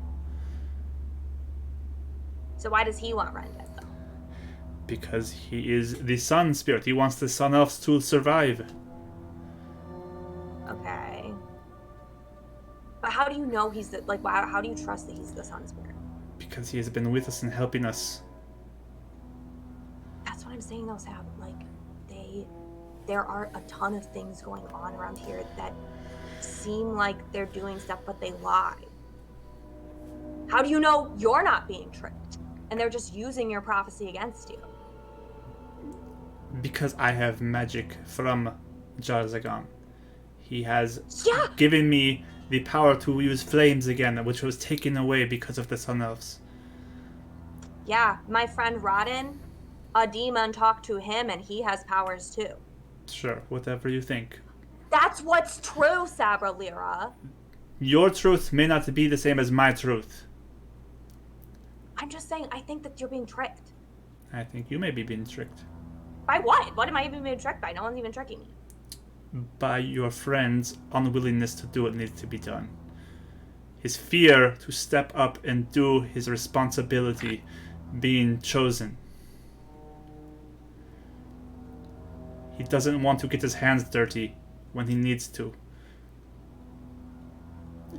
So why does he want Ren dead though? Because he is the sun spirit. He wants the Sun Elves to survive. Okay. But how do you know he's the, like, how do you trust that he's the sun spirit? Because he has been with us and helping us. That's what I'm saying though, Sab. Like, there are a ton of things going on around here that seem like they're doing stuff, but they lie. How do you know you're not being tricked and they're just using your prophecy against you? Because I have magic from Jarzagan. He has Yeah. given me the power to use flames again, which was taken away because of the Sun Elves. Yeah, my friend Rodden, a demon talked to him and he has powers too. Sure, whatever you think. That's what's true, Sabralira. Your truth may not be the same as my truth. I'm just saying, I think that you're being tricked. I think you may be being tricked. By what? What am I even being tricked by? No one's even tricking me. By your friend's unwillingness to do what needs to be done. His fear to step up and do his responsibility being chosen. He doesn't want to get his hands dirty when he needs to.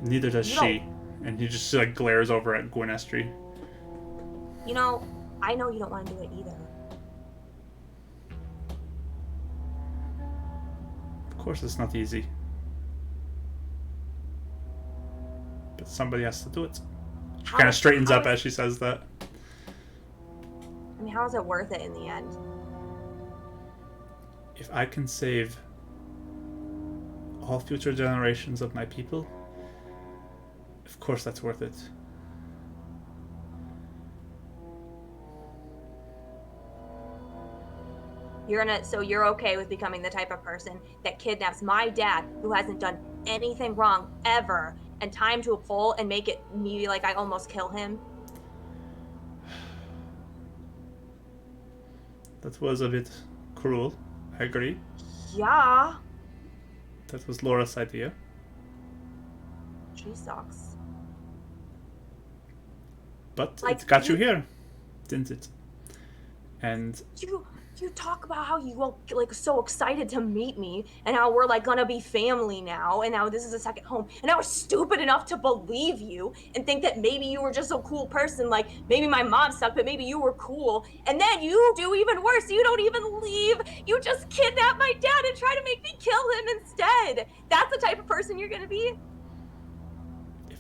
Neither does she. And he just like glares over at Gwynestri. You know, I know you don't want to do it either. Of course it's not easy. But somebody has to do it. She kind of straightens up as she says that. I mean, how is it worth it in the end? If I can save all future generations of my people, of course that's worth it. So you're okay with becoming the type of person that kidnaps my dad, who hasn't done anything wrong ever, and tie him to a pole and make it me like I almost kill him? That was a bit cruel. I agree. Yeah. That was Laura's idea. She sucks. But Like, it got you here, didn't it? And you talk about how you were like so excited to meet me and how we're like gonna be family now and now this is a second home, and I was stupid enough to believe you and think that maybe you were just a cool person, like maybe my mom sucked but maybe you were cool, and then you do even worse. You don't even leave. You just kidnap my dad and try to make me kill him instead. That's the type of person you're gonna be?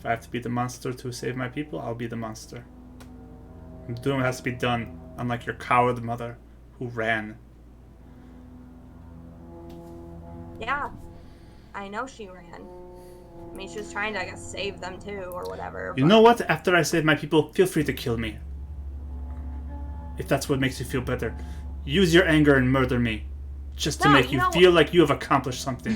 if I have to be the monster to save my people, I'll be the monster. I'm doing what has to be done, unlike your coward mother who ran. Yeah, I know she ran. I mean, she was trying to, I guess, save them too, or whatever. You know what? After I save my people, feel free to kill me. If that's what makes you feel better. Use your anger and murder me. Just to make you feel like you have accomplished something.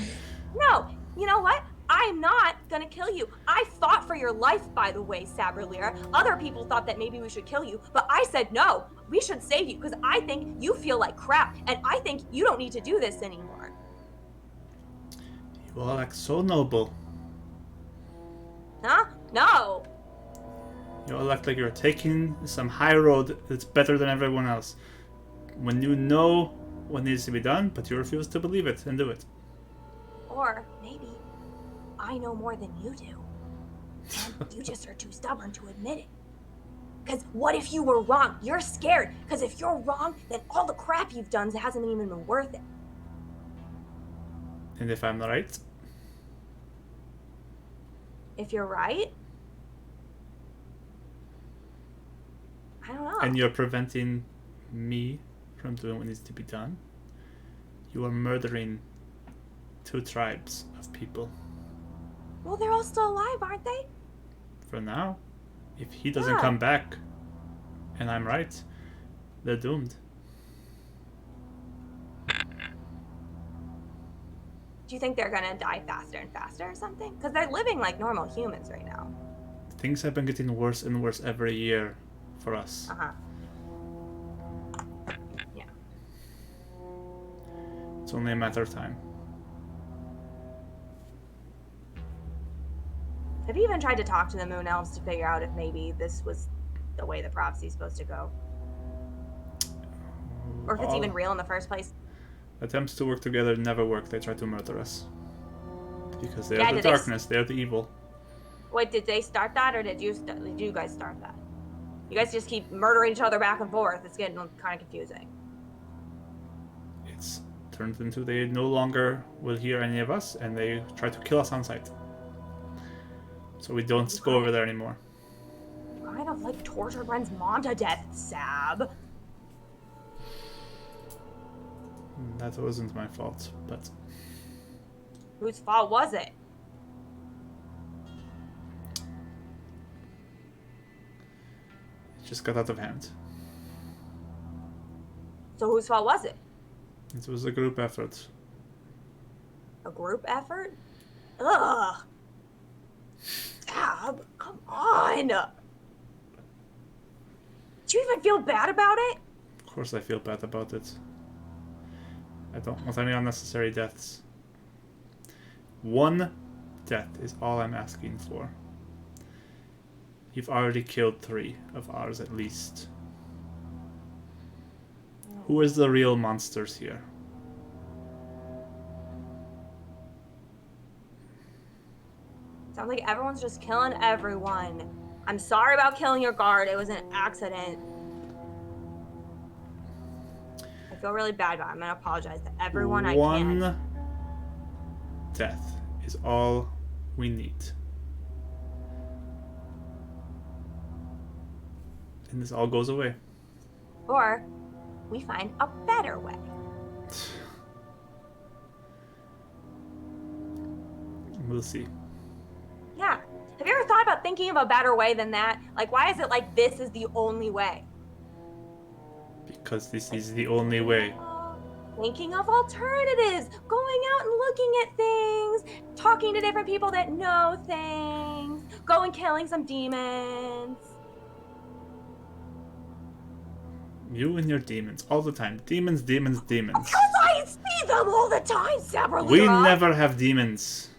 No, you know what? I'm not gonna kill you. I fought for your life, by the way, Sabralira. Other people thought that maybe we should kill you, but I said no. We should save you, because I think you feel like crap, and I think you don't need to do this anymore. You all act so noble. Huh? No. You all act like you're taking some high road that's better than everyone else. When you know what needs to be done, but you refuse to believe it and do it. Or maybe I know more than you do. And you just are too stubborn to admit it. Because what if you were wrong? You're scared. Because if you're wrong, then all the crap you've done hasn't even been worth it. And if I'm right? If you're right? I don't know. And you're preventing me from doing what needs to be done? You are murdering 2 tribes of people. Well, they're all still alive, aren't they? For now. If he doesn't come back, and I'm right, they're doomed. Do you think they're gonna die faster and faster or something? Because they're living like normal humans right now. Things have been getting worse and worse every year for us. Uh-huh. Yeah. It's only a matter of time. Have you even tried to talk to the Moon Elves to figure out if maybe this was the way the prophecy's supposed to go? Or if it's even real in the first place? Attempts to work together never work. They try to murder us. Because they are the darkness, they are the evil. Wait, did they start that, or did you guys start that? You guys just keep murdering each other back and forth. It's getting kind of confusing. It's turned into they no longer will hear any of us, and they try to kill us on sight. So we don't go over there anymore. You kind of like tortured Ren's mom to death, Sab. That wasn't my fault, but... Whose fault was it? Just got out of hand. So whose fault was it? It was a group effort. A group effort? Ugh. Tab, come on. Do you even feel bad about it? Of course I feel bad about it. I don't want any unnecessary deaths. 1 death is all I'm asking for. You've already killed 3 of ours at least. Who is the real monsters here? Sounds like everyone's just killing everyone. I'm sorry about killing your guard. It was an accident. I feel really bad about it. I'm gonna apologize to everyone I can. 1 death is all we need. And this all goes away. Or we find a better way. We'll see. Yeah. Have you ever thought about thinking of a better way than that? Like, why is it like this is the only way? Because this is the only way. Thinking of alternatives, going out and looking at things, talking to different people that know things, going killing some demons. You and your demons all the time. Demons, demons, demons. Because I see them all the time, Sabrina. We never have demons.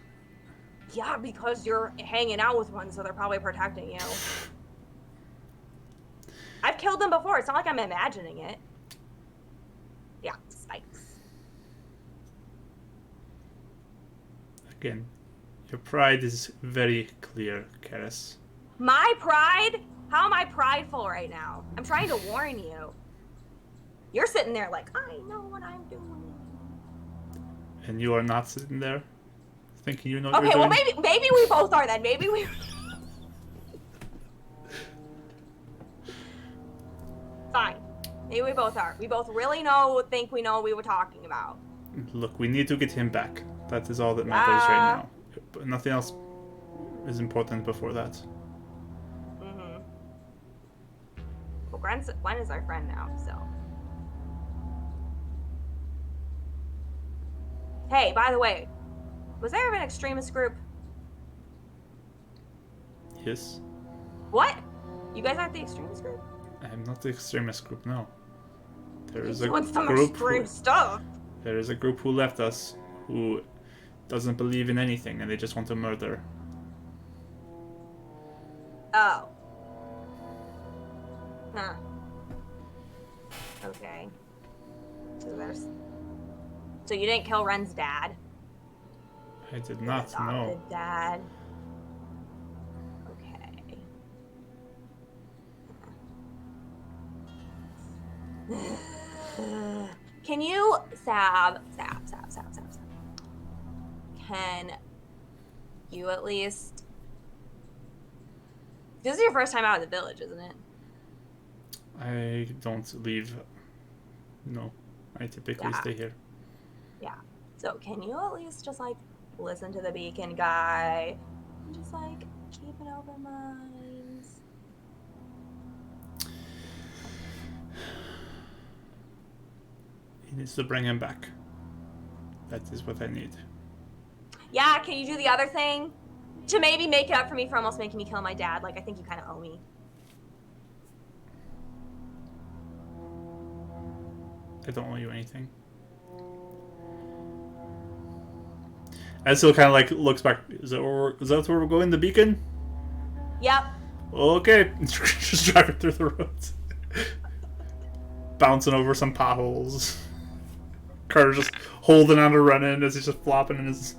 Yeah, because you're hanging out with one, so they're probably protecting you. I've killed them before. It's not like I'm imagining it. Yeah, spikes. Again, your pride is very clear, Karis. My pride? How am I prideful right now? I'm trying to warn you. You're sitting there like, I know what I'm doing. And you are not sitting there thinking you know what Okay, you're well doing? maybe we both are then. Maybe we. Fine. Maybe we both are. We both really think we know what we were talking about. Look, we need to get him back. That is all that matters right now. But nothing else is important before that. Mm-hmm. Well, Gwen is our friend now, so. Hey, by the way, was there ever an extremist group? Yes. What? You guys aren't the extremist group? I am not the extremist group, no. There is a Doing some group extreme stuff. There is a group who left us who doesn't believe in anything and they just want to murder. Oh. Huh. Okay. So you didn't kill Ren's dad? I did not know. Adopted dad. Okay. Can you, Sab. Can you at least... This is your first time out of the village, isn't it? I don't leave. No, I typically stay here. Yeah. So can you at least just like listen to the beacon guy and just like keep an open mind? He needs to bring him back. That is what I need. Yeah, can you do the other thing? To maybe make it up for me for almost making me kill my dad. Like, I think you kind of owe me. I don't owe you anything. Edsel kind of like looks back. Is that where we're going? The beacon? Yep. Okay. Just driving through the roads. Bouncing over some potholes. Carter's just holding on to run in as he's just flopping in his...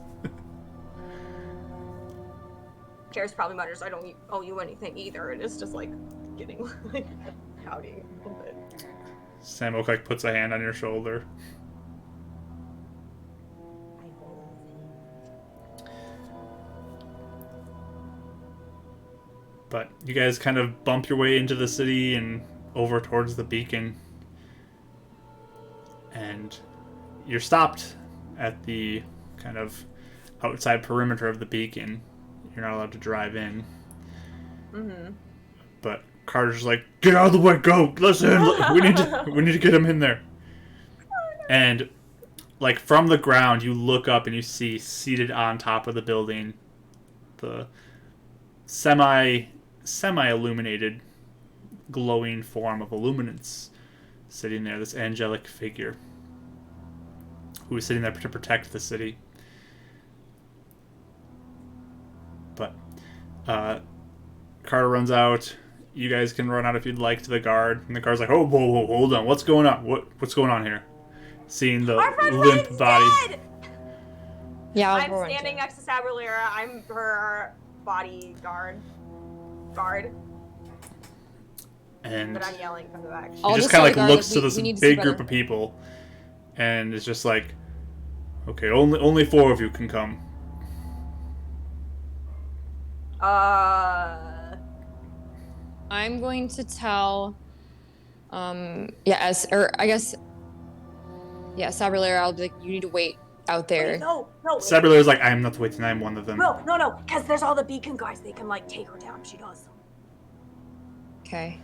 Karis probably mutters, I don't owe you anything either. And it's just like getting like pouty a little bit. Samuel like puts a hand on your shoulder. I hold But you guys kind of bump your way into the city and over towards the beacon. And you're stopped at the kind of outside perimeter of the beacon. You're not allowed to drive in. Mm-hmm. But Carter's like, get out of the way, go, listen, we need to get him in there. And like from the ground, you look up and you see seated on top of the building, the semi illuminated, glowing form of Illuminance, sitting there. This angelic figure who is sitting there to protect the city. But Carter runs out. You guys can run out if you'd like to the guard, and the guard's like, "Oh, whoa, hold on, what's going on? What's going on here?" Seeing the limp body. Dead! Yeah, I'm standing next to Sabralera. I'm her bodyguard. And but I'm yelling from the back. he just kind of like looks to this big group of people, and it's just like, okay, only 4 of you can come. I'm going to tell, Sabralera, I'll be like, you need to wait out there. Wait, no. Sabralera's like, I am not waiting, I am one of them. No, because there's all the beacon guys. They can, like, take her down if she does. Okay.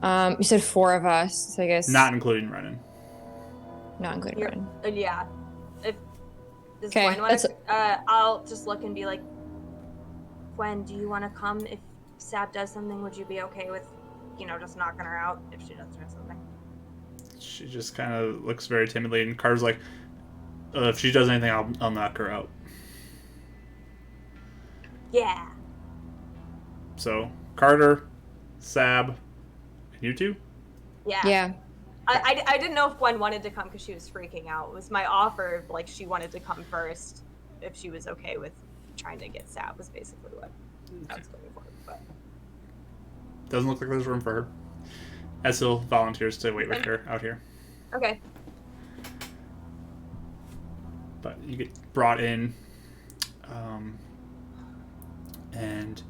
You said 4 of us, so I guess... Not including Renan. Not including Renan. Yeah. If does okay, Gwen want to... I'll just look and be like, Gwen, do you want to come? If Sab does something, would you be okay with, just knocking her out if she does something? She just kind of looks very timidly, and Carter's like, if she does anything, I'll knock her out. Yeah. So, Carter, Sab, and you 2? Yeah. Yeah. I didn't know if Gwen wanted to come because she was freaking out. It was my offer, like, she wanted to come first if she was okay with trying to get Sab, was basically what I was going for. But doesn't look like there's room for her. Essil volunteers to wait with her out here. Okay. But you get brought in, and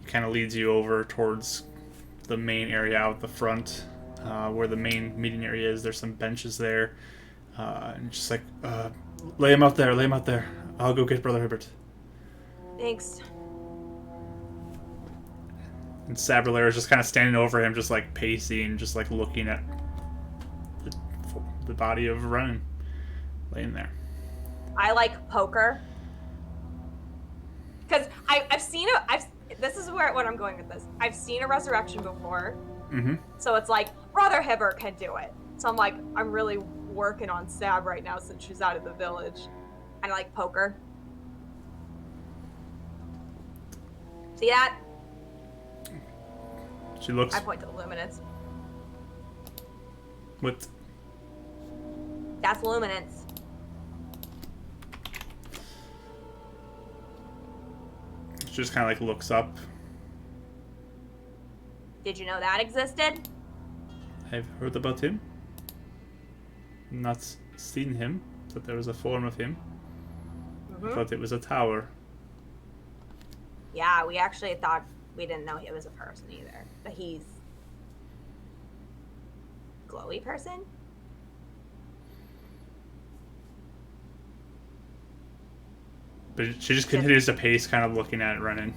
he kind of leads you over towards the main area out the front, where the main meeting area is. There's some benches there, and just like, lay him out there. I'll go get Brother Hibbert. Thanks. And Sabralera is just kind of standing over him, just like pacing, just like looking at the body of Renan laying there. I like poker. Because I've seen this is what I'm going with this. I've seen a resurrection before. Mm-hmm. So it's like, Brother Hibbert can do it. So I'm like, I'm really working on Sab right now since she's out of the village. And I like poker. See that? She looks... I point to the luminance. What? That's luminance. She just kind of like looks up. Did you know that existed? I've heard about him. Not seen him, that there was a form of him. I thought it was a tower. Yeah, we actually thought, we didn't know he was a person either. But he's... glowy person? But she just continues to pace, kind of looking at it, Renan.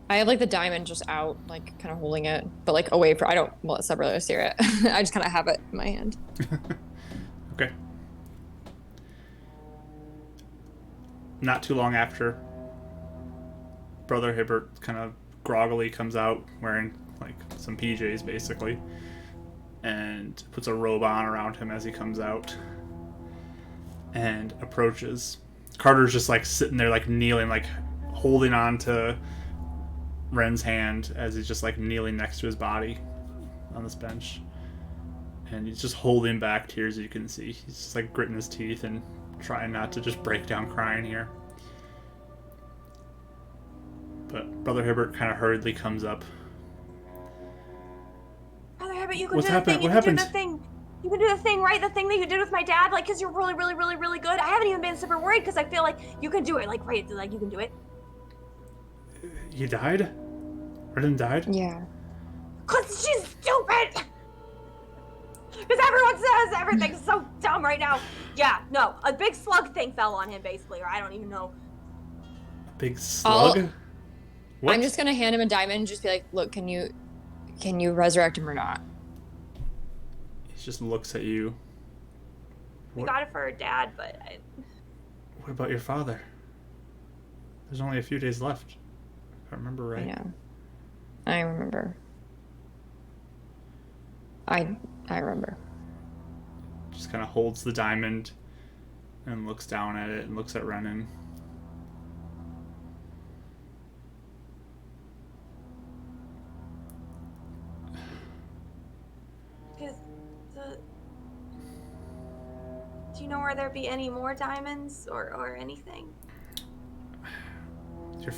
I have like the diamond just out, like kind of holding it, but like away from. I don't let Sabralera steer it. I just kind of have it in my hand. Okay. Not too long after, Brother Hibbert kind of groggily comes out wearing like some PJs basically, and puts a robe on around him as he comes out and approaches. Carter's just like sitting there, like kneeling, like holding on to Ren's hand as he's just like kneeling next to his body on this bench, and he's just holding back tears. You can see he's just like gritting his teeth and trying not to just break down crying here. But Brother Hibbert kind of hurriedly comes up. Brother Hibbert, you can What's do happened? the thing. What happened? Do the thing. You can do the thing, right? The thing that you did with my dad, like, because you're really, really, really, really good. I haven't even been super worried because I feel like you can do it. Like, right, like you can do it. You died? Renan died? Yeah. Because she's stupid! Because everyone says everything's so dumb right now. Yeah, no, a big slug thing fell on him, basically, or I don't even know. A big slug? What? I'm just gonna hand him a diamond and just be like, look, can you resurrect him or not? He just looks at you. We What, got it for her dad, but what about your father? There's only a few days left. If I remember right. I know. I remember. I remember. Just kind of holds the diamond and looks down at it and looks at Renan. because do you know where there be any more diamonds or anything? Your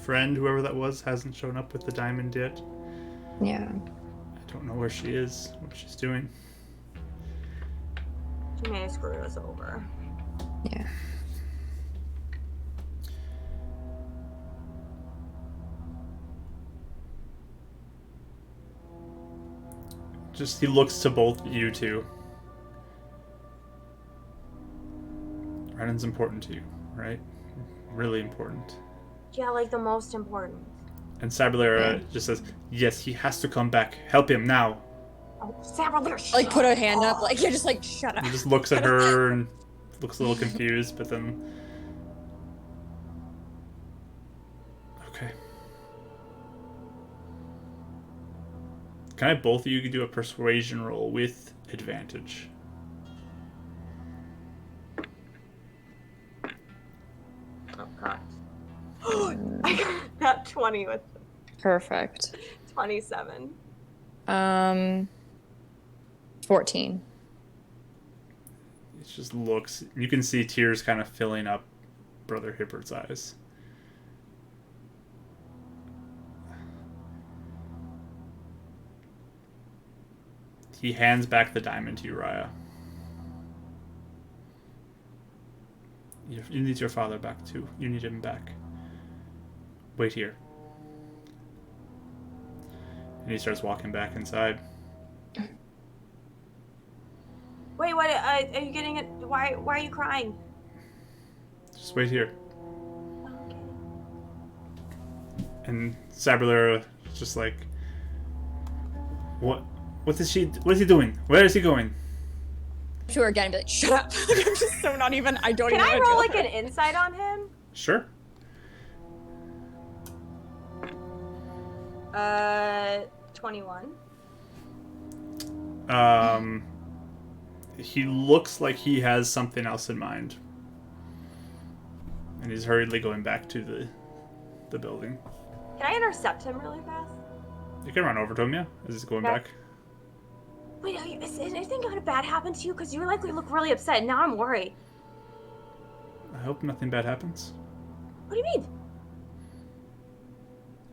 friend, whoever that was, hasn't shown up with the diamond yet. Yeah. I don't know where she is, what she's doing. She may have screwed us over. Yeah. Just, he looks to both you two. Renan's important to you, right? Really important. Yeah, like the most important. And Sabalera just says, yes, he has to come back. Help him now. Oh, Sabalera, Like put a hand up, like you're just like shut up. He just looks at her and looks a little confused, but then... Okay. Can I both of you do a persuasion roll with advantage? Oh god. I got that 20 with Perfect. 27. 14. It just looks... You can see tears kind of filling up Brother Hibbert's eyes. He hands back the diamond to Uriah. You need your father back too. You need him back. Wait here. And he starts walking back inside. Wait, what? Are you getting it? Why are you crying? Just wait here. Okay. And Sabalera is just like, what is he doing? Where is he going? To her again and be like, shut up. I'm just so not even, I don't Can even I know roll what to like do. an insight on him? Sure. 21. He looks like he has something else in mind. And he's hurriedly going back to the building. Can I intercept him really fast? You can run over to him, yeah, as he's going back. Wait, is anything kind of bad happen to you? Because you likely look really upset. Now I'm worried. I hope nothing bad happens. What do you mean?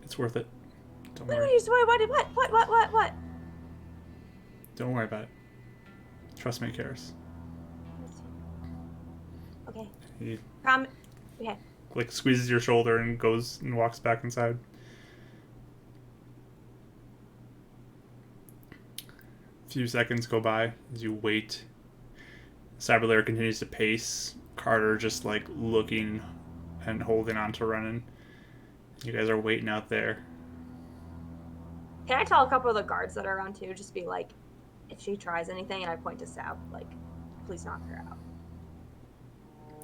It's worth it. Don't What? worry. What? Don't worry about it. Trust me, Karis. Okay. He Okay. like squeezes your shoulder and goes and walks back inside. A few seconds go by as you wait. Sabalera continues to pace. Carter just like looking and holding on to Renan. You guys are waiting out there. Can I tell a couple of the guards that are around too? Just be like, if she tries anything, and I point to Sab, like, please knock her out.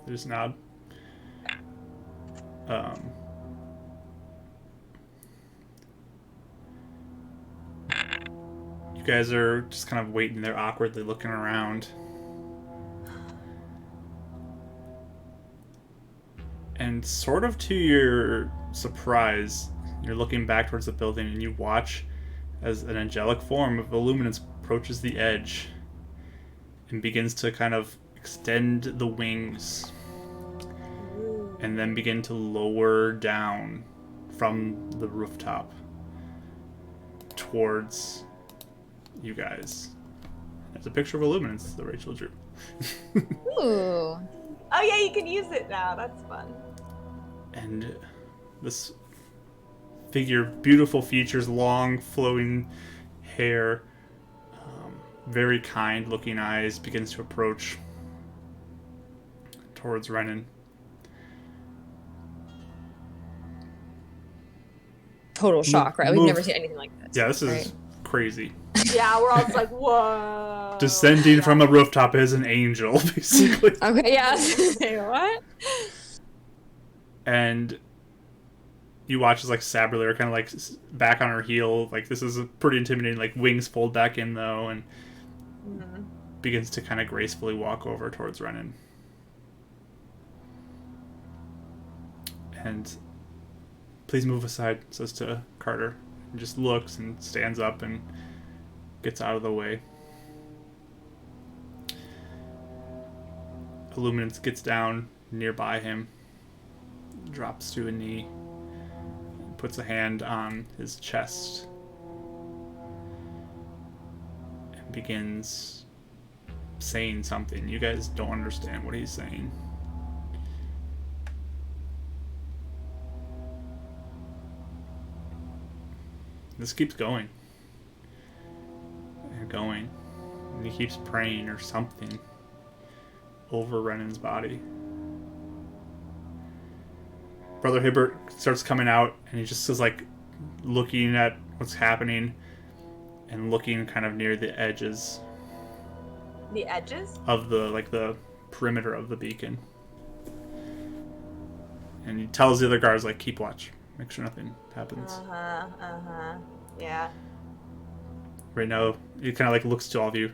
They just nod. You guys are just kind of waiting there awkwardly looking around. And sort of to your surprise, you're looking back towards the building and you watch as an angelic form of Illuminance approaches the edge and begins to kind of extend the wings and then begin to lower down from the rooftop towards you guys. There's a picture of Illuminance that Rachel drew. Ooh. Oh yeah, you can use it now. That's fun. And this figure, beautiful features, long flowing hair, very kind looking eyes, begins to approach towards Renan. total shock, right? We've Move. never seen anything like this. Yeah, this is right? crazy. Yeah, we're all just like, whoa. Descending from a rooftop is an angel, basically. Okay, yeah. Say what? And you watch as like Sabriller kind of like back on her heel. Like this is a pretty intimidating. Like wings fold back in though, and begins to kind of gracefully walk over towards Renan. And please move aside, says to Carter. And just looks and stands up and gets out of the way. Illuminance gets down nearby him, drops to a knee, puts a hand on his chest, and begins saying something. You guys don't understand what he's saying. This keeps going and going, and he keeps praying or something over Renan's body. Brother Hibbert starts coming out, and he just is like looking at what's happening and looking kind of near the edges. The edges? Of the perimeter of the beacon. And he tells the other guards, like, keep watch. Make sure nothing happens. Yeah. Right now, he kind of like looks to all of you.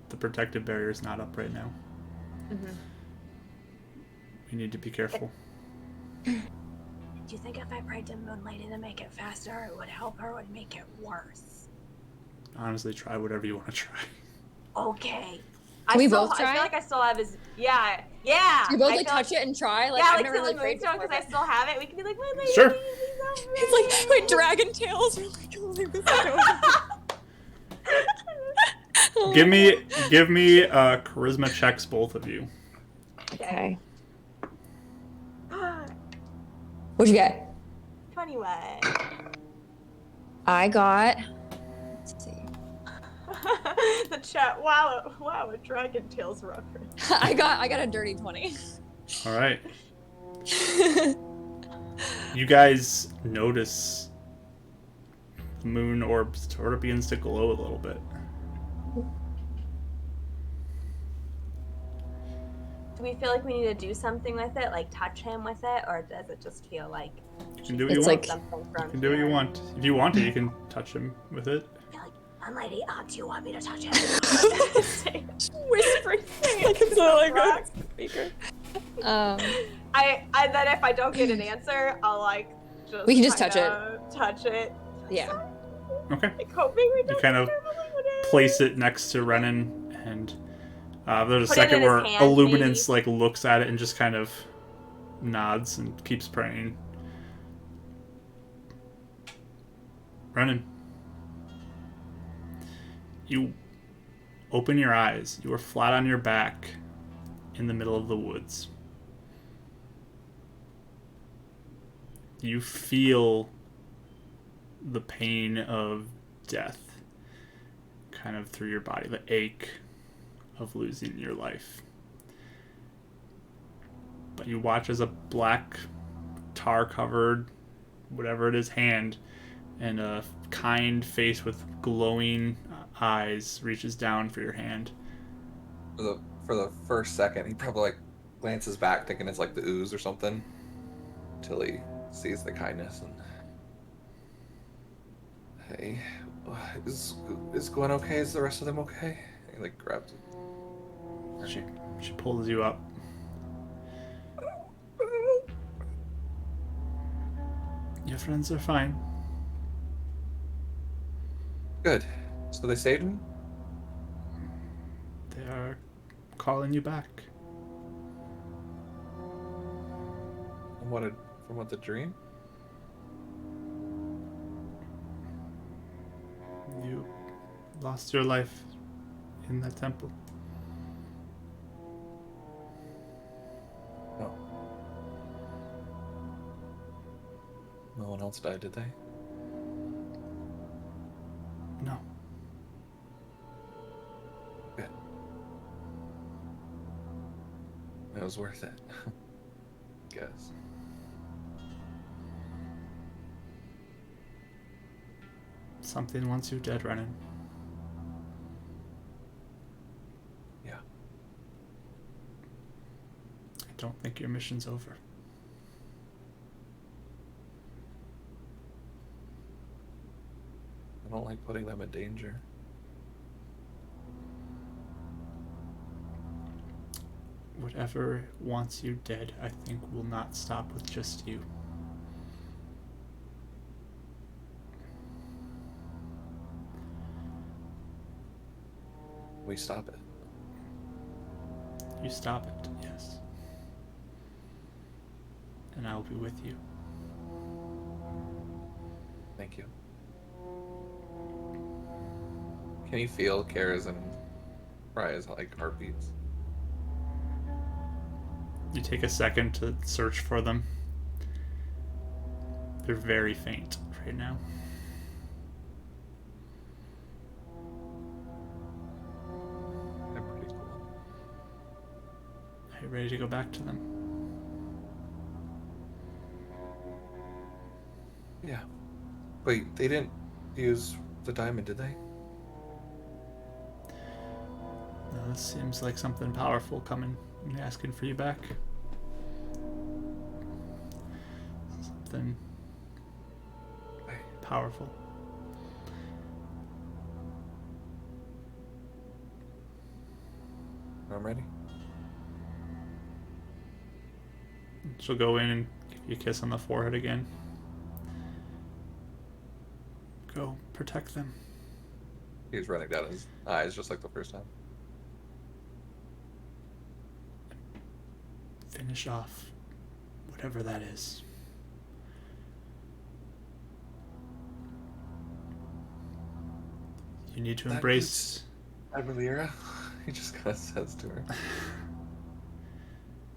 The protective barrier is not up right now. We need to be careful. Do you think if I prayed to Moon Lady to make it faster, it would help her or would make it worse? Honestly, try whatever you want to try. Okay. Can we both try? I feel like I still have his... Yeah. Do you both like touch it and try? Like, I've never really prayed before. Because I still have it. We can be like, Moon Lady, sure. It's like dragon tails. We're like, oh, like this Give me charisma checks, both of you. Okay. What'd you get? 21. I got... Let's see. The chat. Wow, a Dragon Tales reference. I got a dirty 20. All right. You guys notice the moon orb sort of begins to glow a little bit. Do we feel like we need to do something with it, like touch him with it, or does it just feel like You can do what you It's want. like- You can do what you want. If you want to, you can touch him with it. Moon Lady, do you want me to touch him? Whispering like it's like a speaker. I then if I don't get an answer, I'll like just We can just touch Touch it. Yeah. Okay. Like hoping we You don't kind of get what it is. place it next to Renan, and there's a Put it second in his where hand, Illuminance like looks at it and just kind of nods and keeps praying. Renan, you open your eyes. You are flat on your back in the middle of the woods. You feel the pain of death kind of through your body, the ache of losing your life. But you watch as a black, tar-covered, whatever it is, hand and a kind face with glowing eyes reaches down for your hand. For the first second, he probably like glances back, thinking it's like the ooze or something, until he sees the kindness and. Hey, is Gwen okay? Is the rest of them okay? He like grabs it. She pulls you up. Your friends are fine. Good. So they saved him? They are calling you back. From what the dream? You lost your life in that temple. No. No one else died, did they? No. Good. It was worth it. Guess. Something wants you dead, Renan. Yeah. I don't think your mission's over. I don't like putting them in danger. Whatever wants you dead, I think, will not stop with just you. We stop it. You stop it, yes. And I will be with you. Thank you. Can you feel Kara's and Raya's like heartbeats? You take a second to search for them. They're very faint right now. They're pretty cool. Are you ready to go back to them? Yeah. Wait, they didn't use the diamond, did they? No, this seems like something powerful coming and asking for you back. Something powerful. I'm ready. She'll go in and give you a kiss on the forehead again. Go protect them. He's running down his eyes just like the first time. Finish off whatever that is. You need to embrace. Aguilera, he just kind of says to her.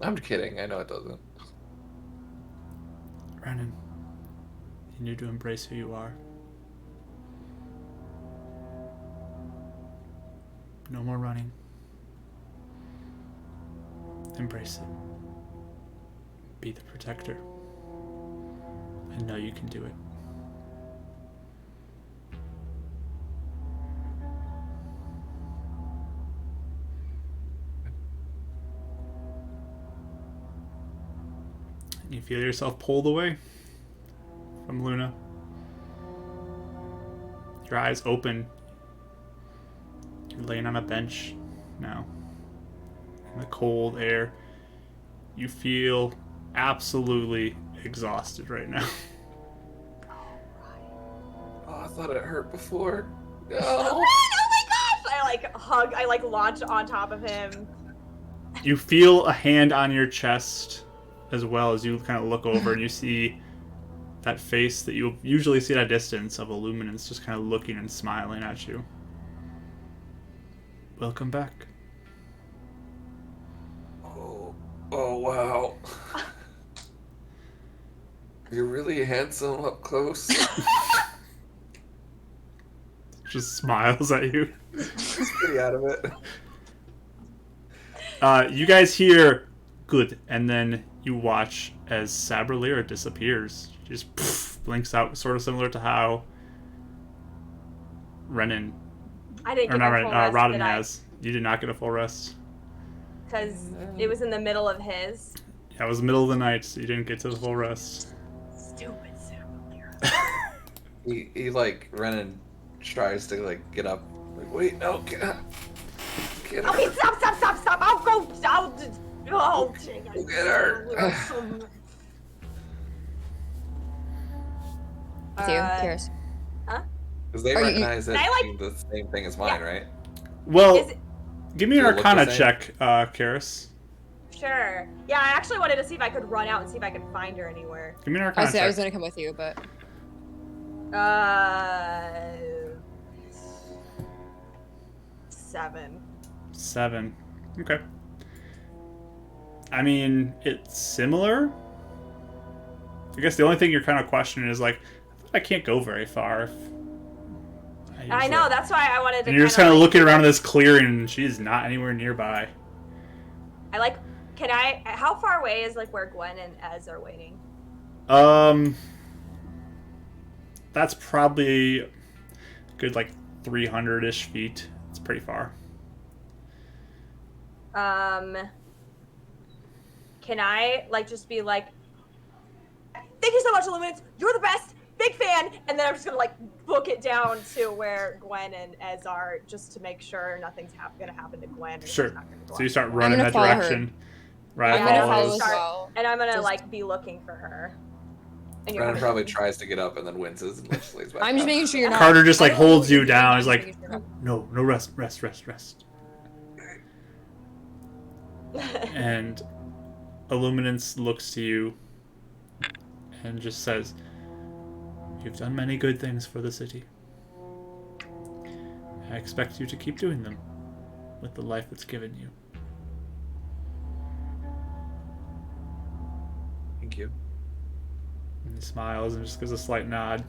I'm kidding. I know it doesn't. Renan, you need to embrace who you are. No more running. Embrace it. Be the protector. I know you can do it. And you feel yourself pulled away from Luna. Your eyes open. You're laying on a bench now. In the cold air. You feel absolutely exhausted right now. Oh, I thought it hurt before. No. Oh my gosh! I launch on top of him. You feel a hand on your chest as well as you kind of look over and you see that face that you usually see at a distance of Illuminance just kind of looking and smiling at you. Welcome back. Oh wow. You're really handsome up close. Just smiles at you. He's pretty out of it. You guys hear good, and then you watch as Sabralira disappears. She just blinks out, sort of similar to how Renan, I didn't or get not my Renan, full rest, Rodden did I? has. You did not get a full rest. Because it was in the middle of his. Yeah, it was the middle of the night, so you didn't get to the full rest. Stupid Sabralira. He like Renan tries to like get up. Like, wait, no, get up. Get up. Okay, stop! I'll go. Oh, dang, Go get her. With you, Kiris. Because they Are you- recognize it Can I, like- being the same thing as mine, right? Well, Is it- give me an Does it look Arcana the same? check, Karis. Sure. Yeah, I actually wanted to see if I could run out and see if I could find her anywhere. Give me an I Arcana was, I check. was gonna come with you, but 7. 7. Okay. I mean, it's similar. I guess the only thing you're kind of questioning is like, I can't go very far. If I use know. it. That's why I wanted to. And you're just kind of looking around this clearing, and she's not anywhere nearby. Can I? How far away is like where Gwen and Ez are waiting? That's probably. good like 300-ish feet. It's pretty far. Can I like just be like, thank you so much, Illuminance. You're the best. Big fan. And then I'm just gonna like book it down to where Gwen and Ez are, just to make sure nothing's gonna happen to Gwen. And Sure. she's not gonna go So you out. start running gonna that follow her. direction. Right, I'm gonna gonna follow follows. as well. And I'm gonna Just- like be looking for her. And you're Brennan gonna- probably tries to get up and then winces and then just lays back I'm just down. making sure you're not. Carter just I like don't know holds what you're you doing, down. I'm He's just like, making sure you're no, rest. And Illuminance looks to you and just says, "You've done many good things for the city. I expect you to keep doing them with the life it's given you." Thank you. And he smiles and just gives a slight nod.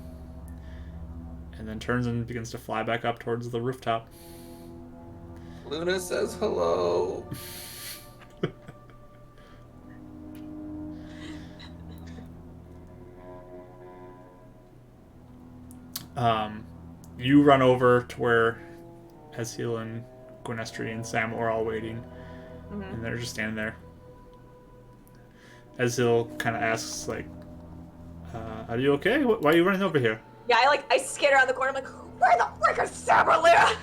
And then turns and begins to fly back up towards the rooftop. Luna says hello. You run over to where Ezheal and Gwenestri and Sam are all waiting. And they're just standing there. Ezheal kind of asks, like, are you okay? Why are you running over here? Yeah, I skid around the corner. I'm like, where the frick is Saberlia?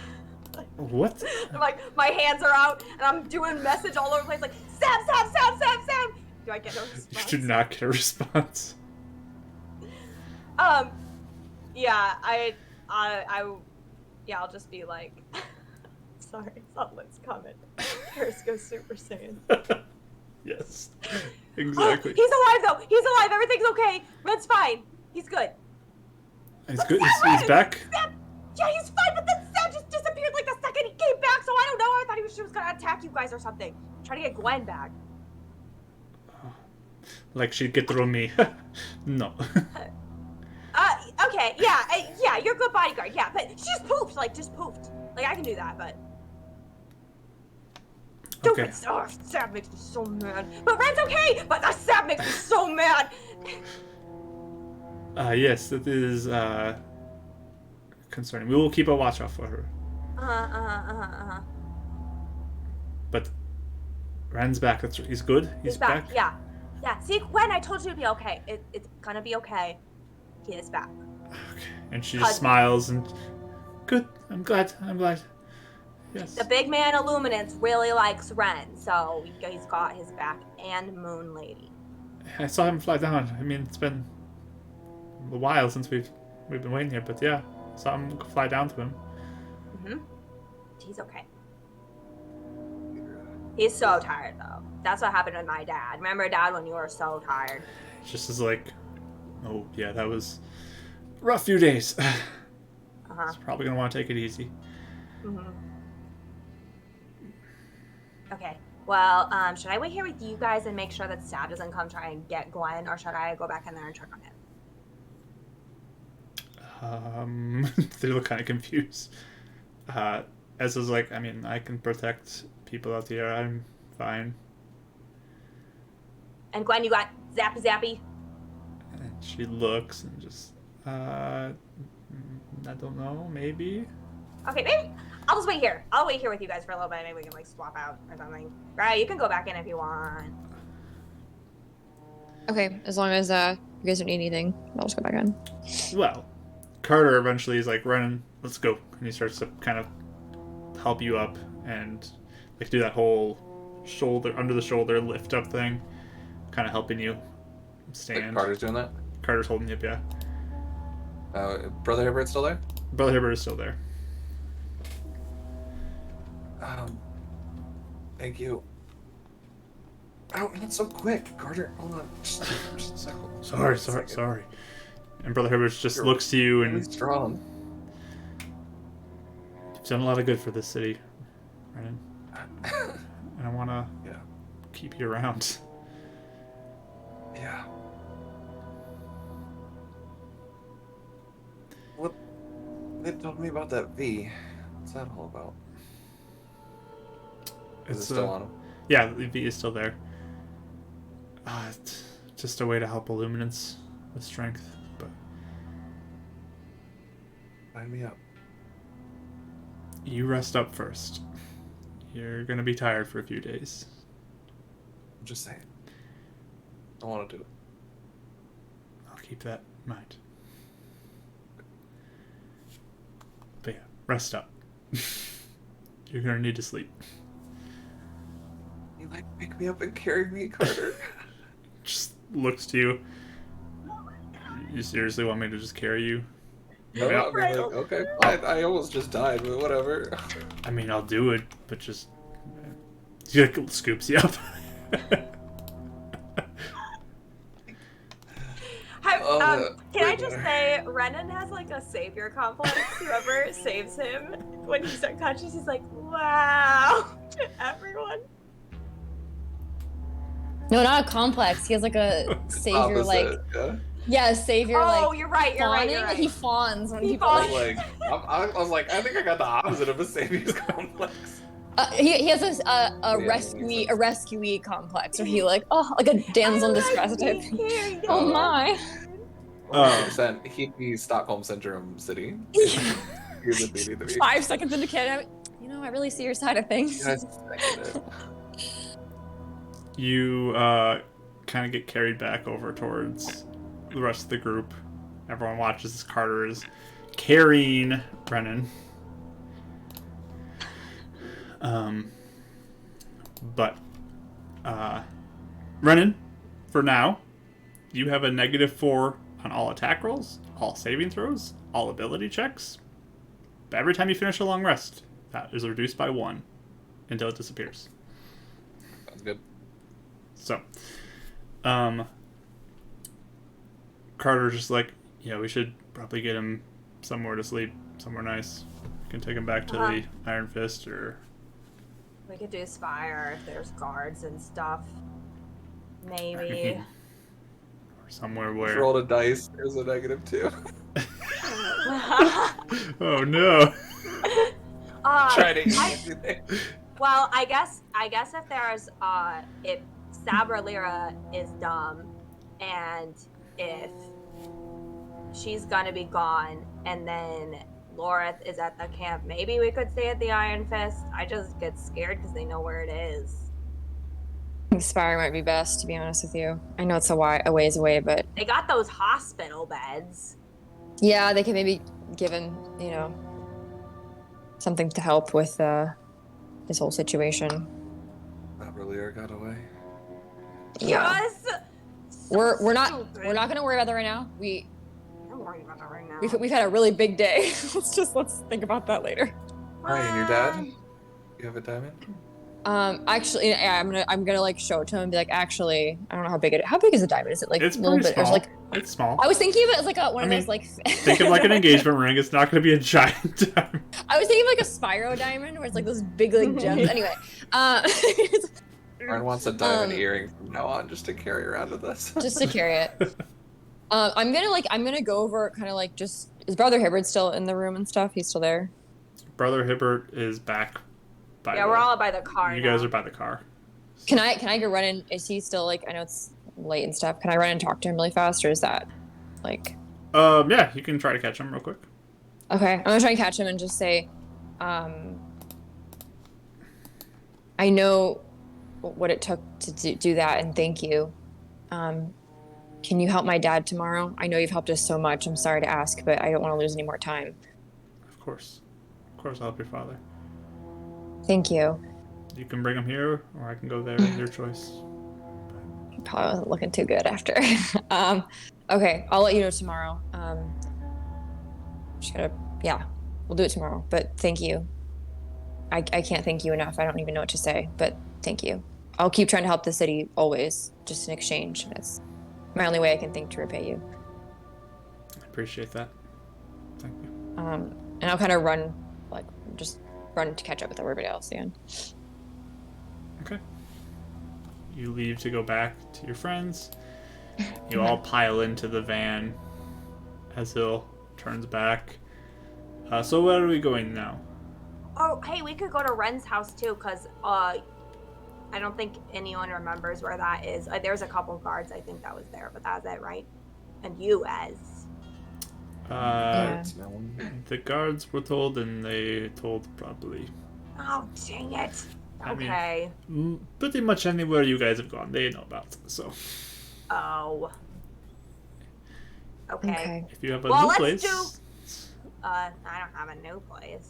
What? I'm like, my hands are out, and I'm doing message all over the place, like, Sam. Do I get no response? You did not get a response. Yeah, yeah, I'll just be like, sorry, something's coming. Paris goes Super Saiyan. Yes. Exactly. He's alive, though. He's alive. Everything's okay. Red's fine. He's good. He's good. He's back. Sam, yeah, he's fine, but then Sam just disappeared like the second he came back, so I don't know. I thought she was gonna attack you guys or something. Trying to get Gwen back. Like she'd get through me. No. Okay, yeah, you're a good bodyguard, yeah, but she just poofed, just poofed. Like, I can do that, but... Okay. Stupid, oh, Sam makes me so mad. But Red's okay, but the Sam makes me so mad. Yes, it is, concerning. We will keep a watch out for her. But Rand's back. He's good. He's back. Yeah. See, Gwen, I told you to be okay. It's gonna be okay. He is back. Okay. And she just smiles and good. I'm glad. Yes. The big man Illuminance really likes Ren, so he's got his back, and Moon Lady. I saw him fly down. I mean, it's been a while since we've been waiting here, but yeah, saw him fly down to him. He's okay. He's so tired though. That's what happened with my dad. Remember, Dad, when you were so tired? Just as like, oh yeah, that was a rough few days. He's probably gonna want to take it easy. Okay. Well, should I wait here with you guys and make sure that Sab doesn't come try and get Gwen, or should I go back in there and check on him? They look kind of confused. As is like, I mean, I can protect people out here. I'm fine. And Gwen, you got Zappy? And she looks and just, I don't know, maybe? Okay, maybe I'll just wait here. I'll wait here with you guys for a little bit. Maybe we can like swap out or something. Right, you can go back in if you want. Okay, as long as you guys don't need anything, I'll just go back in. Well, Carter eventually is like, Renan, let's go. And he starts to kind of help you up and like do that whole under the shoulder lift up thing, kind of helping you stand. Carter's doing that? Carter's holding you up, yeah. Brother Hibbert's still there? Brother Hibbert is still there. Thank you. Oh, not so quick, Carter. Hold on. Just a second. Sorry. And Brother Hibbert just looks to you and Really strong. you've done a lot of good for this city, Renan. And I want to keep you around. Yeah. What? They told me about that V. What's that all about? Is it still on him? Yeah, the V is still there. It's just a way to help Illuminance with strength, but Sign me up. You rest up first. You're gonna be tired for a few days. I'm just saying. I want to do it. I'll keep that in mind. But yeah, rest up. You're gonna need to sleep. You like pick me up and carry me, Carter? Just looks to you. You seriously want me to just carry you? No, I mean, like, okay. I almost just died, but whatever. I mean, I'll do it, but just... He scoops you up. Can I just say, Renan has like a savior complex. Whoever saves him when he's unconscious, he's like, wow, to everyone. No, not a complex. He has like a savior, Opposite, yeah, savior. Oh, like you're right. You're right. You're right. He fawns when He people. fawns. I was like, I think I got the opposite of a savior's complex. He has a that makes rescuee complex where he like a damsel in distress type. Oh my. 100%. He'd be Stockholm Syndrome City. Here's what they need to be. 5 seconds into kid, I really see your side of things. Yes, I get it. You kind of get carried back over towards the rest of the group. Everyone watches as Carter is carrying Brennan. But Brennan, for now, you have a -4 on all attack rolls, all saving throws, all ability checks. But every time you finish a long rest, that is reduced by 1 until it disappears. Sounds good. So, Carter's just like, yeah, we should probably get him somewhere to sleep, somewhere nice. We can take him back to the Iron Fist, or... We could do Spire if there's guards and stuff. Maybe. or somewhere Just where... rolled a dice. There's a -2. Oh no! Try to eat anything. Well, I guess if there's if Sabralira is dumb, and if she's gonna be gone, and then Lorith is at the camp, maybe we could stay at the Iron Fist. I just get scared because they know where it is. I think Spire might be best, to be honest with you. I know it's a ways away, but They got those hospital beds. yeah, they can maybe give him, something to help with this whole situation. Sabralira got away. Yeah, Just we're not stupid. gonna worry about that right now. I'm worried about that right now. We've had a really big day. let's think about that later. Ryan, your dad? You have a diamond? Actually, yeah, I'm gonna like show it to him and be like, actually, I don't know how big is a diamond? Is it like It's a little pretty bit? There's small. like It's small. I was thinking of it as like one of those like. Think of like an engagement ring. It's not going to be a giant diamond. I was thinking of like a Spyro diamond, where it's like those big like gems. Anyway, Ryan wants a diamond earring from now on just to carry around with us. just to carry it. I'm gonna go over kind of like just is Brother Hibbert still in the room and stuff? He's still there. Brother Hibbert is back. Yeah, we're all by the car. You now. guys are by the car. Can I go run in? Is he still like? I know it's late and stuff. Can I run and talk to him really fast, or is that like? Yeah, you can try to catch him real quick. Okay, I'm gonna try and catch him and just say, I know what it took to do that, and thank you. Can you help my dad tomorrow? I know you've helped us so much. I'm sorry to ask, but I don't want to lose any more time. Of course, I'll help your father. Thank you. You can bring him here, or I can go there. Your choice. Probably wasn't looking too good after. Okay, I'll let you know tomorrow. Just gotta, yeah, we'll do it tomorrow. But thank you. I can't thank you enough. I don't even know what to say, but thank you. I'll keep trying to help the city always, just in exchange. That's my only way I can think to repay you. I appreciate that. Thank you. And I'll kind of run to catch up with everybody else again. Okay. You leave to go back to your friends. You all pile into the van as Hill turns back. So where are we going now? Oh, hey, we could go to Ren's house too, because I don't think anyone remembers where that is. There's a couple guards, I think that was there, but that was it, right? And you, Ez. Yeah. The guards were told, and they told probably. Oh, dang it. I mean, Okay. Pretty much anywhere you guys have gone, they know about it. So Oh. Okay. Okay. if you have a Well, new let's place, I don't have a new place.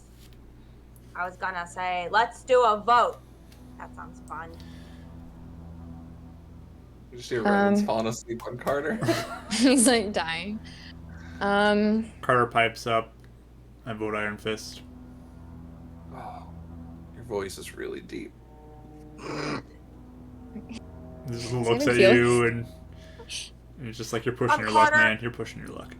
I was gonna say, let's do a vote. That sounds fun. You just hear Renan's falling asleep on Carter. He's like dying. Carter pipes up. I vote Iron Fist. Oh, your voice is really deep. Just that looks at feel- you and it's just like you're pushing your luck, Carter- man. You're pushing your luck.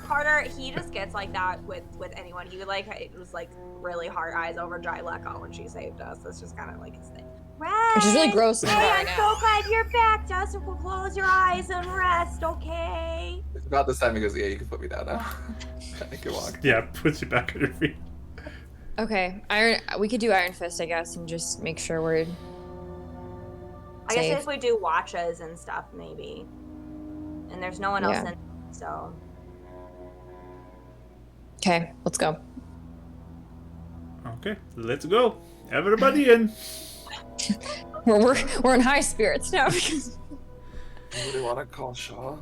Carter, he just gets like that with anyone. He would like, it was like really hard eyes over dry luck when she saved us. That's just kind of like his thing. Ren! Which is really gross in the Hey, bar I'm now. so glad you're back. Just close your eyes and rest, okay? About this time he goes, yeah, you can put me down now. I can walk. Yeah, puts you back on your feet. Okay, we could do Iron Fist, I guess, and just make sure we're I safe. guess if we do watches and stuff, maybe. And there's no one else Yeah. in, so. Okay, let's go. Okay, let's go. Everybody in. We're in high spirits now because Anybody want to call Shaw?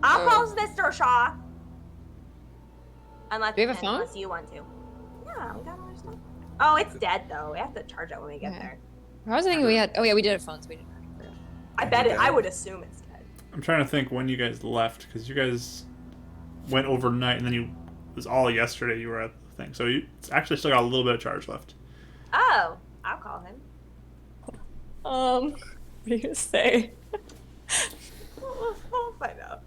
I'll Oh. call Mr. Shaw. Unless, Do you have a phone? unless you want to. Yeah, we got other stuff. Oh, it's dead though. We have to charge it when we get Okay. there. I was thinking we had. Oh yeah, we did have phones. We didn't. I bet it. Okay. I would assume it's dead. I'm trying to think when you guys left because you guys went overnight and then it was all yesterday. You were at the thing, so you it's actually still got a little bit of charge left. Oh, I'll call him. What do you say? I'll find out.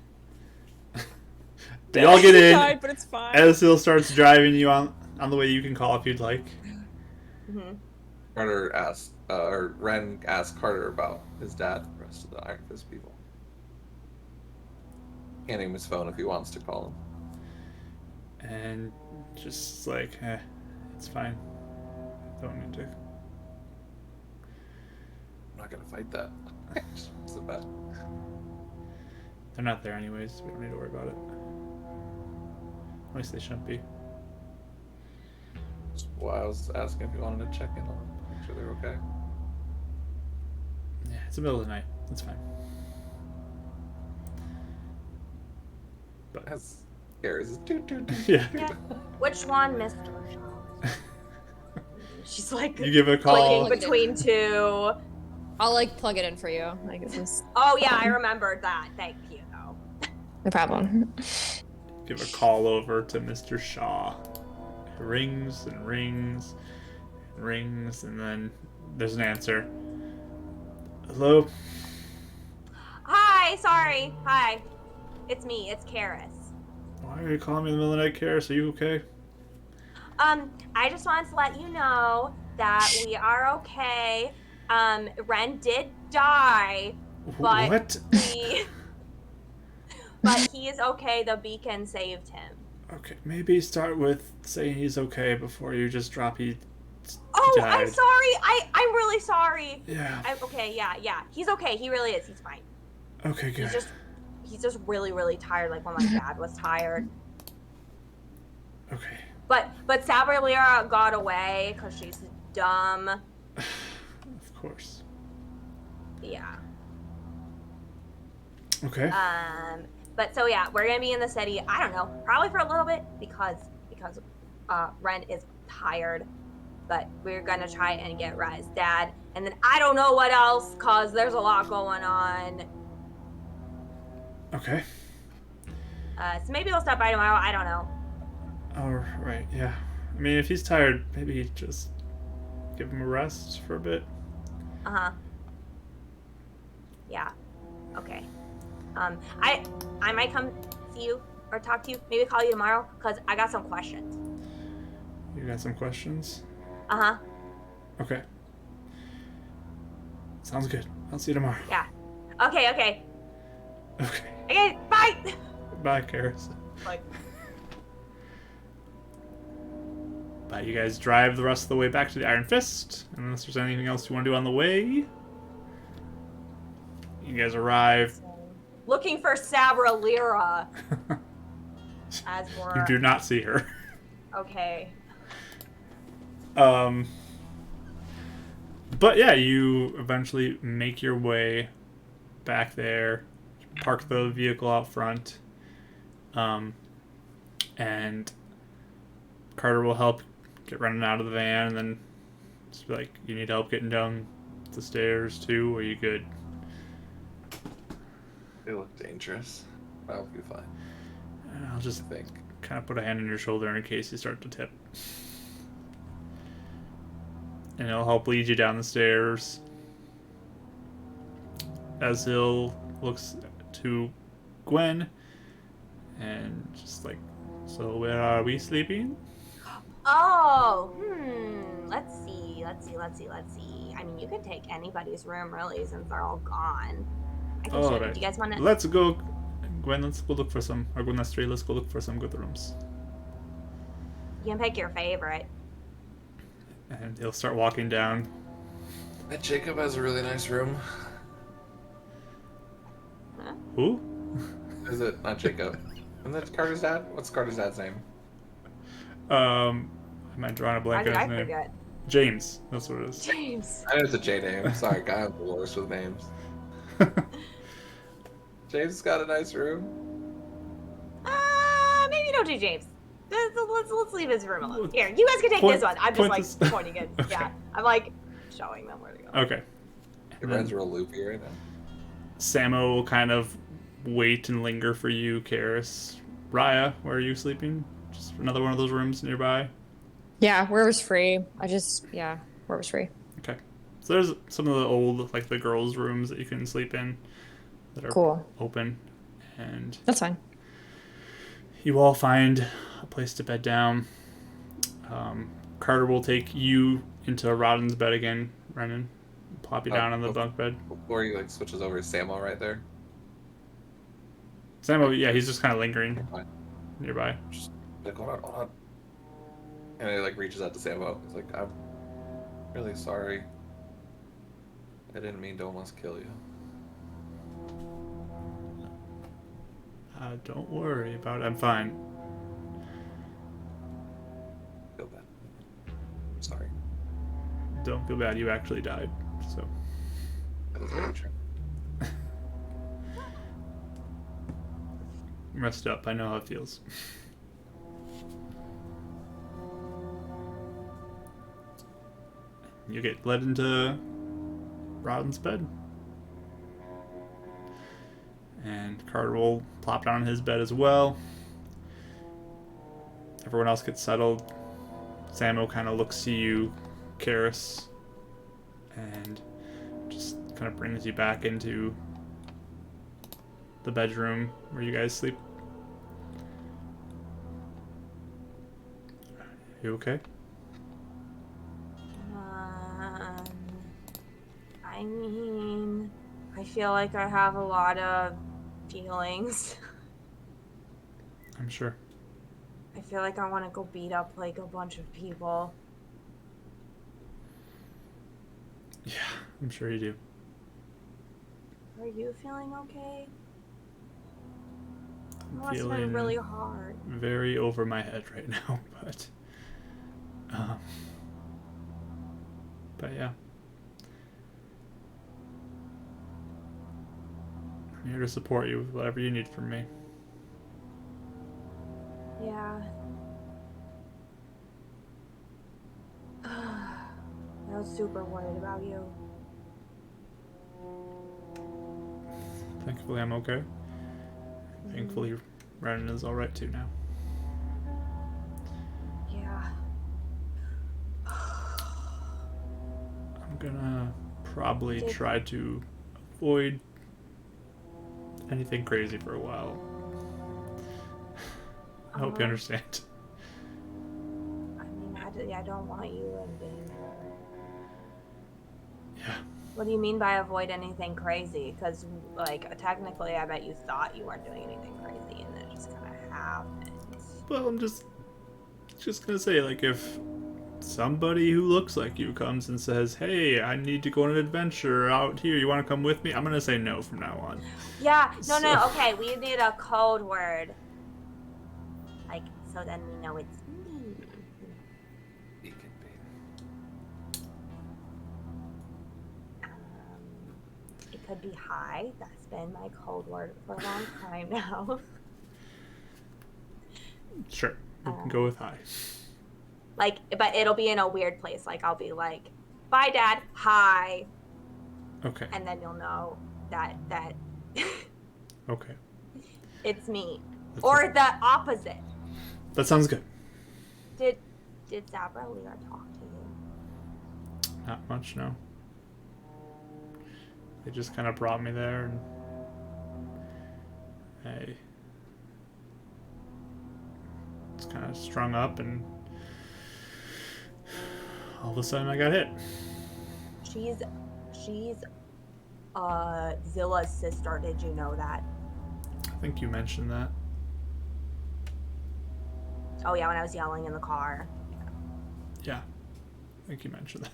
They all get in. Died, but it's fine. Ezil starts driving you on the way. You can call if you'd like. Mm-hmm. Carter asked, or Ren asked Carter about his dad, the rest of the Iron Fist people. Hand him his phone if he wants to call him. And just like, it's fine. Don't need to. I'm not gonna fight that. It's a bet. They're not there anyways. So we don't need to worry about it. At least they shouldn't be. Well, I was asking if you wanted to check in on them. Make sure they're okay. Yeah, it's the middle of the night. It's fine. But That's scary. It's toot, toot, toot, yeah, Yeah. Which one, Mr. Shaw? She's like you give a call. clicking between two. I'll like plug it in for you. Like it's just Oh yeah, I remembered that. Thank you. Though. no problem. Give a call over to Mr. Shaw. It rings and rings and rings, and then there's an answer. Hello? Hi, sorry. Hi. It's me. It's Karis. Why are you calling me in the middle of the night, Karis? Are you okay? I just wanted to let you know that we are okay. Ren did die, but What? but he is okay. The beacon saved him. Okay, maybe start with saying he's okay before you just drop he Oh, died. I'm sorry. I'm really sorry. Yeah. Okay, yeah. He's okay. He really is. He's fine. Okay, good. He's just really, really tired, like when my dad was tired. Okay. But Sabrina got away because she's dumb. Of course. Yeah. Okay. But so yeah, we're gonna be in the city. I don't know, probably for a little bit because Ren is tired. But we're gonna try and get Ra's dad, and then I don't know what else, cause there's a lot going on. Okay. So maybe we'll stop by tomorrow. I don't know. All right. Yeah. I mean, if he's tired, maybe just give him a rest for a bit. Yeah. Okay. I might come see you or talk to you. Maybe call you tomorrow, cause I got some questions. You got some questions? Okay. Sounds good. I'll see you tomorrow. Yeah. Okay. Okay. Okay. Bye. Bye, Karis. Like. Bye. You guys drive the rest of the way back to the Iron Fist. Unless there's anything else you want to do on the way. You guys arrive. Looking for Sabra Lyra. As for You do not see her. okay. But yeah, you eventually make your way back there, park the vehicle out front, and Carter will help get running out of the van, and then just be like, you need help getting down the stairs too, or are you good? They look dangerous. I'll be fine. And I'll just I think. kind of put a hand on your shoulder in case you start to tip. And he'll help lead you down the stairs. As he'll looks to Gwen and just like, so where are we sleeping? Oh, let's see. I mean, you could take anybody's room really, since they're all gone. I can show you. Right. Do you guys want to? Let's go, Gwen. Let's go look for some. Or Gwen, let's go look for some good rooms. You can pick your favorite. And he'll start walking down. That Jacob has a really nice room. Huh? Who? Is it not Jacob? Isn't that Carter's dad? What's Carter's dad's name? Am I drawing a Why blank did on I his name? forget? James. That's what it is. James. I know it's a J name. Sorry, guy, I'm the worst with names. James got a nice room. Maybe don't do James. Let's leave his room alone. Here, you guys can take this one. I'm just like pointing it. Okay. Yeah, I'm like showing them where to go. Okay. Your friend's real loopy right now. Samo will kind of wait and linger for you, Karis. Raya, where are you sleeping? Just another one of those rooms nearby? Yeah, wherever's free. Wherever's free. Okay. So there's some of the old, like the girls' rooms that you can sleep in that are Cool. open. And That's fine. you all find a place to bed down. Carter will take you into Rodden's bed again, Brennan. Plop you down on the bunk bed. Before he like switches over to Samo right there. Samo, yeah, he's just kind of lingering Fine. nearby. Just like, hold on. And he like reaches out to Samo. He's like, I'm really sorry. I didn't mean to almost kill you. Don't worry about it. I'm fine. Feel bad. I'm sorry. Don't feel bad. You actually died. So That is very true. rest up. I know how it feels. You get led into Rodden's bed. And Carter will plop down on his bed as well. Everyone else gets settled. Samo kind of looks to you, Karis, and just kind of brings you back into the bedroom where you guys sleep. You okay? I mean, I feel like I have a lot of feelings. I'm sure. I feel like I want to go beat up like a bunch of people. Yeah, I'm sure you do. Are you feeling okay? I'm It must have been feeling really hard. very over my head right now, but yeah. I'm here to support you with whatever you need from me. Yeah. I was super worried about you. Thankfully, I'm okay. Thankfully, Renan is alright too now. Yeah. I'm gonna probably try to avoid anything crazy for a while. I hope you understand. I mean, I don't want you in danger. Yeah. What do you mean by avoid anything crazy? Because, like, technically, I bet you thought you weren't doing anything crazy, and then it just kind of happened. Well, I'm just gonna say, like, if somebody who looks like you comes and says, "Hey, I need to go on an adventure out here. You want to come with me?" I'm gonna say no from now on. Yeah, no, So- okay, we need a code word. Like, so then we know it's me. He can be. It could be high. That's been my code word for a long time now. Sure. We can go with high. Like, but it'll be in a weird place. Like, I'll be like, bye, Dad. Hi. Okay. And then you'll know that Okay. it's me. That's Or it. the opposite. That sounds good. Did Zabra Lear talk to you? Not much, no. They just kind of brought me there, and I was kind of strung up, and all of a sudden I got hit. She's Zilla's sister. Did you know that? I think you mentioned that. Oh yeah, when I was yelling in the car. Yeah, I think you mentioned that.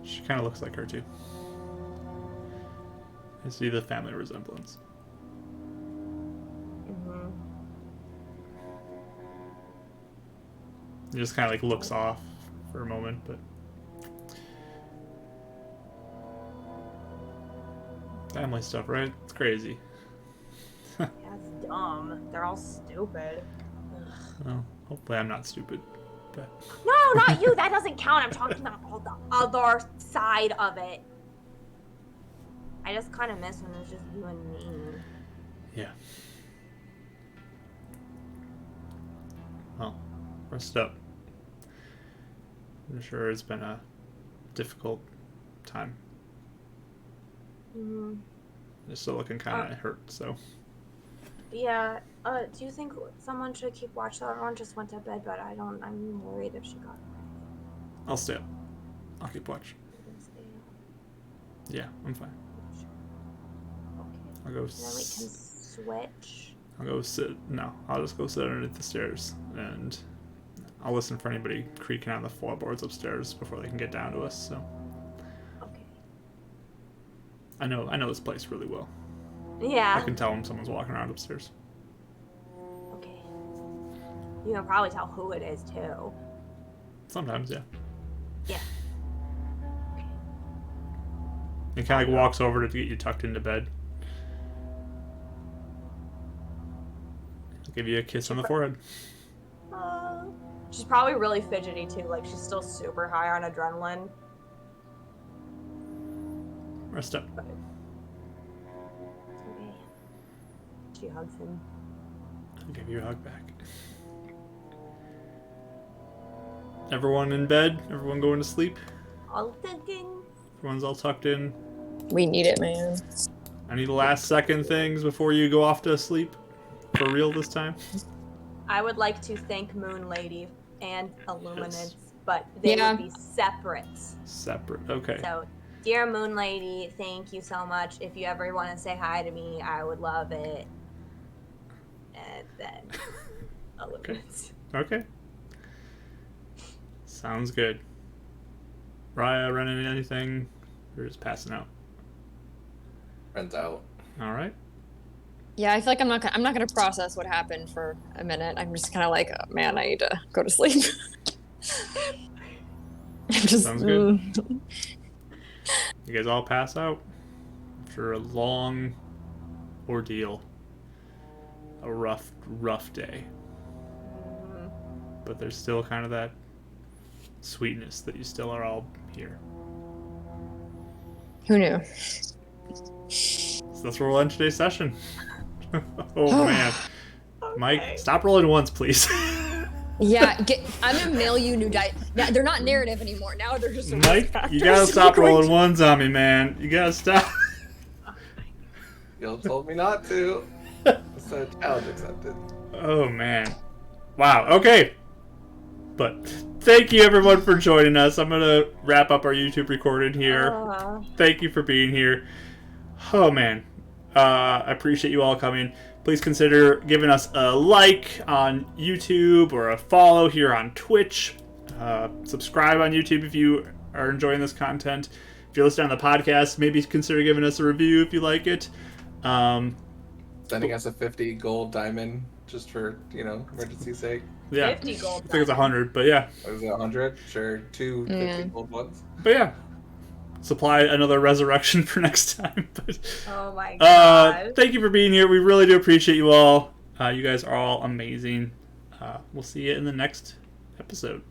She kind of looks like her too. I see the family resemblance. Mm-hmm. He just kind of like looks off for a moment, but family stuff, right? It's crazy. That's dumb. They're all stupid. Well, hopefully I'm not stupid, but No, not you. That doesn't count. I'm talking about all the other side of it. I just kind of miss when it was just you and me. yeah. Well, rest up. I'm sure it's been a difficult time. Mm-hmm. You're still looking kind of hurt, so. Yeah. Do you think someone should keep watch? So everyone just went to bed, but I'm worried if she got. I'll stay up. I'll keep watch. Yeah, I'm fine. Okay. I'll go. And then we can switch. I'll go sit. No, I'll just go sit underneath the stairs, and I'll listen for anybody creaking on the floorboards upstairs before they can get down to us. So Okay. I know this place really well. Yeah. I can tell when someone's walking around upstairs. Okay. You can probably tell who it is too. Sometimes, yeah. Yeah. He kind of like walks over to get you tucked into bed. I'll give you a kiss on the forehead. She's probably really fidgety too. Like she's still super high on adrenaline. Rest up. But it's okay. She hugs him. I'll give you a hug back. Everyone in bed? Everyone going to sleep? All thinking. Everyone's all tucked in. We need it, man. Any last second things before you go off to sleep? For real this time? I would like to thank Moon Lady and Illuminance, but they Yeah. would be separate. Separate. Okay. So, dear Moon Lady, thank you so much. If you ever want to say hi to me, I would love it. And then Illuminance. Okay. Sounds good. Raya, running anything? Or just passing out? Runs out. All right. Yeah, I feel like I'm not gonna process what happened for a minute. I'm just kind of like, oh, man, I need to go to sleep. Sounds good. You guys all pass out after a long ordeal. A rough day. But there's still kind of that sweetness that you still are all here. Who knew? So that's where we'll end today's session. Oh man. Mike, stop rolling once, please. Yeah, I'm gonna mail you new dice. Now they're not narrative anymore. Now they're just risk Mike, factors. you gotta stop rolling ones on me, man. You gotta stop. Gil told me not to. So challenge accepted. Oh man. Wow, okay. But thank you everyone for joining us. I'm gonna wrap up our YouTube recording here. Thank you for being here. Oh man. I appreciate you all coming. Please consider giving us a like on YouTube or a follow here on Twitch. Subscribe on YouTube if you are enjoying this content. If you're listening on the podcast, maybe consider giving us a review if you like it. Send sending us a 50 gold diamond just for, emergency's sake. Yeah. 50 gold I think it's 100, but yeah. What is it, 100? Sure, two 50 Yeah. gold ones. But yeah. Supply another resurrection for next time. But Oh my god. thank you for being here. We really do appreciate you all. You guys are all amazing. We'll see you in the next episode.